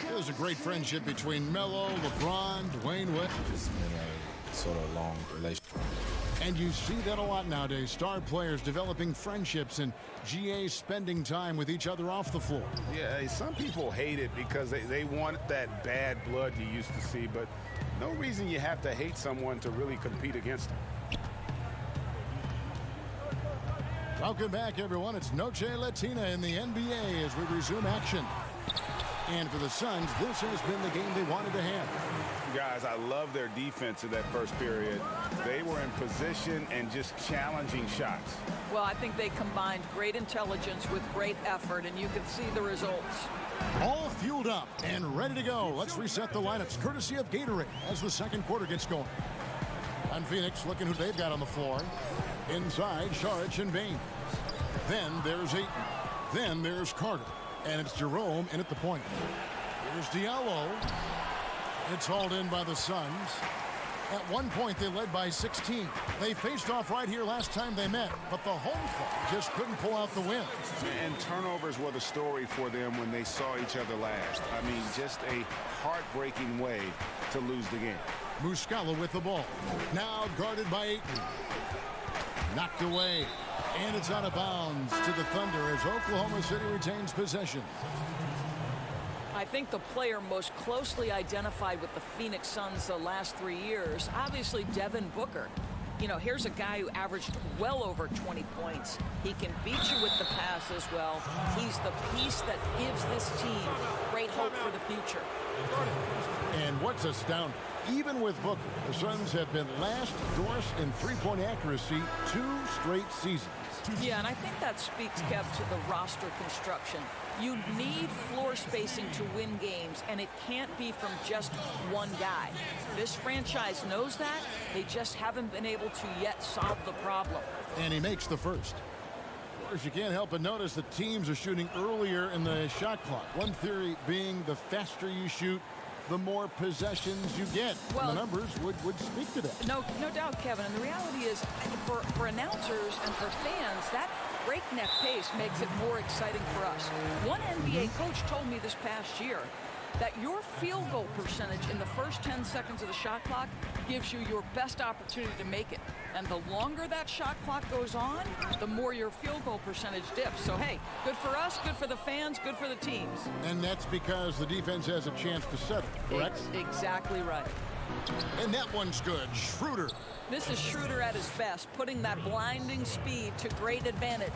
There's a great friendship between Melo, LeBron, Dwayne Wade. It's been a sort of long relationship. And you see that a lot nowadays. Star players developing friendships and GAs spending time with each other off the floor. Yeah, some people hate it because they want that bad blood you used to see, but no reason you have to hate someone to really compete against them. Welcome back, everyone. It's Noche Latina in the NBA as we resume action. And for the Suns, this has been the game they wanted to have. Guys, I love their defense in that first period. They were in position and just challenging shots. Well, I think they combined great intelligence with great effort, and you can see the results. All fueled up and ready to go. Let's reset the lineups, courtesy of Gatorade, as the second quarter gets going. On Phoenix, looking who they've got on the floor. Inside, Saric and Bain. Then there's Ayton. Then there's Carter. And it's Jerome in at the point. Here's Diallo. It's hauled in by the Suns. At one point, they led by 16. They faced off right here last time they met, but the home club just couldn't pull out the win. And turnovers were the story for them when they saw each other last. I mean, just a heartbreaking way to lose the game. Muscala with the ball. Now guarded by Ayton. Knocked away. And it's out of bounds to the Thunder as Oklahoma City retains possession. I think the player most closely identified with the Phoenix Suns the last 3 years, obviously Devin Booker. You know, here's a guy who averaged well over 20 points. He can beat you with the pass as well. He's the piece that gives this team great hope for the future. And what's astounding, even with Booker, the Suns have been last Doris in three-point accuracy 2 straight seasons. Yeah, and I think that speaks, Kev, to the roster construction. You need floor spacing to win games, and it can't be from just one guy. This franchise knows that. They just haven't been able to yet solve the problem. And he makes the first. Of course, you can't help but notice the teams are shooting earlier in the shot clock. One theory being the faster you shoot, the more possessions you get. Well, and the numbers would speak to that. No doubt, Kevin. And the reality is, for announcers and for fans, that breakneck pace makes it more exciting for us. One NBA coach told me this past year that your field goal percentage in the first 10 seconds of the shot clock gives you your best opportunity to make it. And the longer that shot clock goes on, the more your field goal percentage dips. So, hey, good for us, good for the fans, good for the teams. And that's because the defense has a chance to set it, correct? Exactly right. And that one's good. Schroeder. This is Schroeder at his best, putting that blinding speed to great advantage.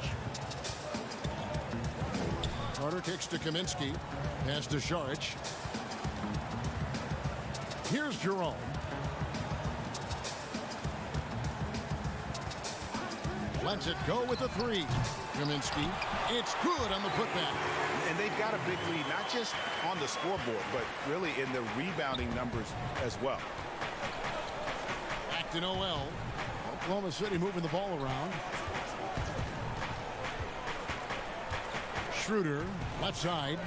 Carter kicks to Kaminsky. Pass to Saric. Here's Jerome. Lets it go with a three. Kaminsky, it's good on the putback. And they've got a big lead, not just on the scoreboard, but really in the rebounding numbers as well. Back to Noel. Oklahoma City moving the ball around. Schroeder, left side.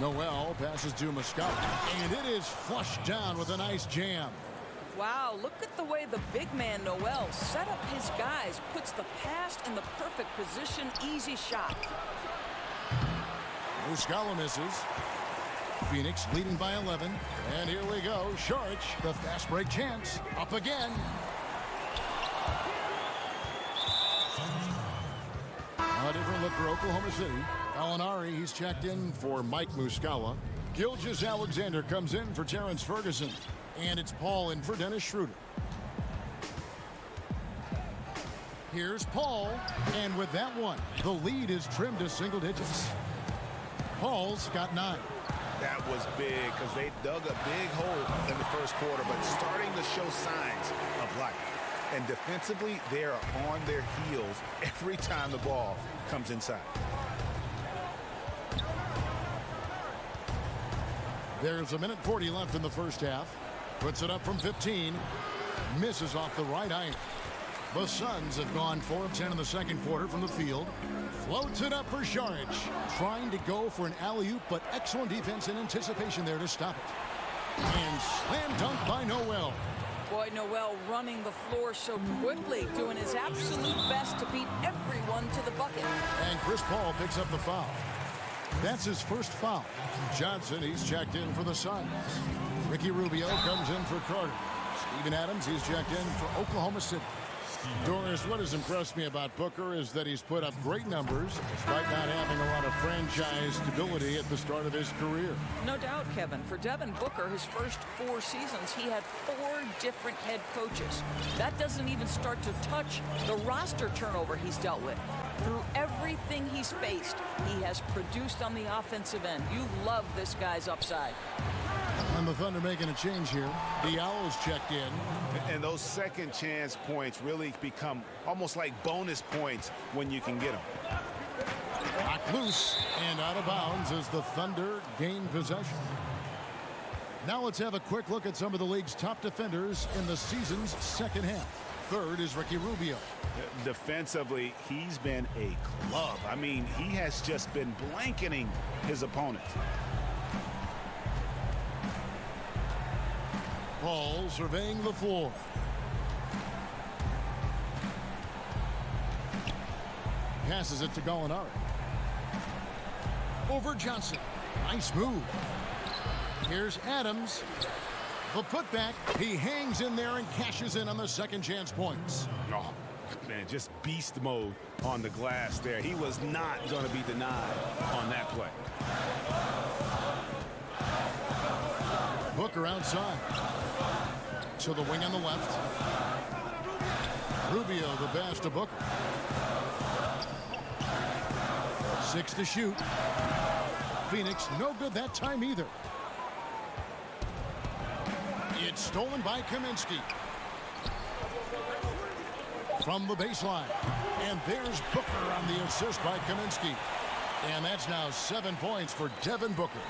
Noel passes to Muscala, and it is flushed down with a nice jam. Wow, look at the way the big man Noel set up his guys, puts the pass in the perfect position, easy shot. Muscala misses. Phoenix leading by 11. And here we go. Saric, the fast break chance. Up again. A different look for Oklahoma City. Alinari, he's checked in for Mike Muscala. Gilgeous-Alexander comes in for Terrence Ferguson. And it's Paul in for Dennis Schroeder. Here's Paul. And with that one, the lead is trimmed to single digits. Paul's got 9. That was big because they dug a big hole in the first quarter, but starting to show signs of life. And defensively, they are on their heels every time the ball comes inside. There's a minute 40 left in the first half. Puts it up from 15. Misses off the right iron. The Suns have gone 4 of 10 in the second quarter from the field. Floats it up for Saric. Trying to go for an alley-oop, but excellent defense and anticipation there to stop it. And slam dunk by Noel. Boy, Noel running the floor so quickly, doing his absolute best to beat everyone to the bucket. And Chris Paul picks up the foul. That's his first foul. Johnson, he's checked in for the Suns. Ricky Rubio comes in for Carter. Steven Adams, he's checked in for Oklahoma City. Doris, what has impressed me about Booker is that he's put up great numbers despite not having a lot of franchise stability at the start of his career. No doubt, Kevin. For Devin Booker, his first 4 seasons, he had 4 different head coaches. That doesn't even start to touch the roster turnover he's dealt with. Through everything he's faced, he has produced on the offensive end. You love this guy's upside. And the Thunder making a change here. Diallo's checked in. And those second chance points really become almost like bonus points when you can get them. Knocked loose and out of bounds as the Thunder gain possession. Now let's have a quick look at some of the league's top defenders in the season's second half. Third is Ricky Rubio. Defensively, he's been a club. I mean, he has just been blanketing his opponent. Paul surveying the floor. Passes it to Gallinari. Over Johnson. Nice move. Here's Adams. The putback. He hangs in there and cashes in on the second chance points. Oh, man, just beast mode on the glass there. He was not going to be denied on that play. Booker outside. To the wing on the left. Rubio the pass to Booker. 6 to shoot. Phoenix no good that time either. It's stolen by Kaminsky. From the baseline. And there's Booker on the assist by Kaminsky. And that's now 7 points for Devin Booker.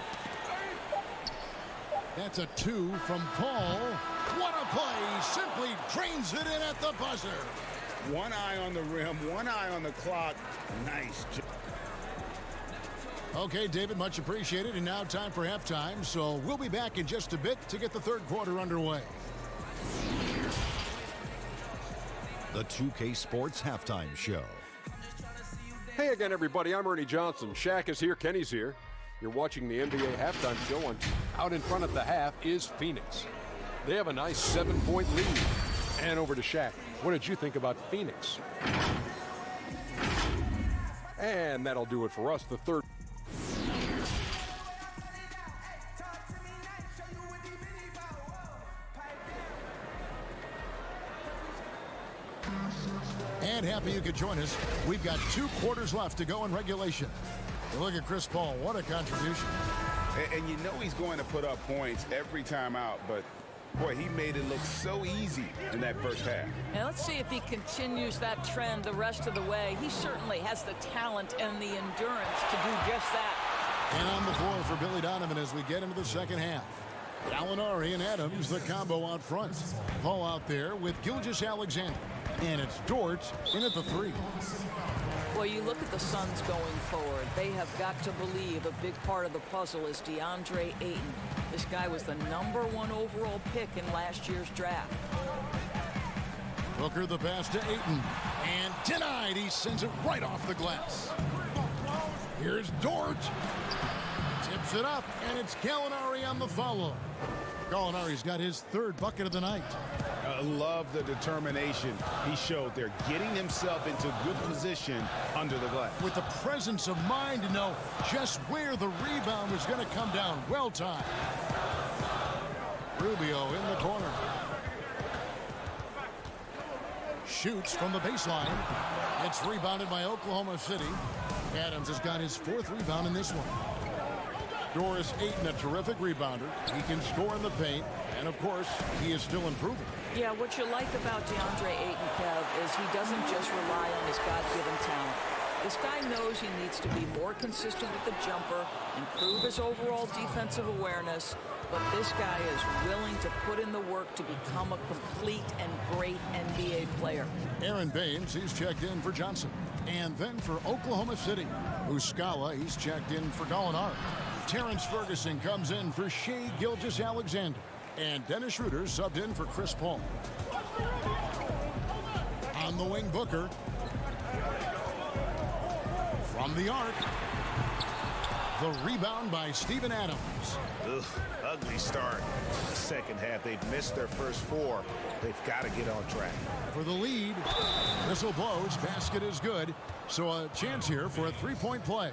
That's a 2 from Paul. What a play. Simply drains it in at the buzzer. One eye on the rim, one eye on the clock. Nice job. Okay, David, much appreciated. And now time for halftime. So we'll be back in just a bit to get the third quarter underway. The 2K Sports Halftime Show. Hey again, everybody. I'm Ernie Johnson. Shaq is here. Kenny's here. You're watching the NBA Halftime Show. On out in front at the half is Phoenix. They have a nice 7-point lead. And over to Shaq. What did you think about Phoenix? And that'll do it for us. The third. And happy you could join us. We've got 2 quarters left to go in regulation. Look at Chris Paul. What a contribution. And you know he's going to put up points every time out, but boy, he made it look so easy in that first half. And let's see if he continues that trend the rest of the way. He certainly has the talent and the endurance to do just that. And on the floor for Billy Donovan as we get into the second half. Gallinari and Adams, the combo out front. Ball out there with Gilgeous-Alexander. And it's Dort in at the three. Well, you look at the Suns going forward. They have got to believe a big part of the puzzle is DeAndre Ayton. This guy was the #1 overall pick in last year's draft. Booker the pass to Ayton. And denied. He sends it right off the glass. Here's Dort. Tips it up, and it's Gallinari on the follow. Gallinari's got his third bucket of the night. I love the determination he showed there, getting himself into good position under the glass. With the presence of mind to know just where the rebound was going to come down. Well timed. Rubio in the corner. Shoots from the baseline. It's rebounded by Oklahoma City. Adams has got his 4th rebound in this one. Doris Ayton, a terrific rebounder. He can score in the paint, and of course, he is still improving. Yeah, what you like about DeAndre Ayton, Kev, is he doesn't just rely on his God-given talent. This guy knows he needs to be more consistent with the jumper, improve his overall defensive awareness, but this guy is willing to put in the work to become a complete and great NBA player. Aaron Baines, he's checked in for Johnson. And then for Oklahoma City, Muscala, he's checked in for Gallinari. Terrence Ferguson comes in for Shai Gilgeous-Alexander. And Dennis Schroeder subbed in for Chris Paul. On the wing, Booker. From the arc. The rebound by Steven Adams. Ugh, ugly start. The second half, they've missed their first 4. They've got to get on track. For the lead, whistle blows, basket is good. So a chance here for a 3-point play.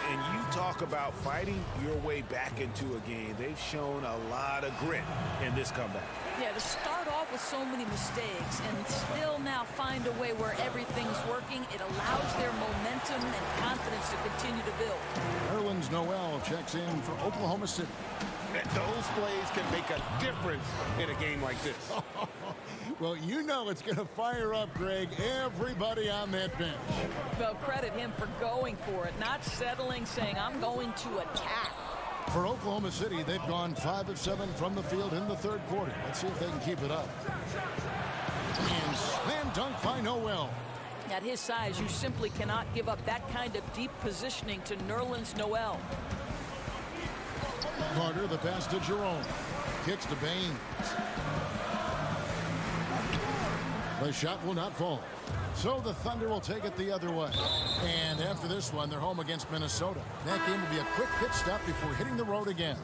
And you talk about fighting your way back into a game. They've shown a lot of grit in this comeback. Yeah, to start off with so many mistakes and still now find a way where everything's working, it allows their momentum and confidence to continue to build. Nerlens Noel checks in for Oklahoma City. Those plays can make a difference in a game like this. Well, you know it's going to fire up, Greg, everybody on that bench. Well, credit him for going for it, not settling, saying, I'm going to attack. For Oklahoma City, they've gone 5 of 7 from the field in the third quarter. Let's see if they can keep it up. And slam dunk by Noel. At his size, you simply cannot give up that kind of deep positioning to Nerlens Noel. Carter, the pass to Jerome. Kicks to Baines. The shot will not fall. So the Thunder will take it the other way. And after this one, they're home against Minnesota. That game will be a quick pit stop before hitting the road again.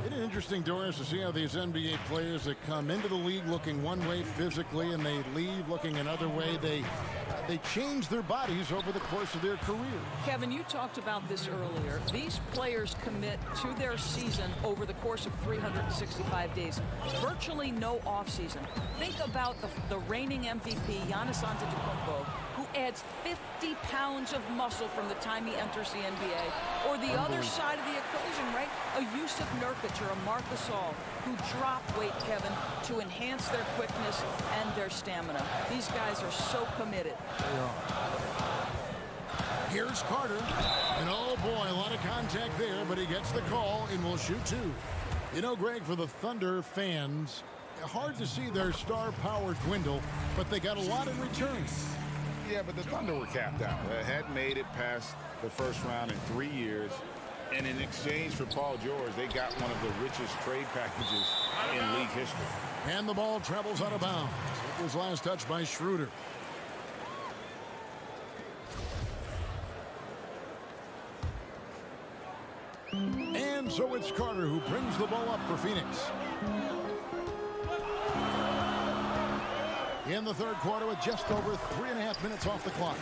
It's interesting, Doris, to see how these NBA players that come into the league looking one way physically and they leave looking another way, they change their bodies over the course of their career. Kevin, you talked about this earlier. These players commit to their season over the course of 365 days. Virtually no offseason. Think about the reigning MVP, Giannis Antetokounmpo, who adds 50 pounds of muscle from the time he enters the NBA. Or the other side of the equation, right? A Yusuf Nurkic or a Marc Gasol who drop weight, Kevin, to enhance their quickness and their stamina. These guys are so committed. Here's Carter. And oh boy, a lot of contact there, but he gets the call and will shoot 2. You know, Greg, for the Thunder fans, hard to see their star power dwindle, but they got a lot in return. Yeah, but the Thunder were capped out. They hadn't made it past the first round in 3 years. And in exchange for Paul George, they got one of the richest trade packages in league history. And the ball travels out of bounds. It was last touched by Schroeder. And so it's Carter who brings the ball up for Phoenix. In the third quarter with just over 3.5 minutes off the clock.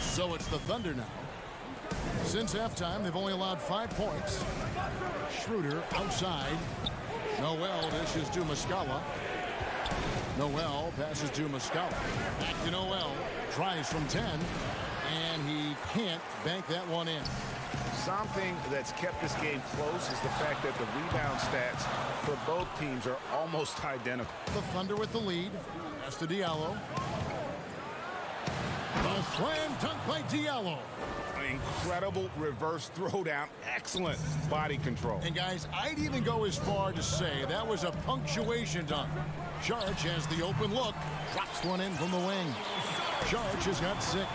So it's the Thunder now. Since halftime, they've only allowed 5 points. Schroeder outside. Noel dishes to Muscala. Noel passes to Muscala. Back to Noel. Tries from 10. And he can't bank that one in. Something that's kept this game close is the fact that the rebound stats for both teams are almost identical. The Thunder with the lead. Pass to Diallo. A slam dunk by Diallo. An incredible reverse throwdown. Excellent body control. And guys, I'd even go as far to say that was a punctuation dunk. Saric has the open look. Drops one in from the wing. Saric has got 6.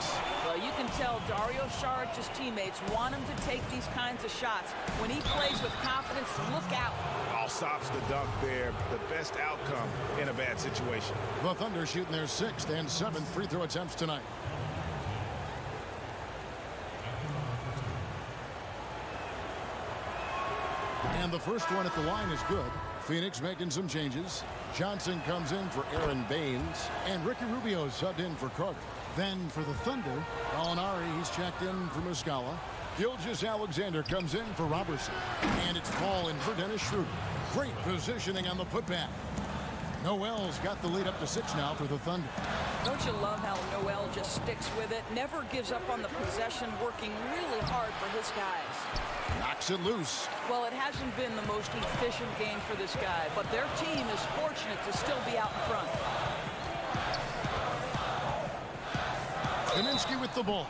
Well, you can tell Dario Saric's teammates want him to take these kinds of shots. When he plays with confidence, look out. All stops the dunk there. The best outcome in a bad situation. The Thunder shooting their 6th and 7th free throw attempts tonight. And the first one at the line is good. Phoenix making some changes. Johnson comes in for Aaron Baines. And Ricky Rubio subbed in for Carter. Then for the Thunder, Gallinari, he's checked in for Muscala. Gilgeous-Alexander comes in for Robertson. And it's Paul in for Dennis Schroeder. Great positioning on the putback. Noel's got the lead up to 6 now for the Thunder. Don't you love how Noel just sticks with it, never gives up on the possession, working really hard for his guys. Knocks it loose. Well, it hasn't been the most efficient game for this guy, but their team is fortunate to still be out in front. Kaminsky with the ball.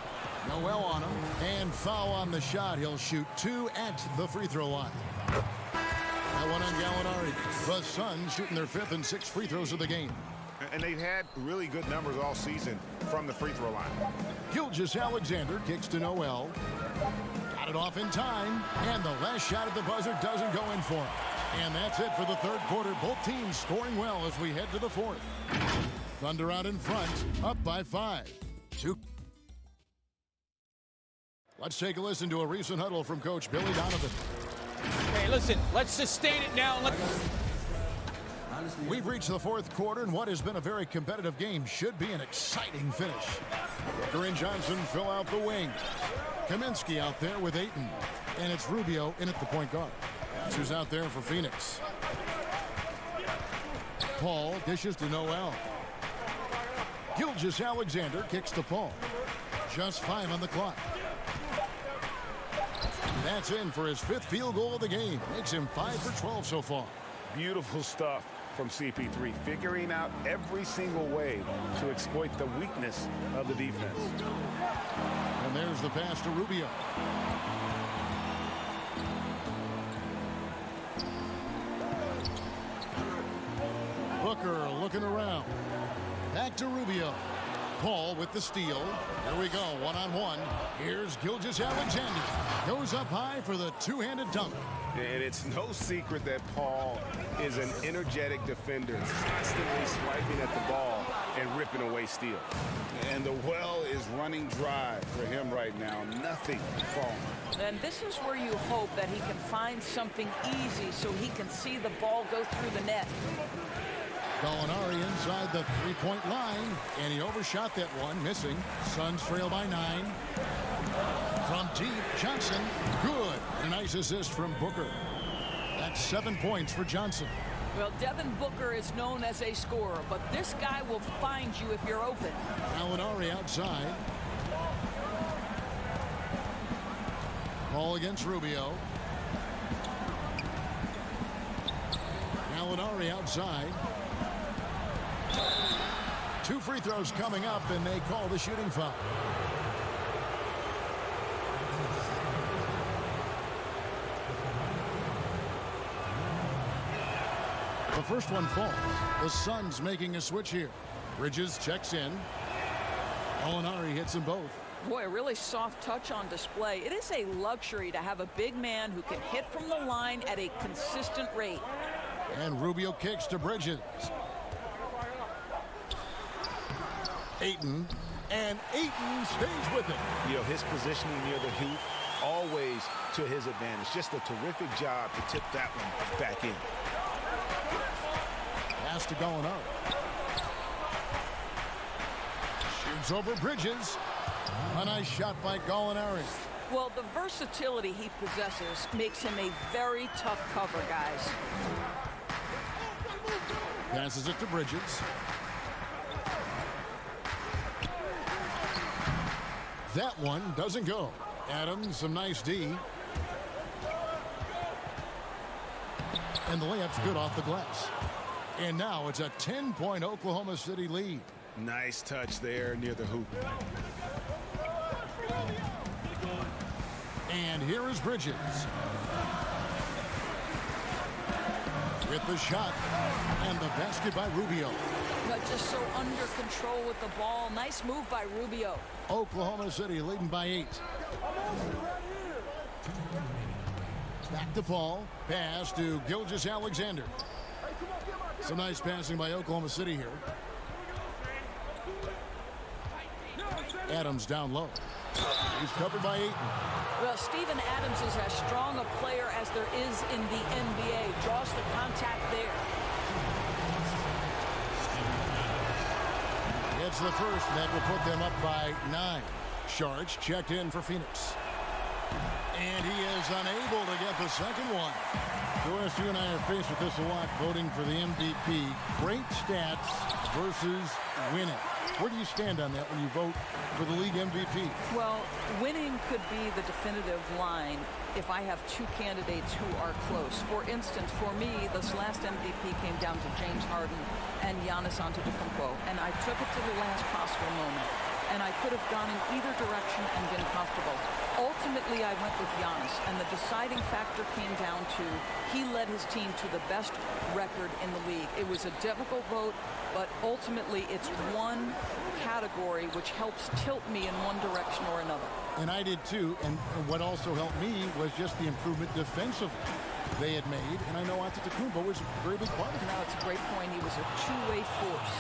Noel on him. And foul on the shot. He'll shoot 2 at the free throw line. That one on Gallinari. The Suns shooting their 5th and 6th free throws of the game. And they've had really good numbers all season from the free throw line. Gilgeous-Alexander kicks to Noel. Got it off in time. And the last shot at the buzzer doesn't go in for him. And that's it for the third quarter. Both teams scoring well as we head to the 4th. Thunder out in front, up by 5. 2. Let's take a listen to a recent huddle from Coach Billy Donovan. Hey, listen, let's sustain it now. We've reached the 4th quarter, and what has been a very competitive game should be an exciting finish. Booker and Johnson fill out the wing. Kaminsky out there with Ayton. And it's Rubio in at the point guard. That's who's out there for Phoenix. Paul dishes to Noel. Gilgeous-Alexander kicks to Paul. Just 5 on the clock. That's in for his 5th field goal of the game. Makes him 5 for 12 so far. Beautiful stuff from CP3, figuring out every single way to exploit the weakness of the defense. And there's the pass to Rubio. Booker looking around. Back to Rubio. Paul with the steal. Here we go, one-on-one. Here's Gilgeous-Alexander. Goes up high for the two-handed dunk. And it's no secret that Paul is an energetic defender, constantly swiping at the ball and ripping away steals. And the well is running dry for him right now. Nothing falling. And this is where you hope that he can find something easy so he can see the ball go through the net. Gallinari inside the three-point line, and he overshot that one, missing. Suns trail by 9. From deep, Johnson, good. A nice assist from Booker. That's 7 points for Johnson. Well, Devin Booker is known as a scorer, but this guy will find you if you're open. Gallinari outside. Ball against Rubio. Gallinari outside. 2 free throws coming up, and they call the shooting foul. The first one falls. The Suns making a switch here. Bridges checks in. Gallinari hits them both. Boy, a really soft touch on display. It is a luxury to have a big man who can hit from the line at a consistent rate. And Rubio kicks to Bridges. Ayton, and Ayton stays with it. You know, his positioning near the hoop, always to his advantage. Just a terrific job to tip that one back in. Pass to Gallinari. Shoots over Bridges. A nice shot by Gallinari. Well, the versatility he possesses makes him a very tough cover, guys. Passes it to Bridges. That one doesn't go. Adams, some nice D. And the layup's good off the glass. And now it's a 10-point Oklahoma City lead. Nice touch there near the hoop. And here is Bridges. With the shot. And the basket by Rubio. But just so under control with the ball. Nice move by Rubio. Oklahoma City leading by 8. Back to Paul. Pass to Gilgeous-Alexander. Some nice passing by Oklahoma City here. Adams down low. He's covered by 8. Well, Steven Adams is as strong a player as there is in the NBA. Draws the contact there. It's the first that will put them up by 9. Sharch checked in for Phoenix. And he is unable to get the second one. Doris, you and I are faced with this a lot, voting for the MVP. Great stats versus winning. Where do you stand on that when you vote for the league MVP? Well, winning could be the definitive line if I have two candidates who are close. For instance, for me, this last MVP came down to James Harden and Giannis Antetokounmpo, and I took it to the last possible moment. And I could have gone in either direction and been comfortable. Ultimately, I went with Giannis, and the deciding factor came down to he led his team to the best record in the league. It was a difficult vote, but ultimately it's one category which helps tilt me in one direction or another. And I did too, and what also helped me was just the improvement defensively they had made, and I know Antetokounmpo was a very big part of it. Now, it's a great point. He was a two-way force.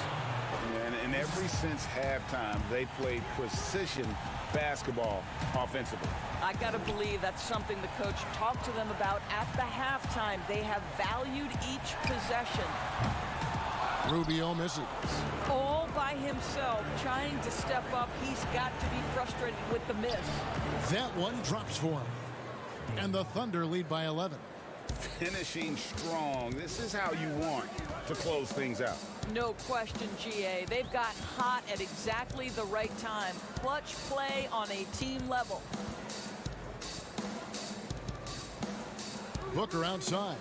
And ever since halftime, they played precision basketball offensively. I got to believe that's something the coach talked to them about at the halftime. They have valued each possession. Rubio misses. All by himself, trying to step up. He's got to be frustrated with the miss. That one drops for him. And the Thunder lead by 11. Finishing strong. This is how you want to close things out. No question, GA. They've gotten hot at exactly the right time. Clutch play on a team level. Booker outside.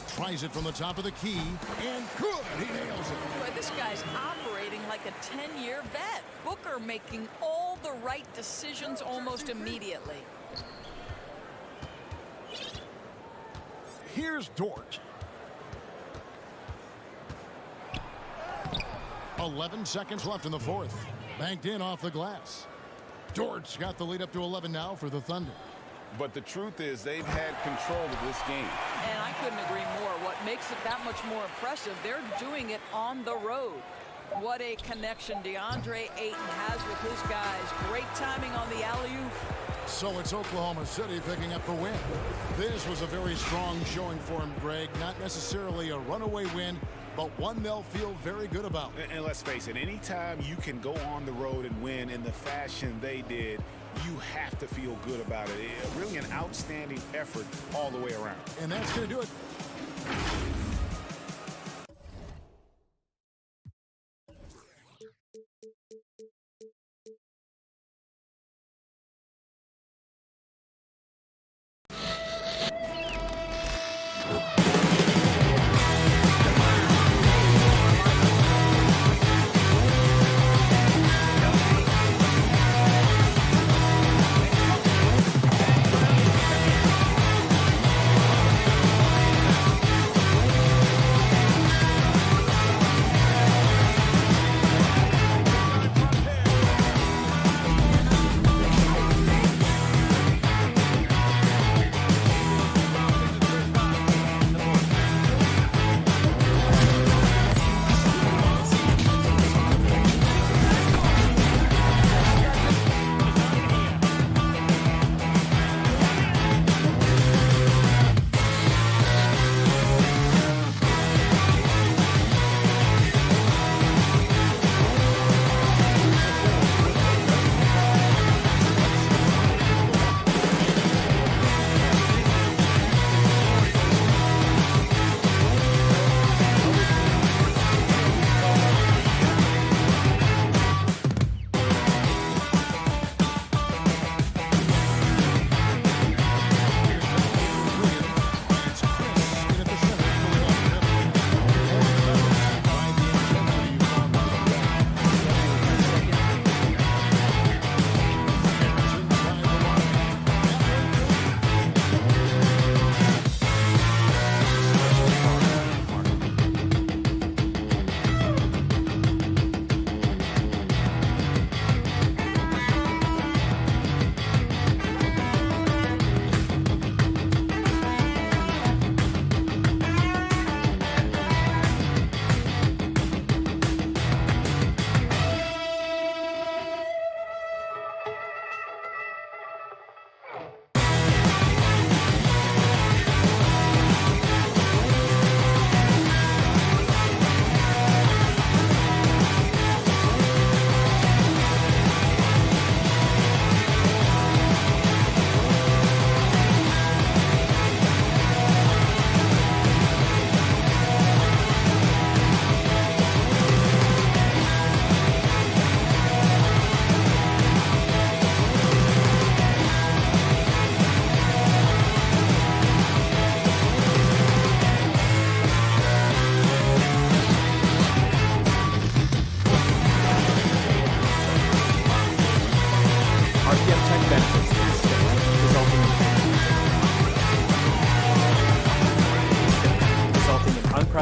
Tries it from the top of the key. And good. He nails it. Boy, this guy's operating like a 10-year vet. Booker making all the right decisions almost immediately. Here's Dort. 11 seconds left in the fourth. Banked in off the glass. Dort's got the lead up to 11 now for the Thunder. But the truth is they've had control of this game. And I couldn't agree more. What makes it that much more impressive, they're doing it on the road. What a connection DeAndre Ayton has with his guys. Great timing on the alley-oop. So it's Oklahoma City picking up the win. This was a very strong showing for him, Greg. Not necessarily a runaway win, but one they'll feel very good about. And let's face it, anytime you can go on the road and win in the fashion they did, you have to feel good about it. Really an outstanding effort all the way around. And that's going to do it.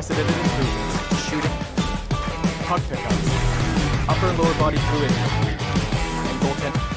unprecedented improvements. Shooting, puck pickups, upper and lower body fluidity, and goaltending.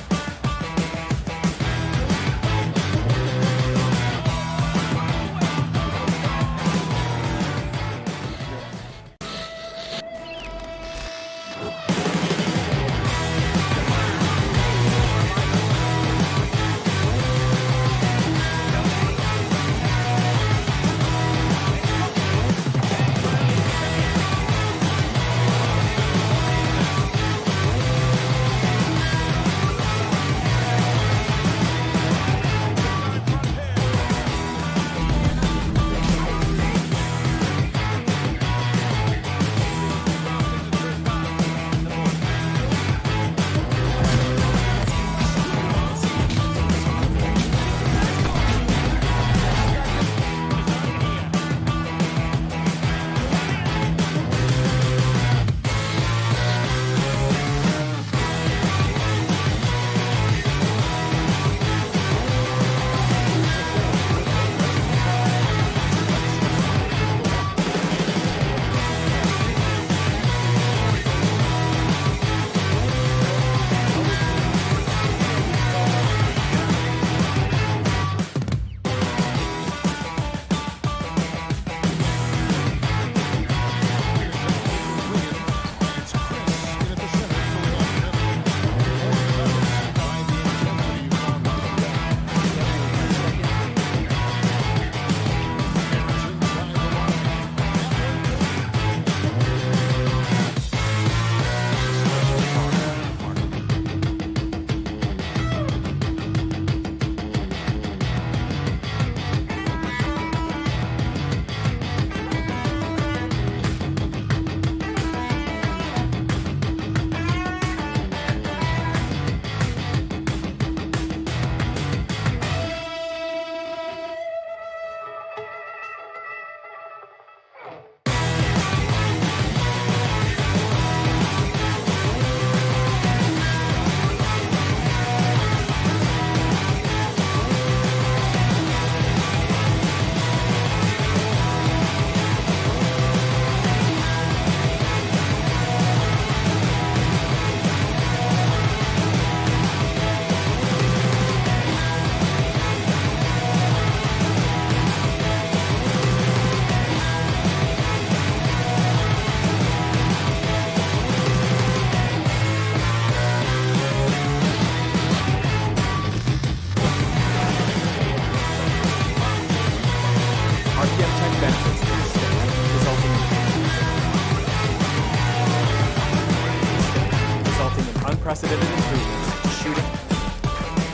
Unprecedented improvements. Shooting,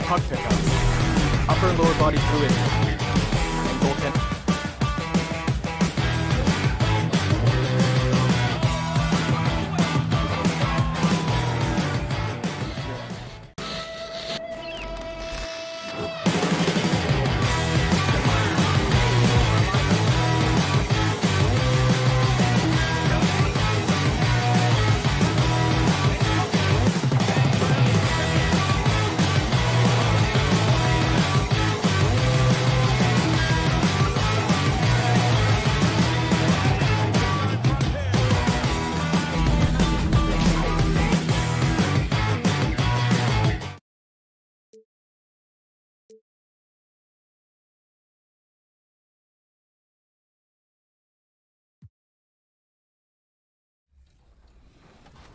puck pickups, upper and lower body fluidity, and goaltending.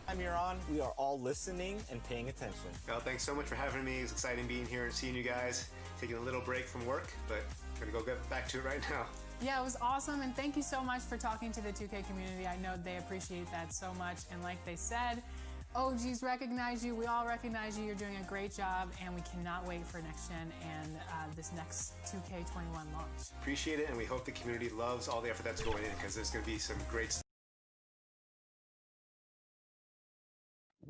Time you're on, we are all listening and paying attention. Well, thanks so much for having me. It's exciting being here and seeing you guys. Taking a little break from work, but I'm gonna go get back to it right now. Yeah, it was awesome, and thank you so much for talking to the 2K community. I know they appreciate that so much, and like they said, OGs recognize you, we all recognize you, you're doing a great job, and we cannot wait for next gen and this next 2K21 launch. Appreciate it, and we hope the community loves all the effort that's going in, because there's gonna be some great stuff.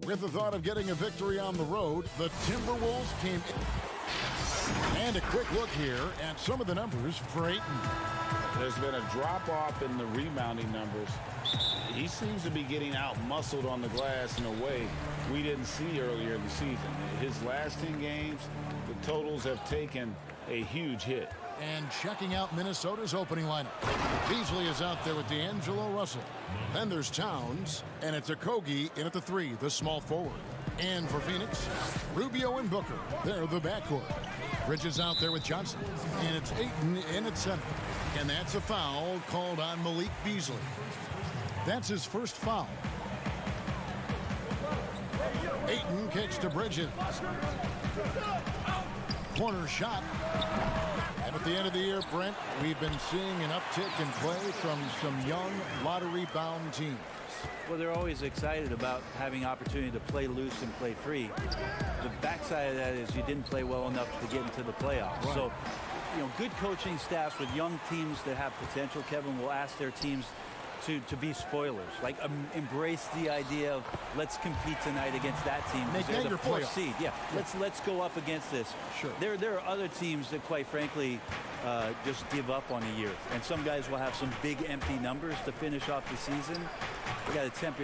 With the thought of getting a victory on the road, the Timberwolves came in. And a quick look here at some of the numbers for Ayton. There's been a drop-off in the rebounding numbers. He seems to be getting out-muscled on the glass in a way we didn't see earlier in the season. His last 10 games, the totals have taken a huge hit. And checking out Minnesota's opening lineup. Beasley is out there with D'Angelo Russell. Then there's Towns, and it's Okogie in at the 3, the small forward. And for Phoenix, Rubio and Booker. They're the backcourt. Bridges out there with Johnson. And it's Ayton in at center. And that's a foul called on Malik Beasley. That's his first foul. Ayton kicks to Bridges. Corner shot. And at the end of the year, Brent, we've been seeing an uptick in play from some young lottery-bound teams. Well, they're always excited about having opportunity to play loose and play free. The backside of that is you didn't play well enough to get into the playoffs. Right. So, you know, good coaching staffs with young teams that have potential, Kevin, will ask their teams to be spoilers. Like, embrace the idea of let's compete tonight against that team. They're the 4th seed. Yeah, let's go up against this. Sure. There are other teams that, quite frankly, just give up on the year. And some guys will have some big empty numbers to finish off the season. You got to temper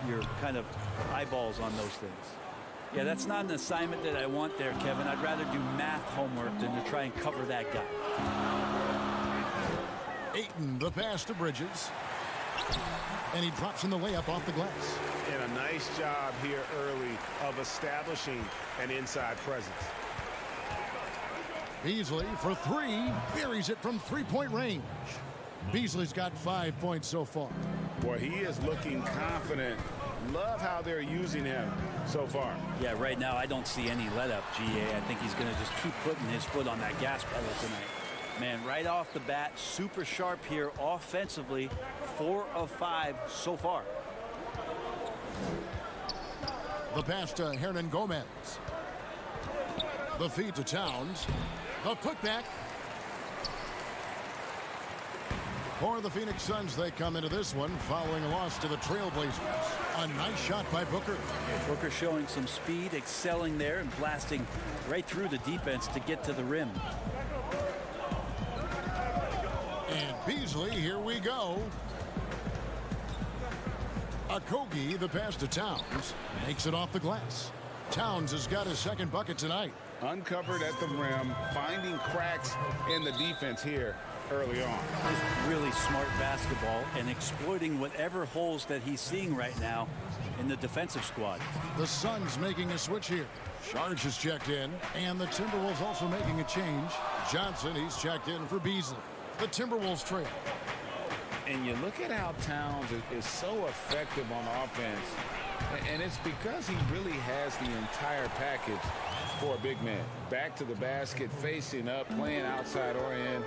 your kind of eyeballs on those things. Yeah, that's not an assignment that I want there, Kevin. I'd rather do math homework than to try and cover that guy. Ayton, the pass to Bridges. And he drops in the layup off the glass. And a nice job here early of establishing an inside presence. Beasley for 3, buries it from 3-point range. Beasley's got 5 points so far. Boy, he is looking confident. Love how they're using him so far. Yeah, right now I don't see any let up, GA. I think he's going to just keep putting his foot on that gas pedal tonight. Man, right off the bat, super sharp here offensively. 4 of 5 so far. The pass to Hernan Gomez. The feed to Towns. The putback. For the Phoenix Suns, they come into this one following a loss to the Trailblazers. A nice shot by Booker. Booker showing some speed, excelling there, and blasting right through the defense to get to the rim. And Beasley, here we go. Okogie, the pass to Towns, makes it off the glass. Towns has got his second bucket tonight. Uncovered at the rim, finding cracks in the defense here early on. Just really smart basketball and exploiting whatever holes that he's seeing right now in the defensive squad. The Suns making a switch here. Charge is checked in, and the Timberwolves also making a change. Johnson, he's checked in for Beasley. The Timberwolves trail. And you look at how Towns is so effective on offense, and it's because he really has the entire package for a big man. Back to the basket, facing up, playing outside or in,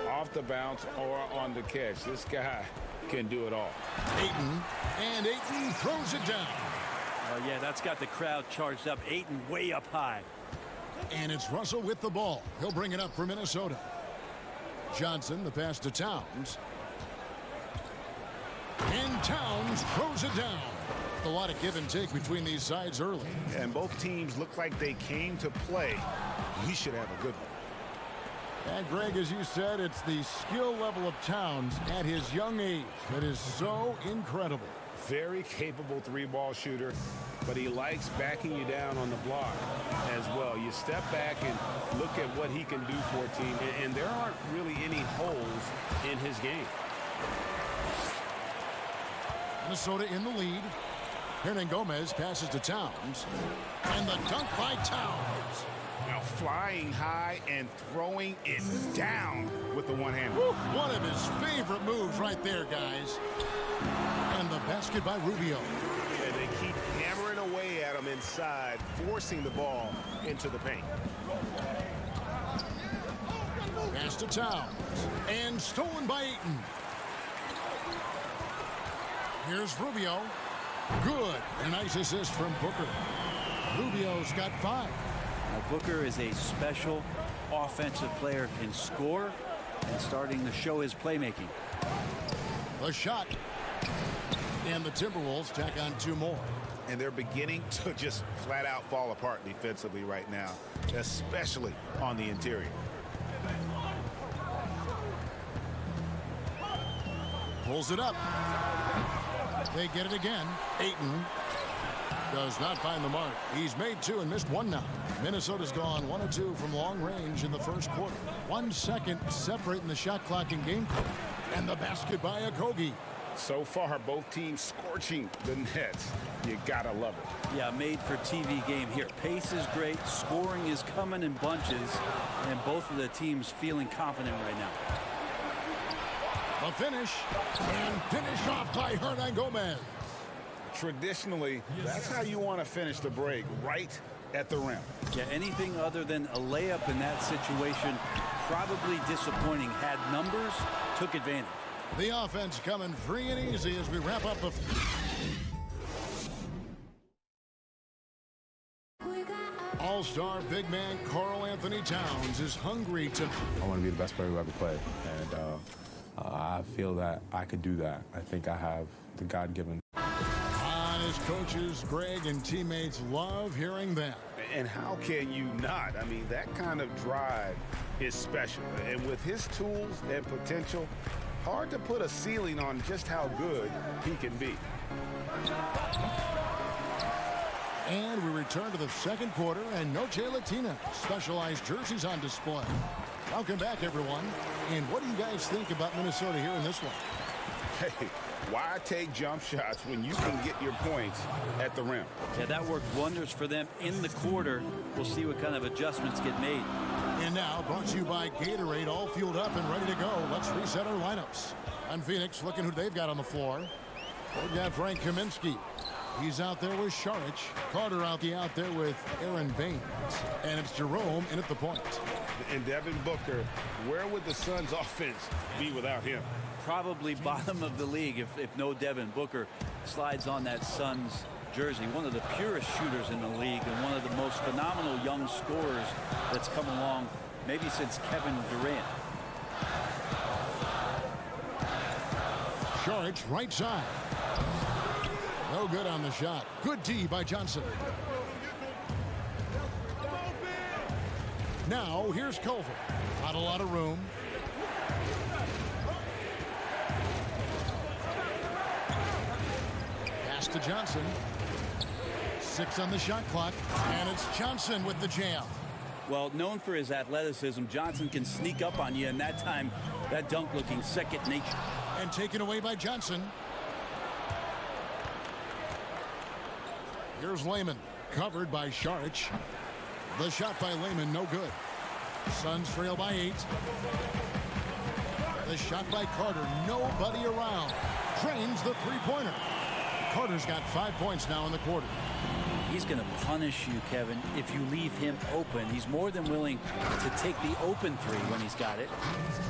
off the bounce or on the catch. This guy can do it all. Ayton throws it down. Oh, yeah, that's got the crowd charged up. Ayton way up high. And it's Russell with the ball. He'll bring it up for Minnesota. Johnson, the pass to Towns. And Towns throws it down. A lot of give and take between these sides early. And both teams look like they came to play. We should have a good one. And Greg, as you said, it's the skill level of Towns at his young age that is so incredible. Very capable three-ball shooter, but he likes backing you down on the block as well. You step back and look at what he can do for a team, and there aren't really any holes in his game. Minnesota in the lead. Hernan Gomez passes to Towns. And the dunk by Towns. Now flying high and throwing it down with the one-hand. One of his favorite moves right there, guys. And the basket by Rubio. And they keep hammering away at him inside, forcing the ball into the paint. Pass to Towns. And stolen by Ayton. Here's Rubio. Good. A nice assist from Booker. Rubio's got 5. Now, Booker is a special offensive player, can score, and starting to show his playmaking. The shot. And the Timberwolves tack on 2 more. And they're beginning to just flat out fall apart defensively right now, especially on the interior. Pulls it up. They get it again. Ayton. Does not find the mark. He's made 2 and missed 1 now. Minnesota's gone 1 of 2 from long range in the first quarter. 1 second separating the shot clock in game clock. And the basket by Okogie. So far, both teams scorching the nets. You gotta love it. Yeah, made for TV game here. Pace is great. Scoring is coming in bunches. And both of the teams feeling confident right now. The finish. And finish off by Hernan Gomez. Traditionally, that's how you want to finish the break, right at the rim. Yeah, anything other than a layup in that situation, probably disappointing. Had numbers, took advantage. The offense coming free and easy as we wrap up the... All-star big man Karl Anthony Towns is hungry to... I want to be the best player who ever played, and I feel that I could do that. I think I have the God-given... His coaches, Greg, and teammates love hearing that. And how can you not? I mean, that kind of drive is special. And with his tools and potential, hard to put a ceiling on just how good he can be. And we return to the second quarter, and Noche Latina specialized jerseys on display. Welcome back, everyone. And what do you guys think about Minnesota here in this one? Hey, why take jump shots when you can get your points at the rim? Yeah, that worked wonders for them in the quarter. We'll see what kind of adjustments get made. And now, brought to you by Gatorade, all fueled up and ready to go. Let's reset our lineups. On Phoenix, looking who they've got on the floor. They've got Frank Kaminsky. He's out there with Šarić. Carter out there with Aaron Baines. And it's Jerome in at the point. And Devin Booker, where would the Suns' offense be without him? Probably bottom of the league if no Devin Booker slides on that Suns jersey. One of the purest shooters in the league and one of the most phenomenal young scorers that's come along maybe since Kevin Durant. Šarić, right side. No good on the shot. Good D by Johnson. Now, here's Culver. Not a lot of room. Pass to Johnson. 6 on the shot clock. And it's Johnson with the jam. Well, known for his athleticism, Johnson can sneak up on you, and that time, that dunk looking second nature. And taken away by Johnson. Here's Layman, covered by Šarić. The shot by Layman, no good. Suns trail by 8. The shot by Carter, nobody around. Drains the three-pointer. Carter's got 5 points now in the quarter. He's going to punish you, Kevin, if you leave him open. He's more than willing to take the open three when he's got it.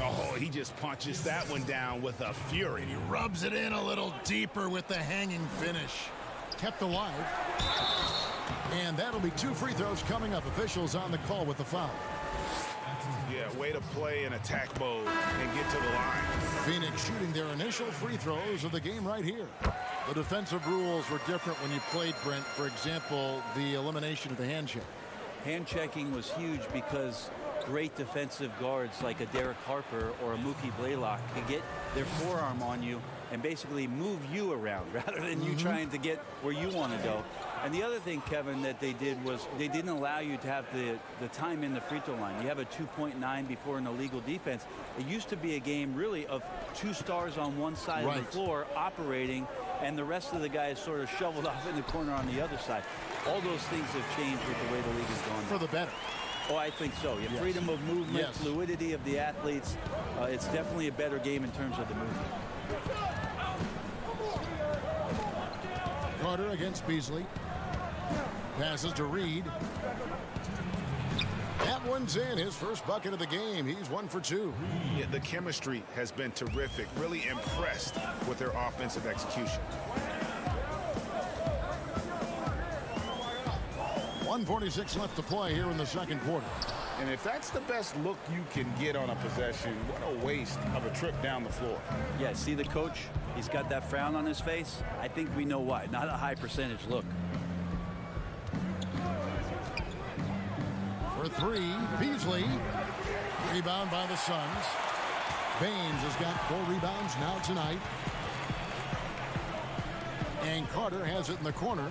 Oh, he just punches that one down with a fury. He rubs it in a little deeper with the hanging finish. Kept alive. And that'll be 2 free throws coming up. Officials on the call with the foul. Yeah, way to play in attack mode and get to the line. Phoenix shooting their initial free throws of the game right here. The defensive rules were different when you played, Brent. For example, the elimination of the hand check. Hand checking was huge because great defensive guards like a Derek Harper or a Mookie Blaylock can get their forearm on you and basically move you around rather than you trying to get where you want to go. And the other thing, Kevin, that they did was they didn't allow you to have the time in the free throw line. You have a 2.9 before an illegal defense. It used to be a game really of 2 stars on one side of the floor operating, and the rest of the guys sort of shoveled off in the corner on the other side. All those things have changed with the way the league is going. For the better. Oh, I think so. Your freedom of movement, fluidity of the athletes. It's definitely a better game in terms of the movement. Carter against Beasley. Passes to Reed. That one's in. His first bucket of the game. He's 1 for 2. Yeah, the chemistry has been terrific. Really impressed with their offensive execution. 1:46 left to play here in the second quarter. And if that's the best look you can get on a possession, what a waste of a trip down the floor. Yeah, see the coach? He's got that frown on his face. I think we know why. Not a high percentage look. For 3, Beasley. Rebound by the Suns. Baines has got 4 rebounds now tonight. And Carter has it in the corner.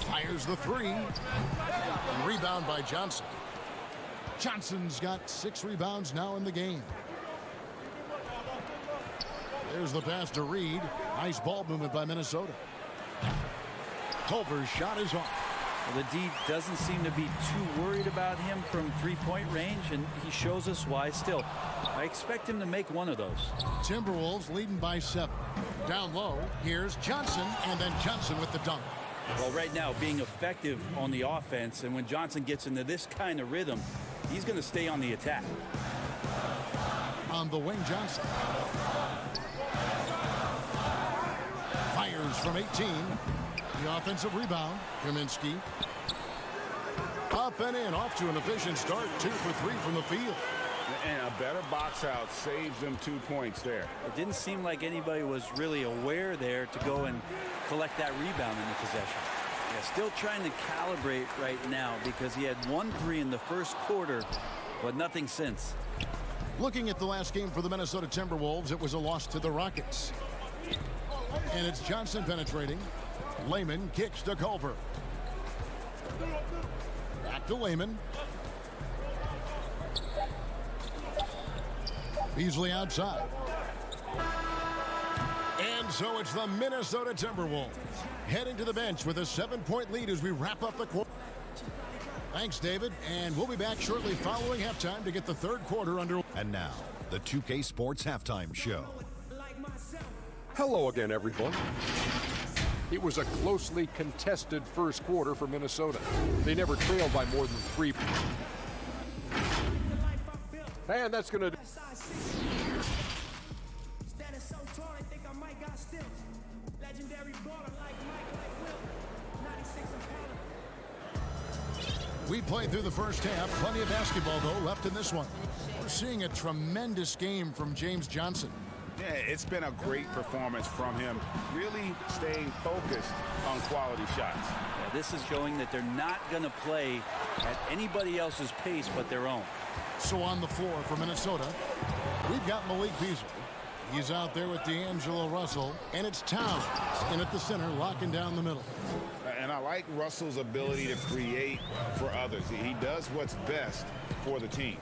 Fires the three. And rebound by Johnson. Johnson's got 6 rebounds now in the game. There's the pass to Reed. Nice ball movement by Minnesota. Culver's shot is off. Well, the D doesn't seem to be too worried about him from three-point range, and he shows us why still. I expect him to make one of those. Timberwolves leading by 7. Down low, here's Johnson, and then Johnson with the dunk. Well, right now, being effective on the offense, and when Johnson gets into this kind of rhythm, he's going to stay on the attack. On the wing, Johnson. Fires from 18. The offensive rebound, Kaminsky. Up and in, off to an efficient start. 2 for 3 from the field. And a better box out saves them 2 points there. It didn't seem like anybody was really aware there to go and collect that rebound in the possession. Yeah, still trying to calibrate right now because he had 1 3 in the first quarter, but nothing since. Looking at the last game for the Minnesota Timberwolves, it was a loss to the Rockets. And it's Johnson penetrating. Layman kicks to Culver. Back to Layman. Beasley outside. And so it's the Minnesota Timberwolves heading to the bench with a 7-point lead as we wrap up the quarter. Thanks, David. And we'll be back shortly following halftime to get the third quarter under. And now, the 2K Sports Halftime Show. Hello again, everyone. It was a closely contested first quarter for Minnesota. They never trailed by more than 3. And that's going to... We played through the first half. Plenty of basketball, though, left in this one. We're seeing a tremendous game from James Johnson. Yeah, it's been a great performance from him, really staying focused on quality shots. Yeah, this is showing that they're not going to play at anybody else's pace but their own. So on the floor for Minnesota, we've got Malik Beasley. He's out there with D'Angelo Russell, and it's Towns in at the center, locking down the middle. And I like Russell's ability to create for others. He does what's best for the team.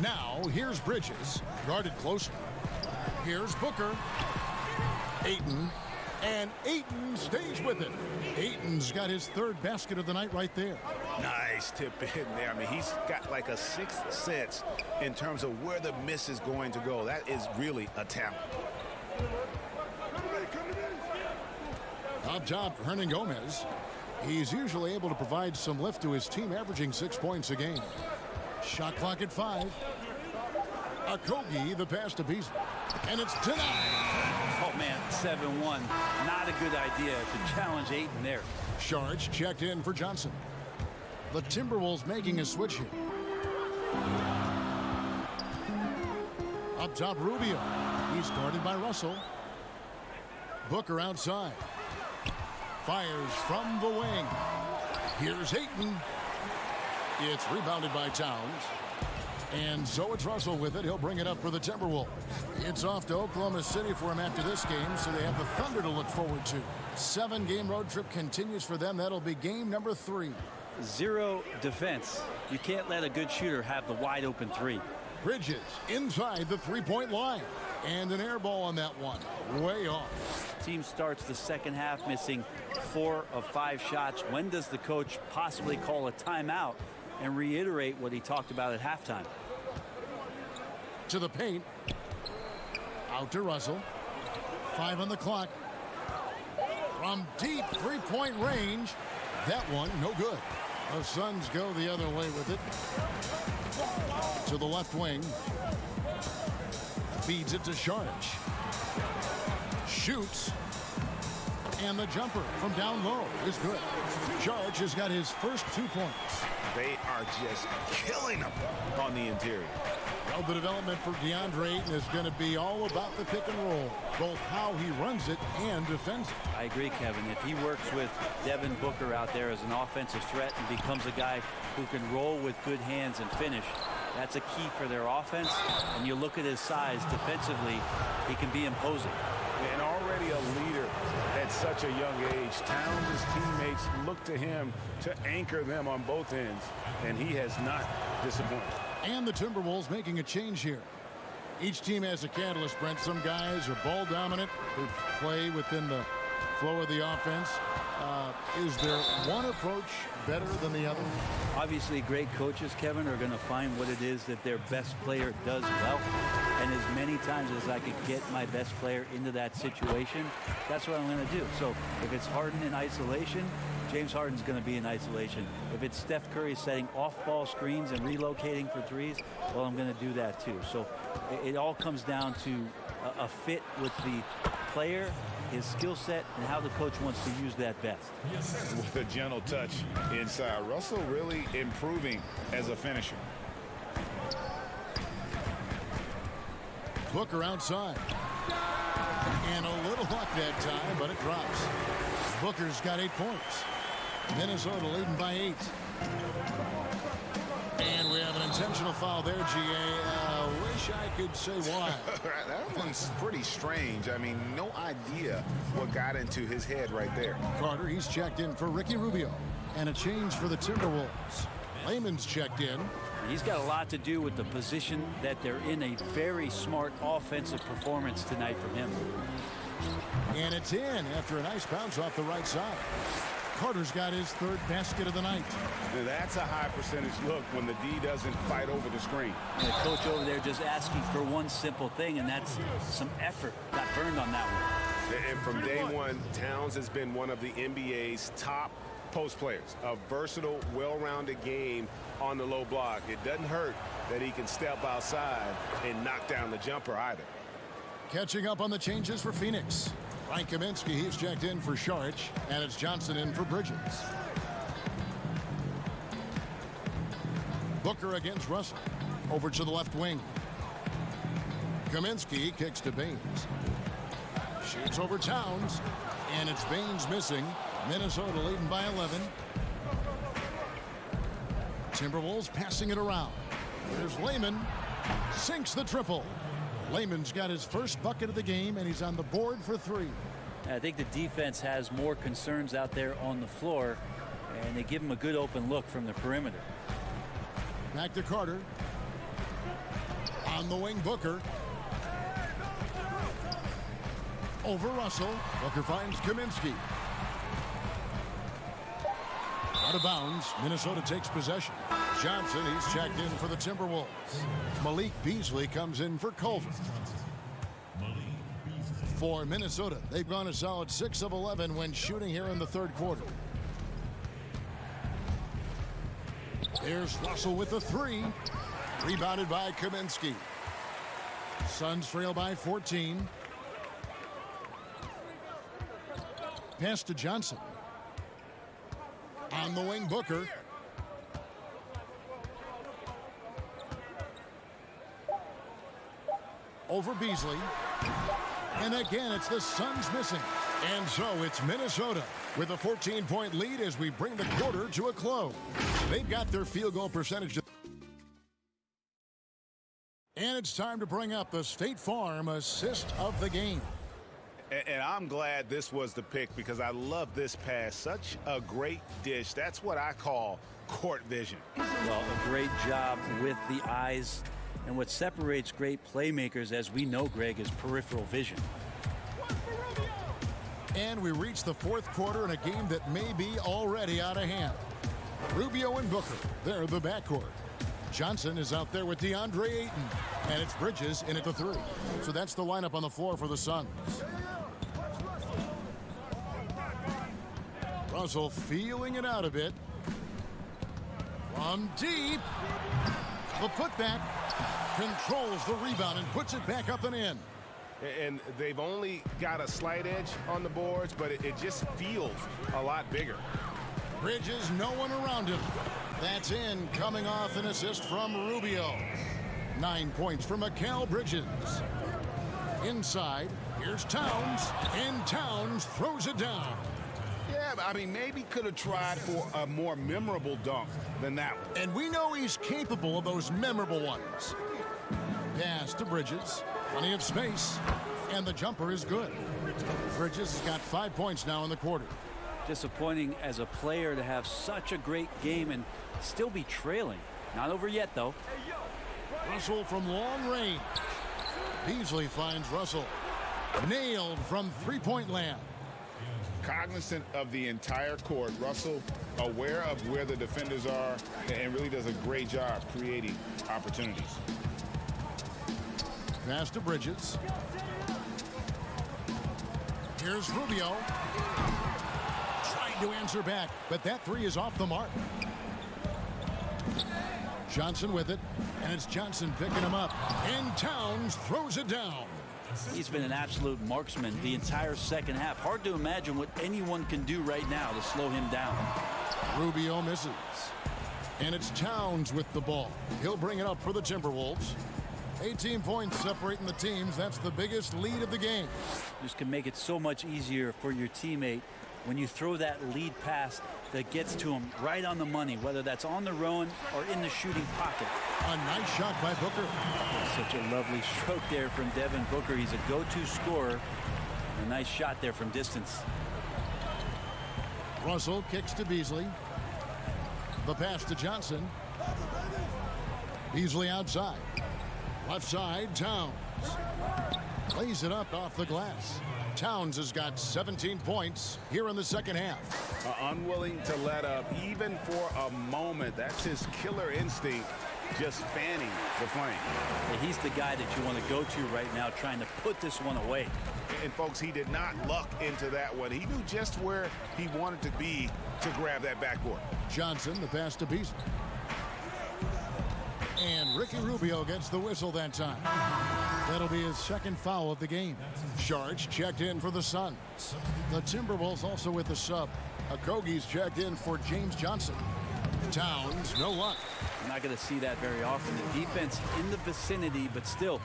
Now, here's Bridges, guarded closer. Here's Booker. Ayton. And Ayton stays with it. Ayton's got his 3rd basket of the night right there. Nice tip in there. I mean, he's got like a 6th sense in terms of where the miss is going to go. That is really a talent. Up top, Hernan Gomez. He's usually able to provide some lift to his team, averaging 6 points a game. Shot clock at 5. Okogie, the pass to Beasley. And it's denied. Oh, man, 7-1. Not a good idea to challenge Ayton there. Sharge checked in for Johnson. The Timberwolves making a switch here. Up top, Rubio. He's guarded by Russell. Booker outside. Fires from the wing. Here's Ayton. It's rebounded by Towns. And so it's Russell with it. He'll bring it up for the Timberwolves. It's off to Oklahoma City for him after this game, so they have the Thunder to look forward to. 7-game road trip continues for them. That'll be game number 3. 0 defense. You can't let a good shooter have the wide open 3. Bridges inside the 3-point line. And an air ball on that one. Way off. Team starts the second half missing 4 of 5 shots. When does the coach possibly call a timeout and reiterate what he talked about at halftime? To the paint. Out to Russell. 5 on the clock. From deep 3-point range. That one, no good. The Suns go the other way with it. To the left wing. Feeds it to Sharge. Shoots. And the jumper from down low is good. Sharge has got his first 2 points. They are just killing them on the interior. Well, the development for DeAndre Ayton is going to be all about the pick and roll, both how he runs it and defends it. I agree, Kevin. If he works with Devin Booker out there as an offensive threat and becomes a guy who can roll with good hands and finish, That's a key for their offense. And you look at his size defensively, he can be imposing. And already a leader at such a young age. Towns' teammates look to him to anchor them on both ends, and he has not disappointed. And the Timberwolves making a change here. Each team has a catalyst, Brent. Some guys are ball dominant, who play within the flow of the offense. Is there one approach better than the other? Obviously, great coaches, Kevin, are going to find what it is that their best player does well. And as many times as I could get my best player into that situation, that's what I'm going to do. So if it's Harden in isolation, James Harden's going to be in isolation. If it's Steph Curry setting off-ball screens and relocating for threes, well, I'm going to do that too. So it all comes down to a fit with the player, his skill set, and how the coach wants to use that best. With a gentle touch inside. Russell really improving as a finisher. Booker outside. And a little luck that time, but it drops. Booker's got 8 points. Minnesota leading by 8. And we have an intentional foul there, GA. Wish I could say why. That one's pretty strange. I mean, no idea what got into his head right there. Carter, he's checked in for Ricky Rubio. And a change for the Timberwolves. Layman's checked in. He's got a lot to do with the position that they're in. A very smart offensive performance tonight from him. And it's in after a nice bounce off the right side. Carter's got his 3rd basket of the night. That's a high percentage look when the D doesn't fight over the screen. And the coach over there just asking for one simple thing, and that's some effort. Got burned on that one. And from day one, Towns has been one of the NBA's top post players. A versatile, well-rounded game on the low block. It doesn't hurt that he can step outside and knock down the jumper either. Catching up on the changes for Phoenix. Frank Kaminsky, he's checked in for Šarić, and it's Johnson in for Bridges. Booker against Russell. Over to the left wing. Kaminsky kicks to Baines. Shoots over Towns, and it's Baines missing. Minnesota leading by 11. Timberwolves passing it around. There's Layman. Sinks the triple. Layman's got his first bucket of the game, and he's on the board for 3. I think the defense has more concerns out there on the floor, and they give him a good open look from the perimeter. Back to Carter. On the wing, Booker. Over Russell. Booker finds Kaminsky. Out of bounds. Minnesota takes possession. Johnson, he's checked in for the Timberwolves. Malik Beasley comes in for Culver. For Minnesota, they've gone a solid 6 of 11 when shooting here in the 3rd quarter. There's Russell with the 3. Rebounded by Kaminsky. Suns trail by 14. Pass to Johnson. On the wing, Booker. Over Beasley. And again, it's the Suns missing. And so it's Minnesota with a 14-point lead as we bring the quarter to a close. They've got their field goal percentage. And it's time to bring up the State Farm assist of the game. And I'm glad this was the pick because I love this pass. Such a great dish. That's what I call court vision. Well, a great job with the eyes. And what separates great playmakers, as we know, Greg, is peripheral vision. And we reach the 4th quarter in a game that may be already out of hand. Rubio and Booker, they're the backcourt. Johnson is out there with DeAndre Ayton. And it's Bridges in at the 3. So that's the lineup on the floor for the Suns. Russell feeling it out a bit. From deep. The putback. Controls the rebound and puts it back up and in. And they've only got a slight edge on the boards, but it just feels a lot bigger. Bridges, no one around him. That's in, coming off an assist from Rubio. 9 points for Mikal Bridges. Inside, here's Towns, and Towns throws it down. Yeah, but I mean, maybe could have tried for a more memorable dunk than that one. And we know he's capable of those memorable ones. Pass to Bridges. Plenty of space. And the jumper is good. Bridges has got 5 points now in the quarter. Disappointing as a player to have such a great game and still be trailing. Not over yet, though. Russell from long range. Beasley finds Russell. Nailed from three-point land. Cognizant of the entire court, Russell aware of where the defenders are and really does a great job creating opportunities. Pass to Bridges. Here's Rubio. Trying to answer back, but that three is off the mark. Johnson with it, and it's Johnson picking him up. And Towns throws it down. He's been an absolute marksman the entire second half. Hard to imagine what anyone can do right now to slow him down. Rubio misses. And it's Towns with the ball. He'll bring it up for the Timberwolves. 18 points separating the teams. That's the biggest lead of the game. This can make it so much easier for your teammate when you throw that lead pass that gets to him right on the money, whether that's on the run or in the shooting pocket. A nice shot by Booker. Such a lovely stroke there from Devin Booker. He's a go-to scorer. A nice shot there from distance. Russell kicks to Beasley. The pass to Johnson. Beasley outside. Left side, Towns. Lays it up off the glass. Towns has got 17 points here in the second half. Unwilling to let up even for a moment. That's his killer instinct, just fanning the flame. Yeah, he's the guy that you want to go to right now, trying to put this one away. And folks, he did not luck into that one. He knew just where he wanted to be to grab that backboard. Johnson, the pass to Beasley. And Ricky Rubio gets the whistle that time. That'll be his second foul of the game. Sharge checked in for the Suns. The Timberwolves also with the sub. Okogie's checked in for James Johnson. Towns, no luck. You're not going to see that very often. The defense in the vicinity, but still,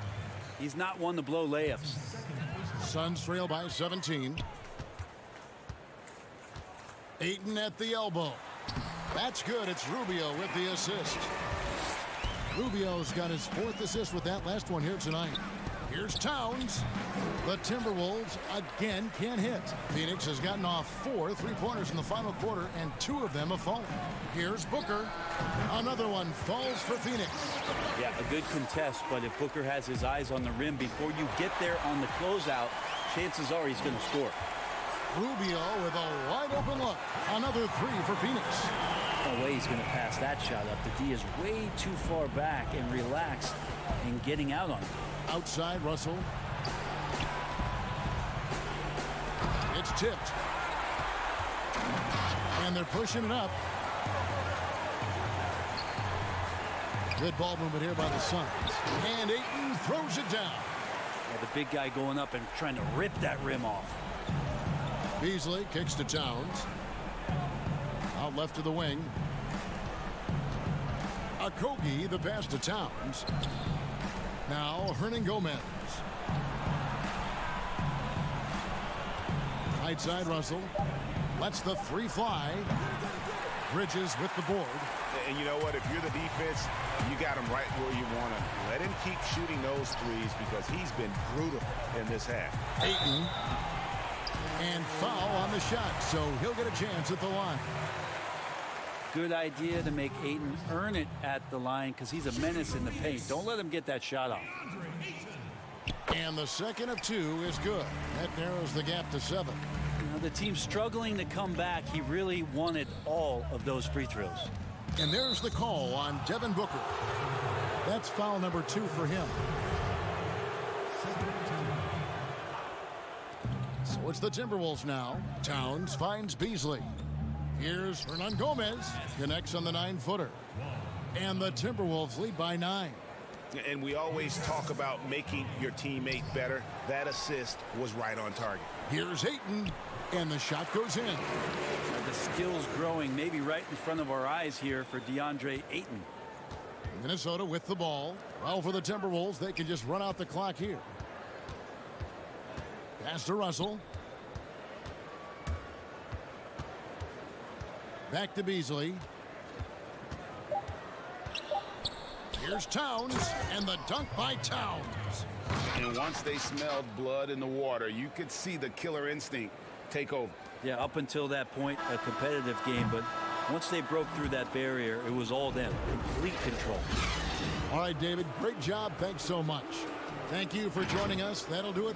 he's not one to blow layups. Suns trail by 17. Ayton at the elbow. That's good. It's Rubio with the assist. Rubio's got his fourth assist with that last one here tonight. Here's Towns. The Timberwolves again can't hit. Phoenix has gotten off 4 3-pointers in the final quarter, and 2 of them have fallen. Here's Booker. Another one falls for Phoenix. Yeah, a good contest, but if Booker has his eyes on the rim before you get there on the closeout, chances are he's going to score. Rubio with a wide open look. Another 3 for Phoenix. No way he's going to pass that shot up. The D is way too far back and relaxed in getting out on it. Outside Russell. It's tipped. And they're pushing it up. Good ball movement here by the Suns. And Ayton throws it down. Yeah, the big guy going up and trying to rip that rim off. Beasley kicks to Towns. Out left to the wing. Okogie, the pass to Towns. Now Hernan Gomez. Right side Russell. Lets the 3 fly. Bridges with the board. And you know what? If you're the defense, you got him right where you want him. Let him keep shooting those threes because he's been brutal in this half. Ayton. And foul on the shot, so he'll get a chance at the line. Good idea to make Ayton earn it at the line because he's a menace in the paint. Don't let him get that shot off. And the second of 2 is good. That narrows the gap to 7. Now the team's struggling to come back. He really wanted all of those free throws. And there's the call on Devin Booker. That's foul number 2 for him. So it's the Timberwolves now. Towns finds Beasley. Here's Hernan Gomez. Connects on the 9-footer. And the Timberwolves lead by 9. And we always talk about making your teammate better. That assist was right on target. Here's Ayton. And the shot goes in. The skill's growing maybe right in front of our eyes here for DeAndre Ayton. Minnesota with the ball. Well, for the Timberwolves, they can just run out the clock here. Pass to Russell. Back to Beasley. Here's Towns, and the dunk by Towns. And once they smelled blood in the water, you could see the killer instinct take over. Yeah, up until that point, a competitive game, but once they broke through that barrier, it was all them. Complete control. All right, David, great job. Thanks so much. Thank you for joining us. That'll do it.